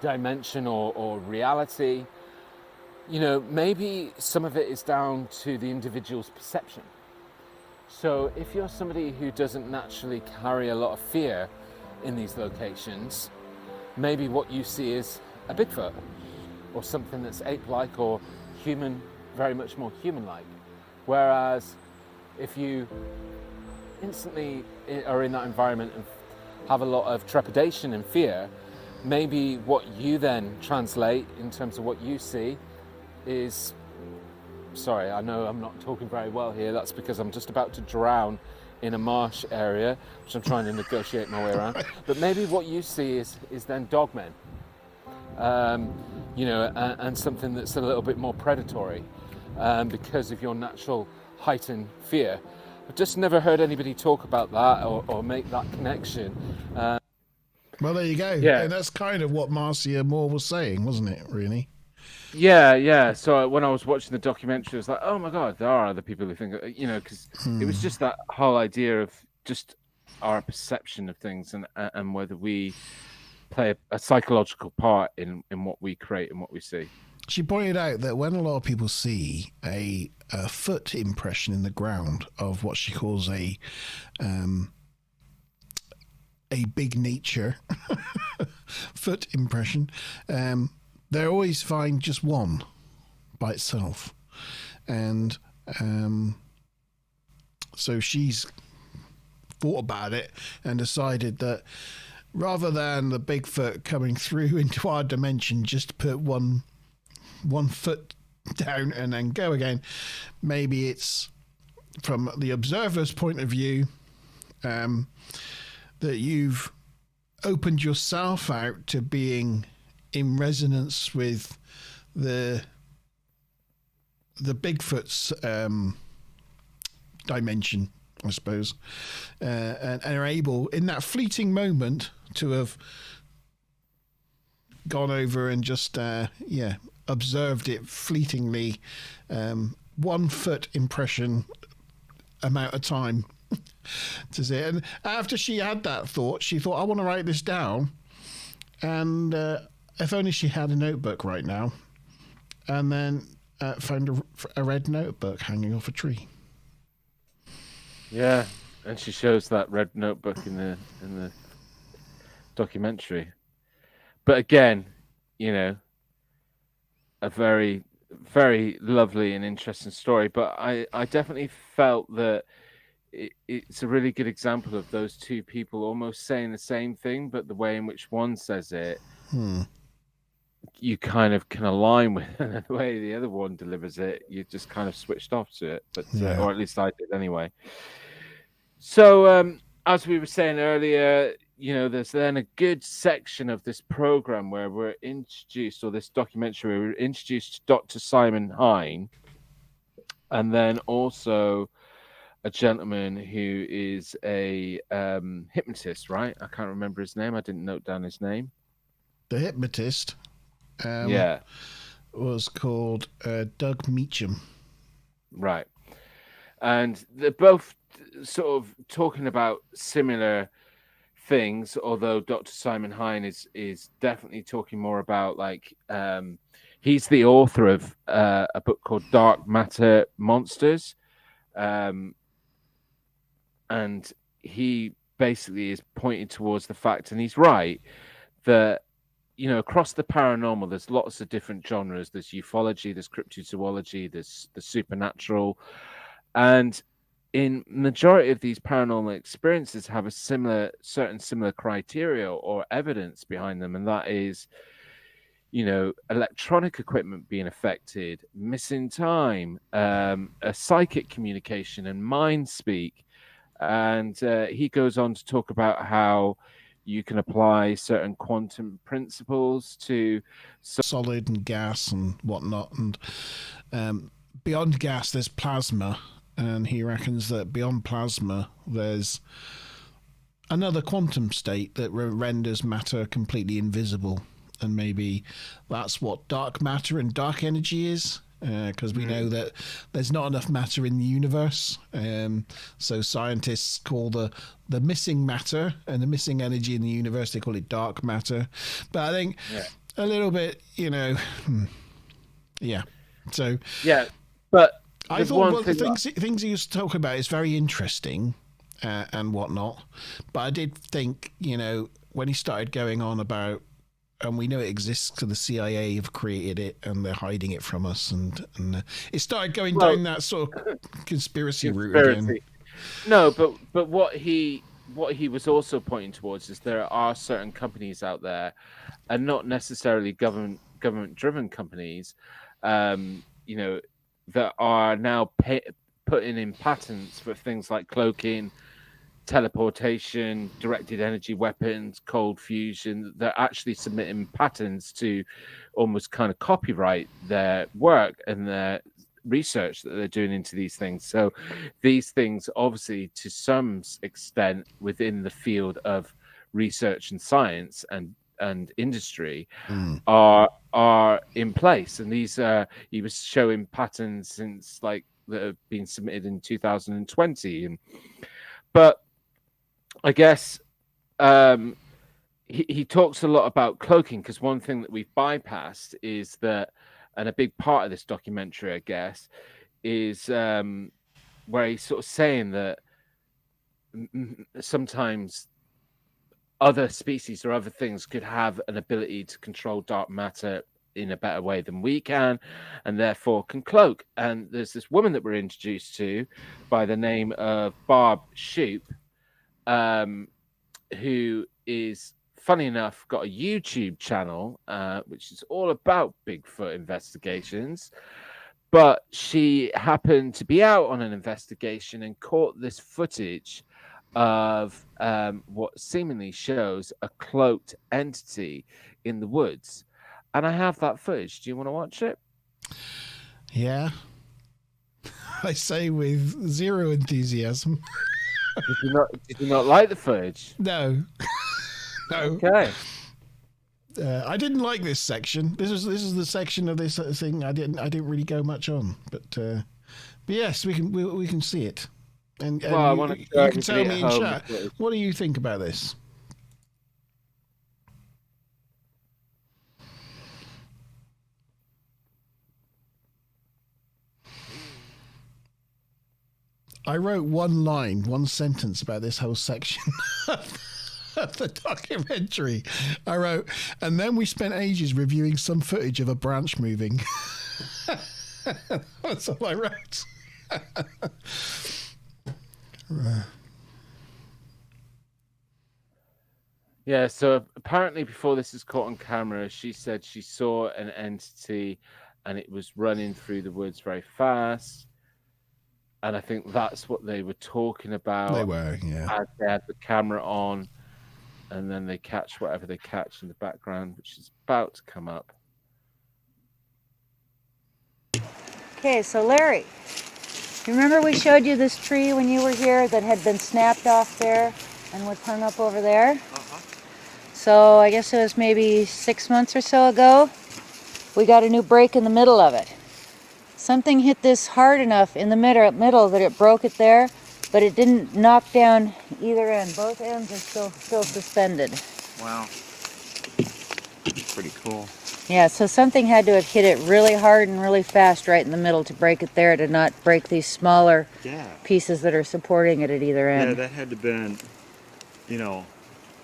dimension or reality, maybe some of it is down to the individual's perception. So if you're somebody who doesn't naturally carry a lot of fear in these locations, maybe what you see is a Bigfoot or something that's ape-like or human, very much more human-like. Whereas if you instantly are in that environment and have a lot of trepidation and fear, maybe what you then translate in terms of what you see is, sorry, I know I'm not talking very well here, that's because I'm just about to drown in a marsh area, which I'm trying to negotiate my way around. But maybe what you see is then dogmen, you know, and something that's a little bit more predatory because of your natural heightened fear. I've just never heard anybody talk about that or make that connection. Well, there you go. Yeah. And that's kind of what Marcia Moore was saying, wasn't it, really? Yeah. So when I was watching the documentary, I was like, oh my God, there are other people who think, you know, because it was just that whole idea of just our perception of things and whether we play a psychological part in what we create and what we see. She pointed out that when a lot of people see a foot impression in the ground of what she calls a big nature foot impression, they always find just one by itself. And so she's thought about it and decided that rather than the Bigfoot coming through into our dimension, just put one foot down and then go again. Maybe it's from the observer's point of view that you've opened yourself out to being in resonance with the Bigfoot's dimension, I suppose, and are able in that fleeting moment to have gone over and just observed it fleetingly, 1 foot impression amount of time to see it. And after she had that thought, she thought, I want to write this down. And if only she had a notebook right now. And then found a red notebook hanging off a tree. Yeah, and she shows that red notebook in the documentary. But again, you know, a very, very lovely and interesting story. But I definitely felt that it's a really good example of those two people almost saying the same thing, but the way in which one says it, you kind of can align with, and the way the other one delivers it, you just kind of switched off to it. But or at least I did anyway. So as we were saying earlier, you know, there's then a good section of this program where we're introduced, or this documentary, where we're introduced to Dr. Simon Hine, and then also a gentleman who is a hypnotist, right? I can't remember his name. I didn't note down his name. The hypnotist was called Doug Meacham. Right. And they're both sort of talking about similar things, although Dr. Simon Hine is definitely talking more about, like, he's the author of a book called Dark Matter Monsters. And he basically is pointing towards the fact, and he's right, that, you know, across the paranormal, there's lots of different genres. There's ufology, there's cryptozoology, there's the supernatural. And in majority of these paranormal experiences have a certain similar criteria or evidence behind them. And that is, you know, electronic equipment being affected, missing time, a psychic communication and mind speak. And he goes on to talk about how you can apply certain quantum principles to solid and gas and whatnot. And beyond gas, there's plasma. And he reckons that beyond plasma, there's another quantum state that renders matter completely invisible. And maybe that's what dark matter and dark energy is. Because we know that there's not enough matter in the universe. So scientists call the missing matter and the missing energy in the universe, they call it dark matter. But I think a little bit, you know, yeah. So yeah, but I thought things he was talking about is very interesting and whatnot, but I did think, when he started going on about, and we know it exists because the CIA have created it and they're hiding it from us, and it started going down that sort of conspiracy route again. No, but what he was also pointing towards is there are certain companies out there, and not necessarily government-driven companies, that are now putting in patents for things like cloaking, teleportation, directed energy weapons, cold fusion. They're actually submitting patents to almost kind of copyright their work and their research that they're doing into these things. So these things, obviously, to some extent within the field of research and science and industry, are in place. And these he was showing patents since that have been submitted in 2020. But I guess he talks a lot about cloaking, because one thing that we've bypassed is that, and a big part of this documentary, I guess, is where he's sort of saying that sometimes other species or other things could have an ability to control dark matter in a better way than we can, and therefore can cloak. And there's this woman that we're introduced to by the name of Barb Shoop, who is, funny enough, got a YouTube channel, which is all about Bigfoot investigations. But she happened to be out on an investigation and caught this footage of what seemingly shows a cloaked entity in the woods. And I have that footage. Do you want to watch it? Yeah. I say with zero enthusiasm. Did you not like the footage? No. No. Okay. I didn't like this section. This is the section of this thing I didn't really go much on. But yes, we can see it. And well, you can tell me in chat. What do you think about this? I wrote one sentence about this whole section of the documentary. I wrote, and then we spent ages reviewing some footage of a branch moving. That's all I wrote. Yeah, so apparently before this is caught on camera, she said she saw an entity and it was running through the woods very fast. And I think that's what they were talking about. They were, yeah. As they had the camera on, and then they catch whatever they catch in the background, which is about to come up. Okay, so Larry, you remember we showed you this tree when you were here that had been snapped off there and was hung up over there? Uh-huh. So I guess it was maybe 6 months or so ago. We got a new break in the middle of it. Something hit this hard enough in the middle that it broke it there, but it didn't knock down either end. Both ends are still suspended. Wow. Pretty cool. Yeah, so something had to have hit it really hard and really fast right in the middle to break it there, to not break these smaller pieces that are supporting it at either end. Yeah, that had to have been,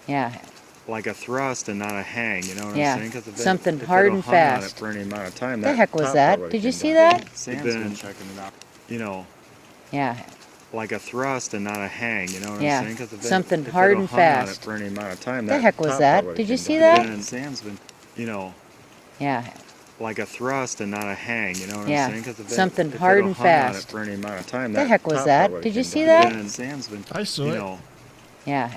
Yeah. like a thrust and not a hang, you know what Yeah, I'm saying? Cause something hard and fast. On it for any amount of time, The heck was that? Did you see that? Sam's been checking it out. Yeah. Like a thrust and not a hang, you know what Yeah, I'm saying? Cause something hard and fast. On it for any amount of time, The heck was that? Did you see that? And Sam's been, Yeah. like a thrust and not a hang, you know what Yeah, I'm saying? Cause something hard and fast. On it for any amount of time, The heck was that? Did you see that? And Sam's been, I saw it. Yeah.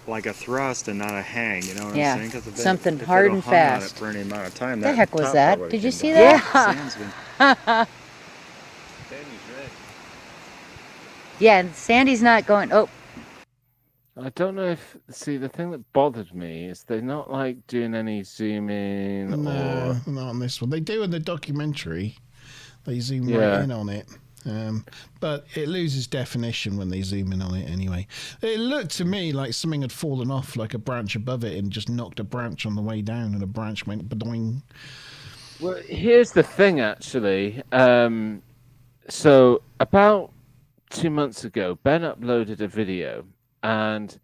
like a thrust and not a hang, you know what Yeah, I'm saying? Cause something hard and fast. On it for any amount of time, The heck was that? Did you see that? Sam's been, Yeah, and Sandy's not going. Oh, I don't know if, see, the thing that bothered me is they're not doing any zoom in. No, not on this one. They do in the documentary. They zoom right in on it. But it loses definition when they zoom in on it anyway. It looked to me like something had fallen off like a branch above it and just knocked a branch on the way down, and a branch went badoing. Well, here's the thing, actually. So about 2 months ago, Ben uploaded a video, and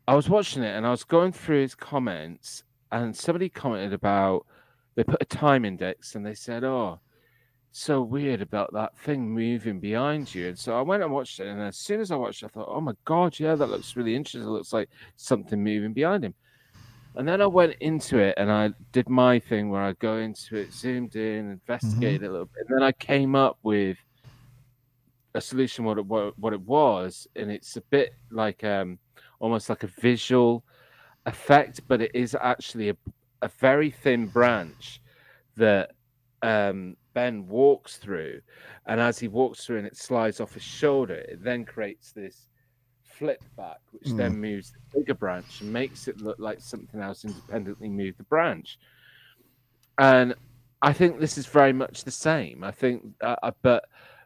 I was watching it, and I was going through his comments, and somebody commented about they put a time index, and they said, "Oh, so weird about that thing moving behind you." And so I went and watched it, and as soon as I watched it, I thought, "Oh my god, yeah, that looks really interesting. It looks like something moving behind him." And then I went into it, and I did my thing where I go into it, zoomed in, investigated a little bit, and then I came up with a solution what it was, and it's a bit like almost like a visual effect, but it is actually a very thin branch that Ben walks through, and as he walks through and it slides off his shoulder, it then creates this flip back, which then moves the bigger branch and makes it look like something else independently moved the branch. And I think this is very much the same. I think, but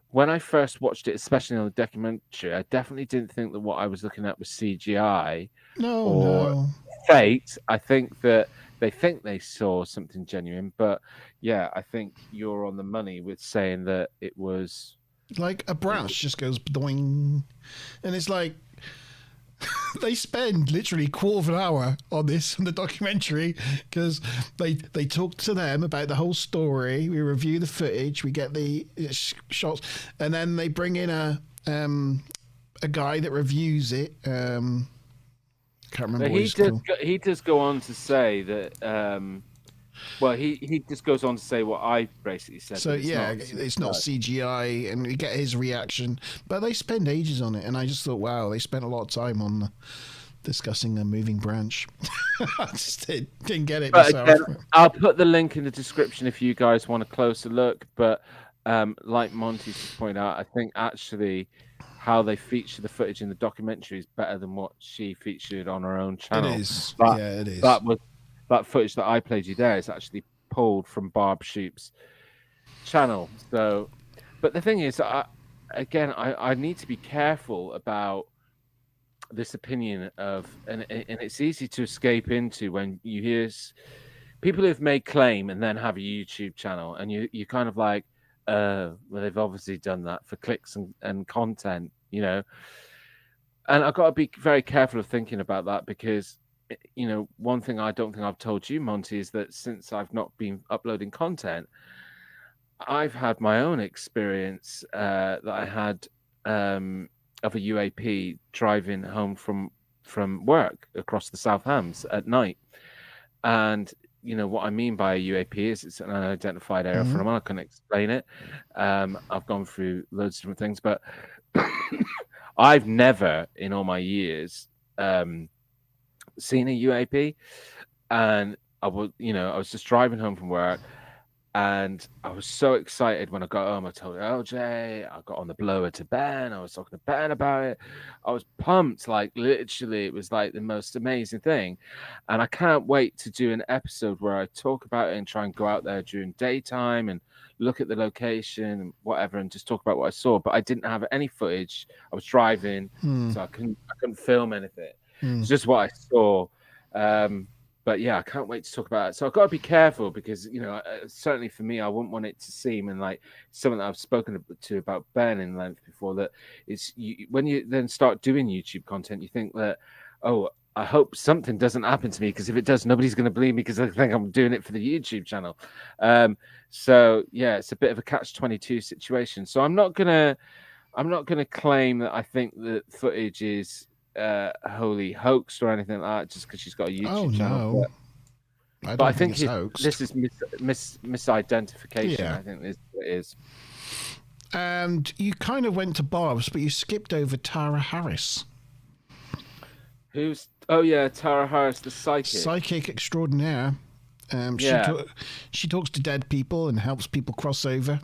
when I first watched it, especially on the documentary, I definitely didn't think that what I was looking at was CGI or fake. I think that they think they saw something genuine, but yeah, I think you're on the money with saying that it was like a branch just goes doing, and it's like they spend literally a quarter of an hour on this in the documentary because they talk to them about the whole story. We review the footage, we get the shots, and then they bring in a guy that reviews it. Can't remember what he's called. He does go on to say that. Well, he just goes on to say what I basically said. So yeah, it's not CGI, and we get his reaction. But they spend ages on it, and I just thought, wow, they spent a lot of time on discussing a moving branch. I just didn't get it myself. Again, I'll put the link in the description if you guys want a closer look. But like Monte just pointed out, I think actually how they feature the footage in the documentary is better than what she featured on her own channel. It is. It is. That footage that I played you there is actually pulled from Barb Shoop's channel. So, but the thing is, I need to be careful about this opinion of, and it's easy to escape into when you hear people who've made claim and then have a YouTube channel, and you kind of like, well, they've obviously done that for clicks and content, you know. And I've got to be very careful of thinking about that because, you know, one thing I don't think I've told you, Monte, is that since I've not been uploading content, I've had my own experience that I had of a UAP driving home from work across the South Hams at night. And, you know, what I mean by a UAP is it's an unidentified aerial phenomenon. I couldn't explain it. I've gone through loads of different things, but I've never in all my years seen a UAP, and I was just driving home from work, and I was so excited when I got home. I told LJ, I got on the blower to Ben, I was talking to Ben about it. I was pumped, like literally it was like the most amazing thing, and I can't wait to do an episode where I talk about it and try and go out there during daytime and look at the location and whatever and just talk about what I saw. But I didn't have any footage. I was driving, so I couldn't film anything. It's just what I saw. But yeah, I can't wait to talk about it. So I've got to be careful because, you know, certainly for me, I wouldn't want it to seem, and like something that I've spoken to about Ben in length before, that it's when you then start doing YouTube content, you think that, oh, I hope something doesn't happen to me, because if it does, nobody's going to believe me because I think I'm doing it for the YouTube channel. So yeah, it's a bit of a catch-22 situation. So I'm not gonna claim that I think that footage is wholly hoaxed or anything like that just because she's got a YouTube channel. But I think this is misidentification. Yeah. I think this is. And you kind of went to Barb's, but you skipped over Tara Harris. Who's? Oh yeah, Tara Harris, the psychic extraordinaire. She talks to dead people and helps people cross over.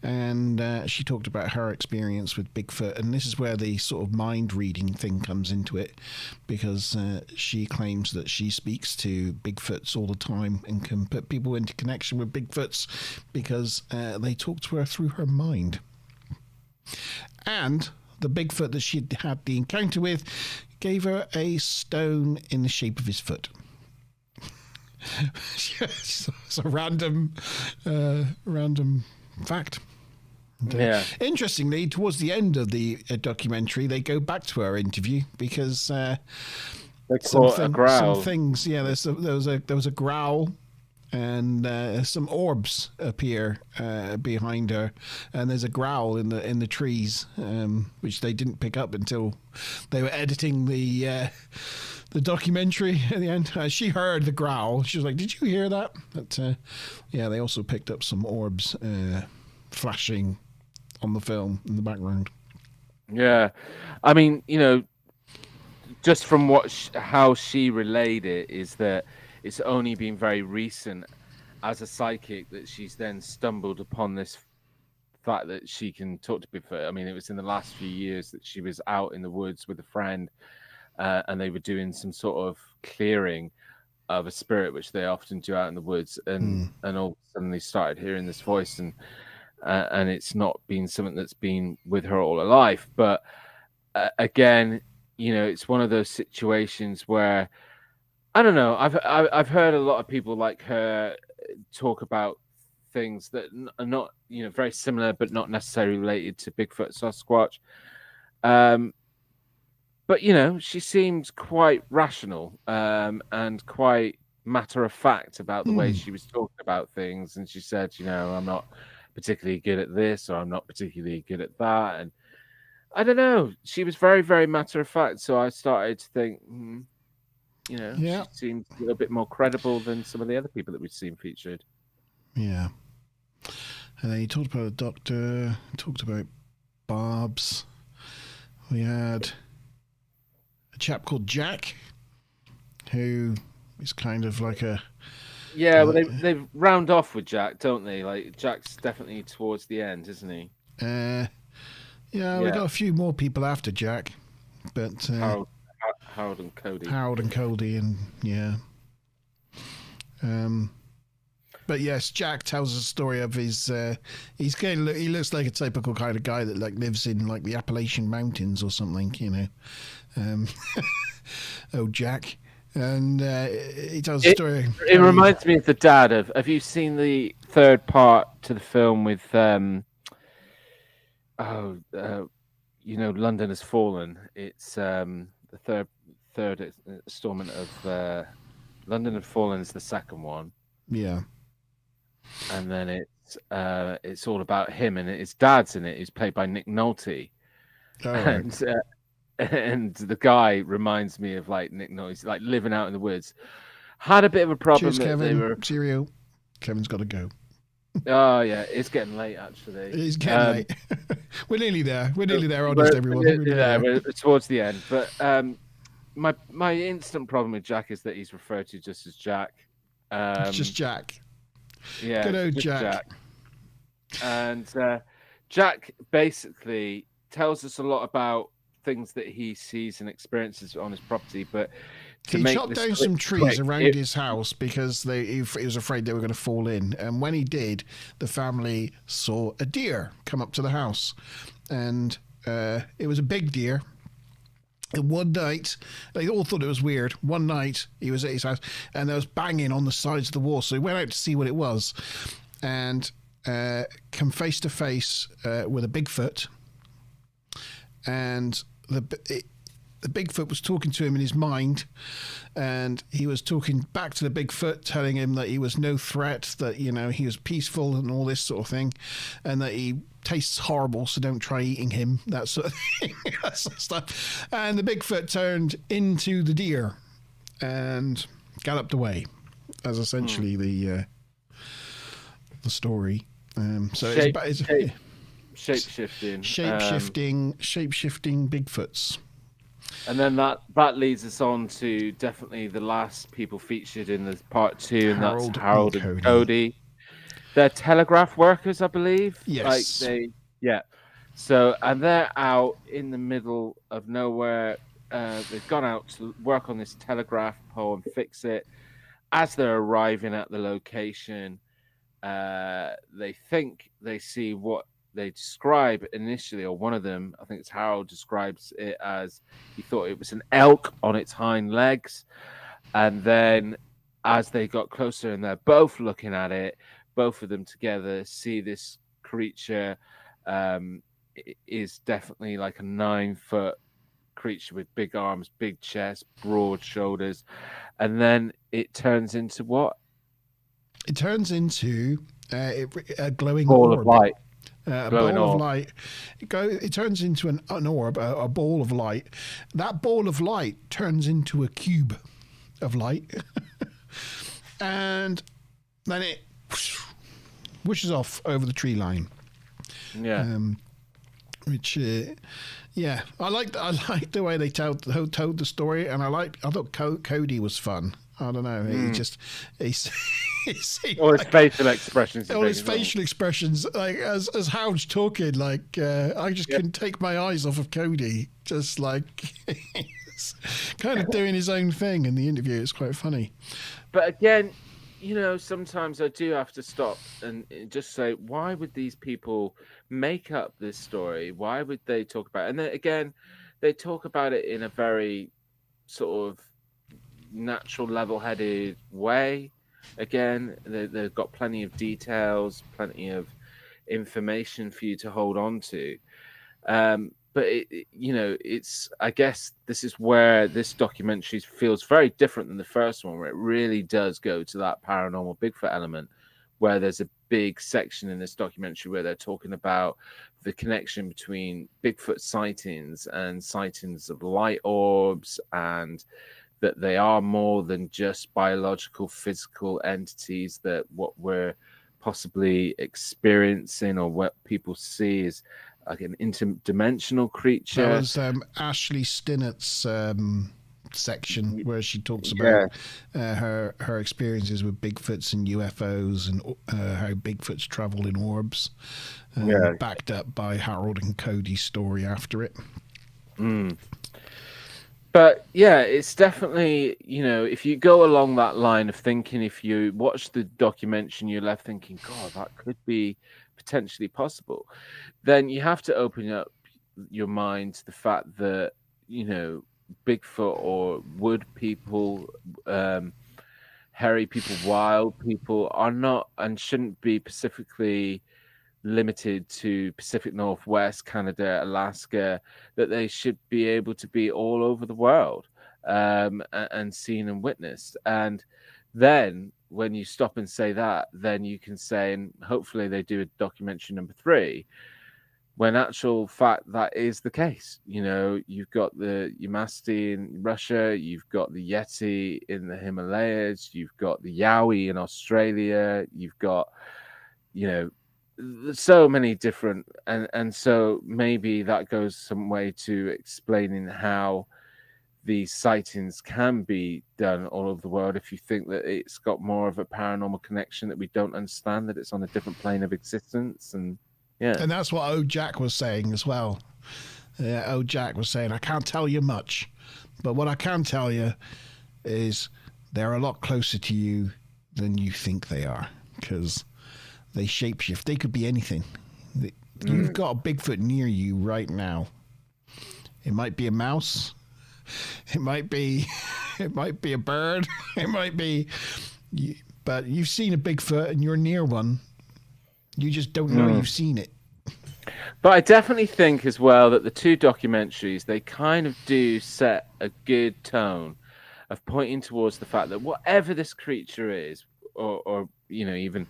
And she talked about her experience with Bigfoot, and this is where the sort of mind reading thing comes into it, because she claims that she speaks to Bigfoots all the time and can put people into connection with Bigfoots because they talk to her through her mind. And the Bigfoot that she'd had the encounter with gave her a stone in the shape of his foot. It's a random fact. Yeah. Interestingly, towards the end of the documentary, they go back to her interview because They caught a growl. some things. Yeah, there was a growl, and some orbs appear behind her, and there's a growl in the trees, which they didn't pick up until they were editing the documentary at the end. She heard the growl. She was like, "Did you hear that?" But yeah, they also picked up some orbs flashing on the film in the background. Yeah, I mean, just from how she relayed it, is that it's only been very recent as a psychic that she's then stumbled upon this fact that she can talk to Bigfoot. I mean, it was in the last few years that she was out in the woods with a friend, and they were doing some sort of clearing of a spirit, which they often do out in the woods, and all of a sudden they started hearing this voice, and it's not been something that's been with her all her life. But again, it's one of those situations where, I don't know. I've heard a lot of people like her talk about things that are not, very similar, but not necessarily related to Bigfoot, Sasquatch. But she seemed quite rational and quite matter of fact about the way she was talking about things. And she said, I'm not particularly good at this, or I'm not particularly good at that. And I don't know. She was very, very matter of fact. So I started to think, she seemed a little bit more credible than some of the other people that we've seen featured. Yeah. And then he talked about the doctor, talked about Barbs. We had a chap called Jack, who is kind of like a... Yeah, well, they round off with Jack, don't they? Like, Jack's definitely towards the end, isn't he? Yeah, we got a few more people after Jack, but Harold and Cody. Harold and Cody, and yeah. But yes, Jack tells a story of his. He looks like a typical kind of guy that like lives in like the Appalachian Mountains or something, Oh, Jack. And he tells a story. It reminds me of the dad of. Have you seen the third part to the film with London Has Fallen? It's the third installment of London Has Fallen is the second one. Yeah. And then it's all about him, and his dad's in it. He's played by Nick Nolte. Oh, right. And the guy reminds me of like Nick Nolte. He's like living out in the woods. Had a bit of a problem. Cheers, Kevin. Cheerio. Kevin's got to go. Oh yeah, it's getting late actually. It's getting late. We're nearly there. Honest, everyone. We're towards the end. But my instant problem with Jack is that he's referred to just as Jack. It's just Jack. Yeah, good old Jack. And Jack basically tells us a lot about things that he sees and experiences on his property, but he chopped down some trees around his house because he was afraid they were going to fall in. And when he did, the family saw a deer come up to the house, and it was a big deer. And one night, they all thought it was weird. One night, he was at his house, and there was banging on the sides of the wall. So he went out to see what it was, and come face to face with a Bigfoot. And the Bigfoot was talking to him in his mind, and he was talking back to the Bigfoot, telling him that he was no threat, that he was peaceful and all this sort of thing, and that he tastes horrible, so don't try eating him, that sort of thing, that sort of stuff. And the Bigfoot turned into the deer and galloped away. As essentially the story. Shape-shifting Bigfoots. And then that leads us on to definitely the last people featured in the part 2, and that's Harold and Cody. They're telegraph workers, I believe. Yes. So, and they're out in the middle of nowhere. They've gone out to work on this telegraph pole and fix it. As they're arriving at the location, they think they see what they describe initially, or one of them, I think it's Harold, describes it as he thought it was an elk on its hind legs. And then as they got closer and they're both looking at it, both of them together see this creature is definitely like a 9-foot creature with big arms, big chest, broad shoulders, and then it turns into what? It turns into a glowing Ball orb. of light. A Glowing ball of orb. light. It turns into an orb, a ball of light. That ball of light turns into a cube of light, and then it whooshes off over the tree line. Yeah. Which, yeah, I like the way they told the story, and I thought Cody was fun. I don't know. Or his facial expressions. All his facial expressions, like as Howard's talking, like I just couldn't take my eyes off of Cody. Just like he's kind of doing his own thing in the interview. It's quite funny. But again, sometimes I do have to stop and just say, why would these people make up this story? Why would they talk about it? And then again, they talk about it in a very sort of natural, level-headed way. Again, they've got plenty of details, plenty of information for you to hold on to. But it's, I guess this is where this documentary feels very different than the first one, where it really does go to that paranormal Bigfoot element, where there's a big section in this documentary where they're talking about the connection between Bigfoot sightings and sightings of light orbs, and that they are more than just biological, physical entities, that what we're possibly experiencing or what people see is like an interdimensional creature. That was Ashley Stinnett's section where she talks about her experiences with Bigfoots and UFOs, and how Bigfoots travel in orbs, backed up by Harold and Cody's story after it. But yeah, it's definitely, if you go along that line of thinking, if you watch the documentary and you're left thinking, God, that could be potentially possible, then you have to open up your mind to the fact that, Bigfoot or wood people, hairy people, wild people are not and shouldn't be specifically limited to Pacific Northwest, Canada, Alaska, that they should be able to be all over the world, and seen and witnessed. And then when you stop and say that, then you can say, and hopefully they do a documentary number 3, when actual fact that is the case. You've got the Yamasti in Russia, you've got the Yeti in the Himalayas, you've got the Yowie in Australia, you've got, so many different, and so maybe that goes some way to explaining how these sightings can be done all over the world, if you think that it's got more of a paranormal connection that we don't understand, that it's on a different plane of existence. And and that's what O Jack was saying as well. O Jack was saying, I can't tell you much, but what I can tell you is they're a lot closer to you than you think they are, because they shapeshift. They could be anything. You've got a Bigfoot near you right now. It might be a mouse. It might be a bird. It might be, but you've seen a Bigfoot and you're near one. You just don't know you've seen it. But I definitely think as well that the two documentaries, they kind of do set a good tone of pointing towards the fact that whatever this creature is, or even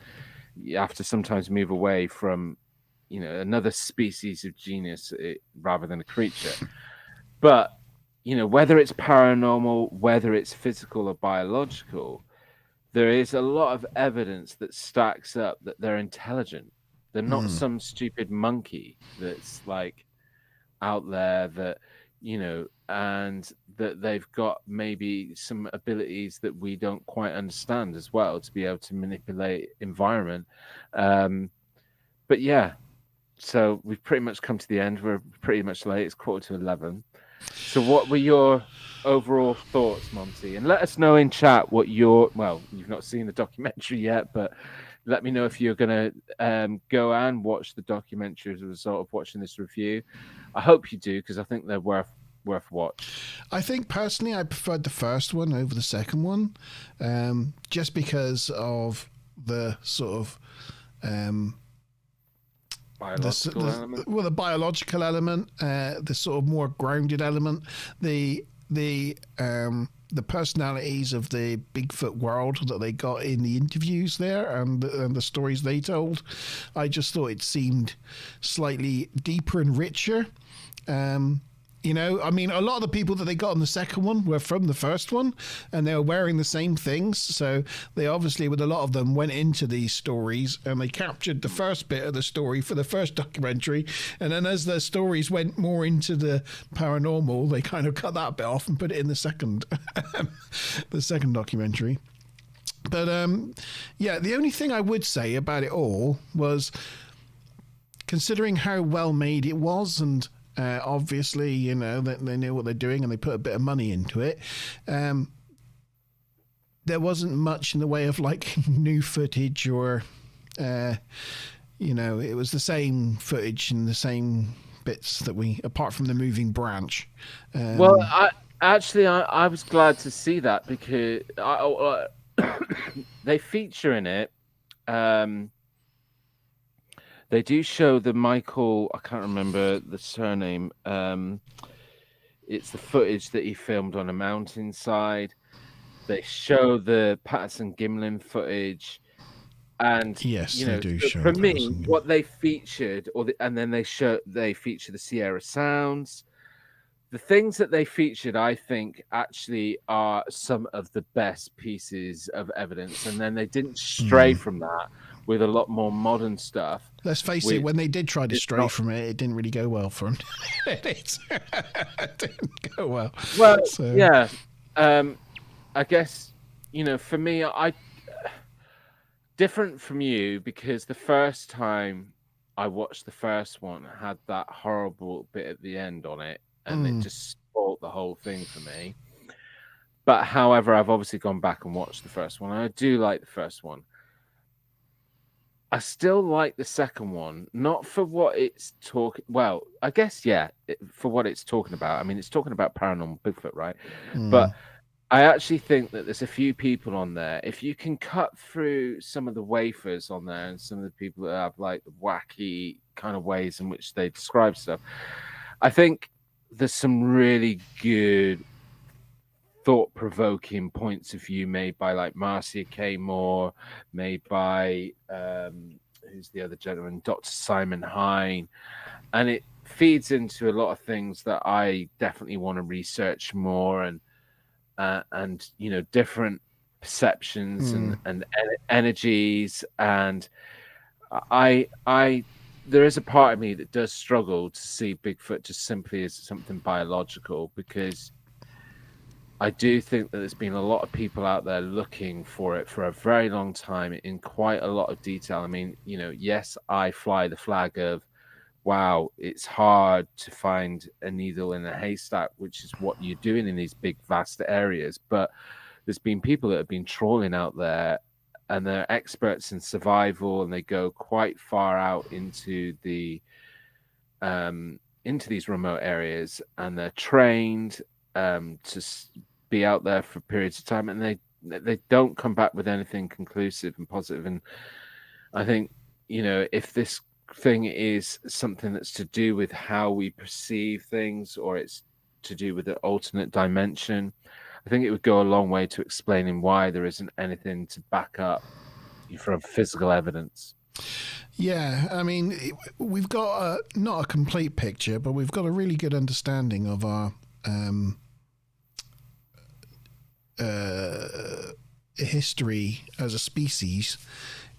you have to sometimes move away from, another species of genus rather than a creature. But, whether it's paranormal, whether it's physical or biological, there is a lot of evidence that stacks up that they're intelligent. They're not some stupid monkey that's like out there that, and that they've got maybe some abilities that we don't quite understand as well, to be able to manipulate environment. But yeah, so we've pretty much come to the end. We're pretty much late. It's 11:15. So what were your overall thoughts, Monty? And let us know in chat what you've not seen the documentary yet, but let me know if you're going to go and watch the documentary as a result of watching this review. I hope you do, because I think they're worth watch. I think personally I preferred the first one over the second one, just because of the sort of biological element. Well, the biological element, the sort of more grounded element, the personalities of the Bigfoot world that they got in the interviews there, and the stories they told. I just thought it seemed slightly deeper and richer. You know, I mean, a lot of the people that they got on the second one were from the first one, and they were wearing the same things. So they obviously, with a lot of them, went into these stories and they captured the first bit of the story for the first documentary. And then as the stories went more into the paranormal, they kind of cut that bit off and put it in the second, the second documentary. But yeah, the only thing I would say about it all was, considering how well made it was, and obviously, you know, that they knew what they're doing and they put a bit of money into it. There wasn't much in the way of like new footage or, you know, it was the same footage and the same bits that apart from the moving branch. Well, I was glad to see that, because they feature in it. They do show the Michael, I can't remember the surname. It's the footage that he filmed on a mountainside. They show the Patterson Gimlin footage. And, yes, you know, they do show for me, Patterson. what they featured, and then they feature the Sierra Sounds. The things that they featured, I think, actually are some of the best pieces of evidence. And then they didn't stray from that with a lot more modern stuff. Let's face it, when they did try to stray from it, it didn't really go well for them. It didn't go well. Well, so. Yeah. I guess, you know, for me, different from you, because the first time I watched the first one, I had that horrible bit at the end on it, and it just spoiled the whole thing for me. But however, I've obviously gone back and watched the first one. I do like the first one. I still like the second one, not for what it's talking. Well, I guess, yeah, for what it's talking about. I mean, it's talking about paranormal Bigfoot, right? But I actually think that there's a few people on there. If you can cut through some of the wafers on there and some of the people that have like the wacky kind of ways in which they describe stuff, I think there's some really good thought-provoking points of view made by like Marcia K. Moore, made by who's the other gentleman, Dr. Simon Hine, and it feeds into a lot of things that I definitely want to research more, and you know, different perceptions and energies, and I there is a part of me that does struggle to see Bigfoot just simply as something biological, because I do think that there's been a lot of people out there looking for it for a very long time in quite a lot of detail. I mean, you know, yes, I fly the flag of, wow, it's hard to find a needle in a haystack, which is what you're doing in these big, vast areas. But there's been people that have been trawling out there, and they're experts in survival, and they go quite far out into the into these remote areas, and they're trained to be out there for periods of time, and they don't come back with anything conclusive and positive. And I think, you know, if this thing is something that's to do with how we perceive things, or it's to do with the alternate dimension, I think it would go a long way to explaining why there isn't anything to back up from physical evidence. Yeah, I mean, we've got not a complete picture, but we've got a really good understanding of our history as a species,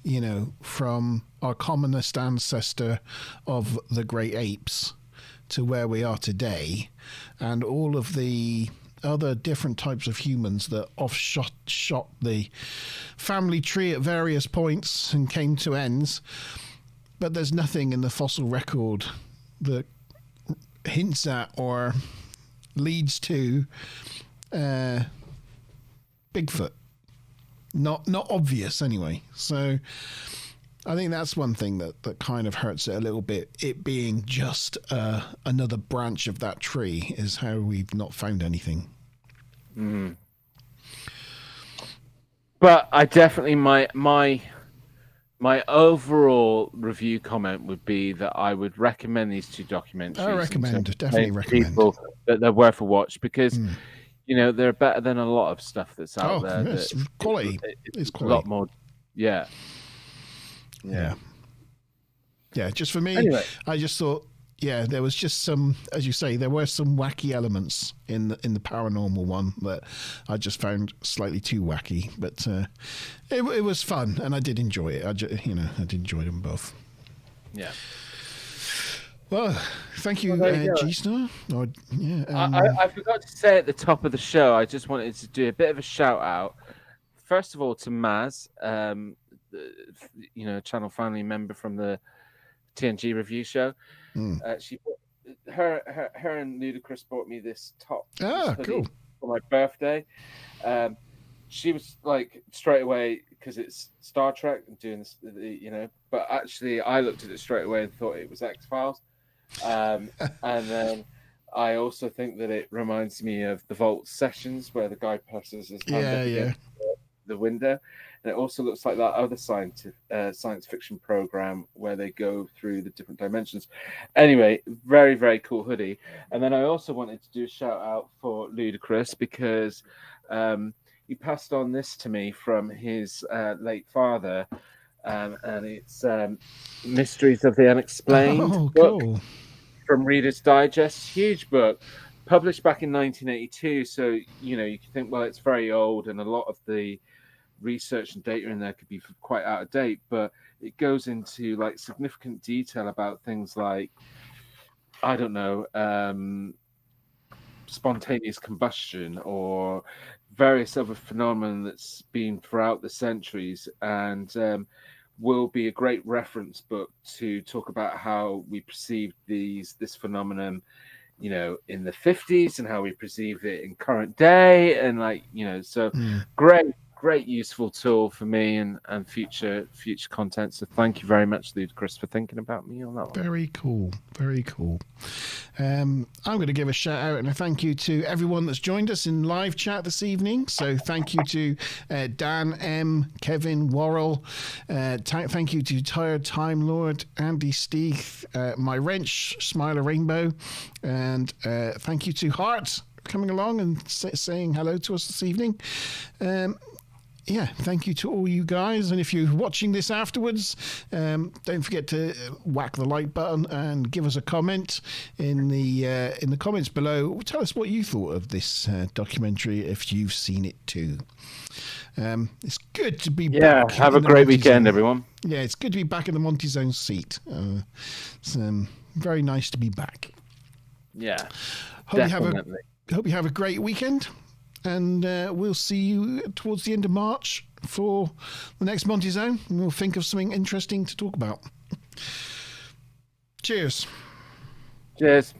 you know, from our commonest ancestor of the great apes to where we are today, and all of the other different types of humans that shot the family tree at various points and came to ends. But there's nothing in the fossil record that hints at or leads to Bigfoot. Not obvious anyway. So I think that's one thing that kind of hurts it a little bit. It being just another branch of that tree is how we've not found anything. But I definitely my My overall review comment would be that I would recommend these two documentaries. I recommend, definitely recommend. People that they're worth a watch because, they're better than a lot of stuff that's out there. Yes, quality. It's quality. A lot more. Yeah. Yeah. Just for me, anyway. I just thought, there was just some, as you say, there were some wacky elements in the paranormal one that I just found slightly too wacky, but it was fun and I did enjoy it. I did enjoy them both. Yeah. Well, thank you, G-Star. I forgot to say at the top of the show, I just wanted to do a bit of a shout out. First of all, to Maz, channel family member from the TNG review show. She, her and Ludacris bought me this top. Cool. For my birthday. She was like straight away because it's Star Trek and doing this, But actually, I looked at it straight away and thought it was X-Files. And then I also think that it reminds me of the Vault sessions where the guy presses his hand up against the window. And it also looks like that other science fiction program where they go through the different dimensions. Anyway, very, very cool hoodie. And then I also wanted to do a shout out for Ludacris because he passed on this to me from his late father. And it's Mysteries of the Unexplained book from Reader's Digest. Huge book, published back in 1982. So, you can think, well, it's very old and a lot of the research and data in there could be quite out of date, but it goes into like significant detail about things like, I don't know, spontaneous combustion or various other phenomena that's been throughout the centuries, and will be a great reference book to talk about how we perceived this phenomenon, in the 50s and how we perceive it in current day, and great useful tool for me and future content. So thank you very much, Ludacris, for thinking about me on that one. Very cool. I'm going to give a shout out and a thank you to everyone that's joined us in live chat this evening. So thank you to Dan M, Kevin Worrell, thank you to Tired Time Lord, Andy Steeth, My Wrench, Smiler Rainbow, and thank you to Hart coming along and saying hello to us this evening. Thank you to all you guys. And if you're watching this afterwards, don't forget to whack the like button and give us a comment in the comments below. Tell us what you thought of this documentary if you've seen it too. It's good to be back. Have a great weekend, everyone. Yeah, it's good to be back in the Monte Zone seat. It's very nice to be back. Yeah, definitely. Hope you have a great weekend. And we'll see you towards the end of March for the next Monte Zone. And we'll think of something interesting to talk about. Cheers. Cheers.